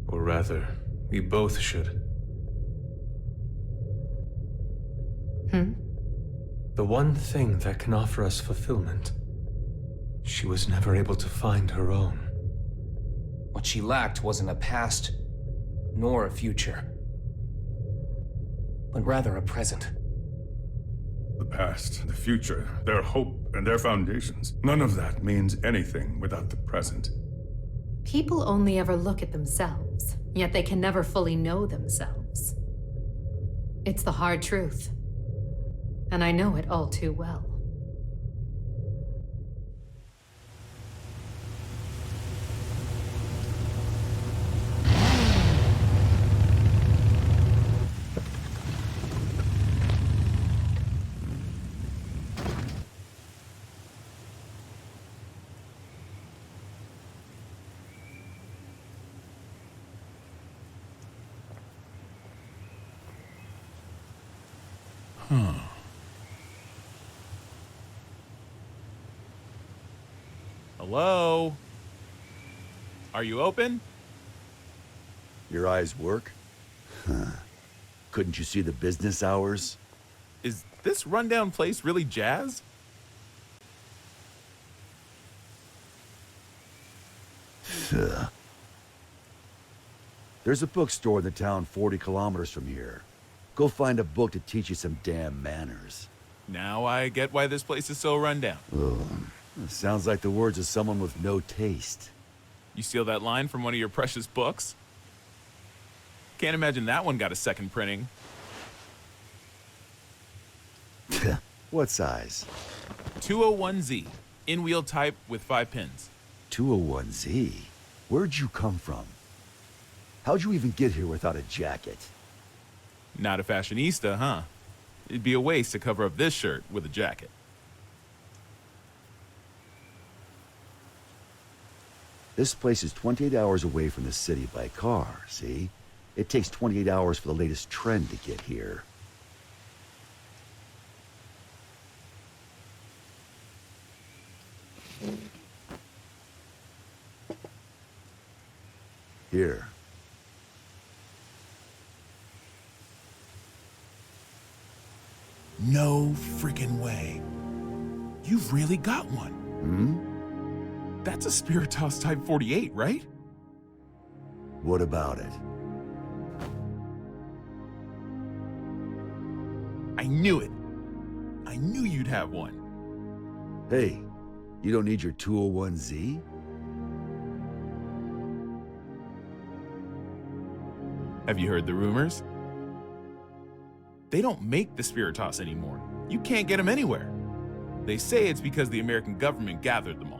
Or rather, we both should. The one thing that can offer us fulfillment. She was never able to find her own. What she lacked wasn't a past, nor a future, but rather a present. The past, the future, their hope, and their foundations. None of that means anything without the present. People only ever look at themselves, yet they can never fully know themselves. It's the hard truth, and I know it all too well. Hello? Are you open? Your eyes work? Huh. Couldn't you see the business hours? Is this rundown place really jazz? There's a bookstore in the town 40 kilometers from here. Go find a book to teach you some damn manners. Now I get why this place is so rundown. Sounds like the words of someone with no taste. You steal that line from one of your precious books? Can't imagine that one got a second printing. What size? 201Z, in-wheel type with 5 pins. 201Z? Where'd you come from? How'd you even get here without a jacket? Not a fashionista, huh? It'd be a waste to cover up this shirt with a jacket. This place is 28 hours away from the city by car, see? It takes 28 hours for the latest trend to get here. Here. No freaking way. You've really got one. That's a Spiritos Type 48, right? What about it? I knew it. I knew you'd have one. Hey, you don't need your 201Z? Have you heard the rumors? They don't make the Spiritos anymore. You can't get them anywhere. They say it's because the American government gathered them all.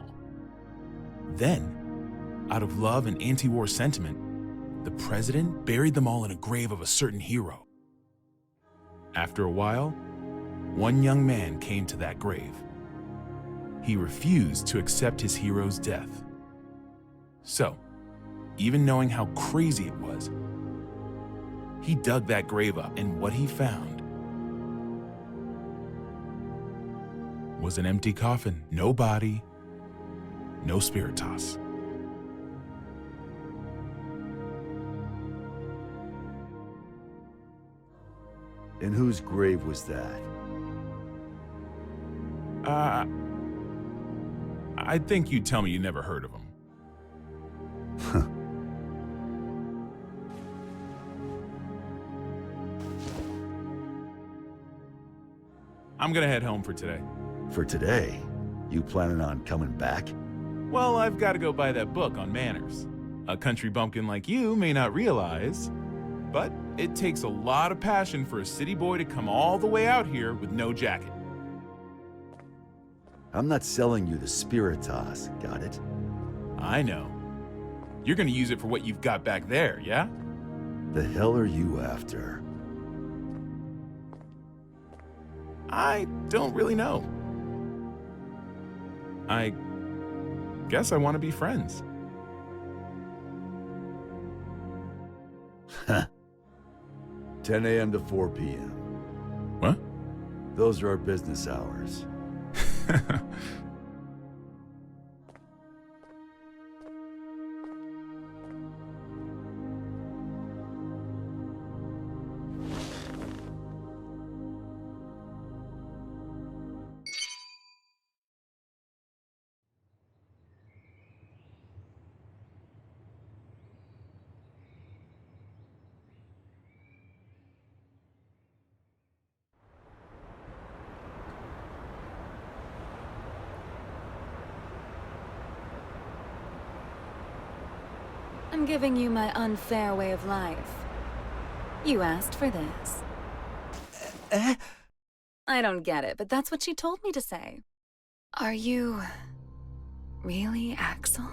Then, out of love and anti-war sentiment, the president buried them all in a grave of a certain hero. After a while, one young man came to that grave. He refused to accept his hero's death. So, even knowing how crazy it was, he dug that grave up, and what he found was an empty coffin. No body, no Spiritos. And whose grave was that? I'd think you'd tell me you never heard of him. I'm gonna head home for today. For today? You planning on coming back? Well, I've got to go buy that book on manners. A country bumpkin like you may not realize, but it takes a lot of passion for a city boy to come all the way out here with no jacket. I'm not selling you the Spiritos, got it? I know. You're gonna use it for what you've got back there, yeah? The hell are you after? I don't really know. I guess I want to be friends. 10 a.m. to 4 p.m. What? Those are our business hours. I'm giving you my unfair way of life. You asked for this. I don't get it, but that's what she told me to say. Are you really Axel?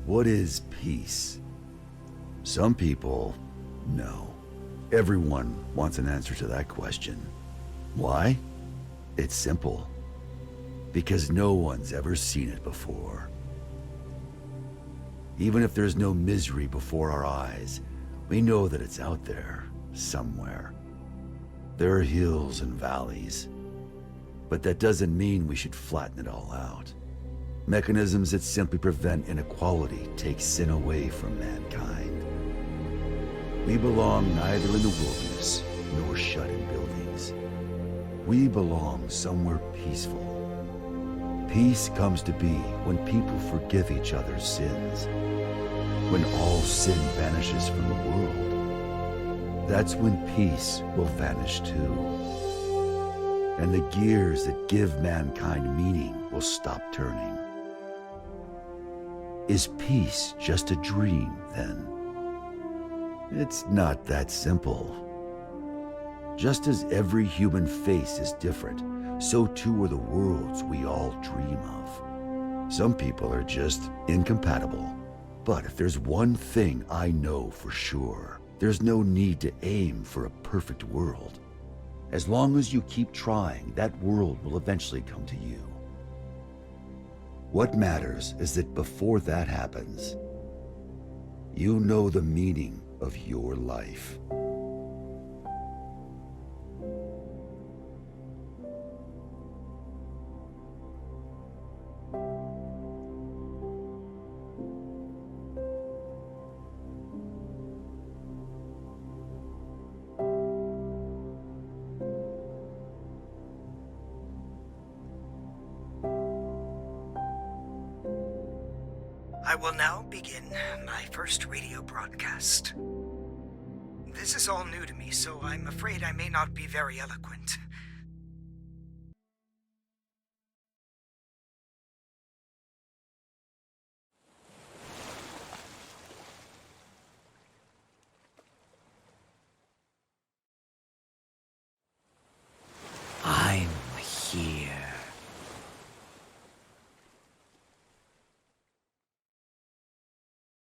What is peace? Some people, no. Everyone wants an answer to that question. Why? It's simple. Because no one's ever seen it before. Even if there's no misery before our eyes, we know that it's out there, somewhere. There are hills and valleys. But that doesn't mean we should flatten it all out. Mechanisms that simply prevent inequality take sin away from mankind. We belong neither in the wilderness nor shut in buildings. We belong somewhere peaceful. Peace comes to be when people forgive each other's sins. When all sin vanishes from the world. That's when peace will vanish too. And the gears that give mankind meaning will stop turning. Is peace just a dream, then? It's not that simple. Just as every human face is different, so too are the worlds we all dream of. Some people are just incompatible. But if there's one thing I know for sure, there's no need to aim for a perfect world. As long as you keep trying, that world will eventually come to you. What matters is that before that happens, you know the meaning of your life. I will now begin my first radio broadcast. This is all new to me, so I'm afraid I may not be very eloquent.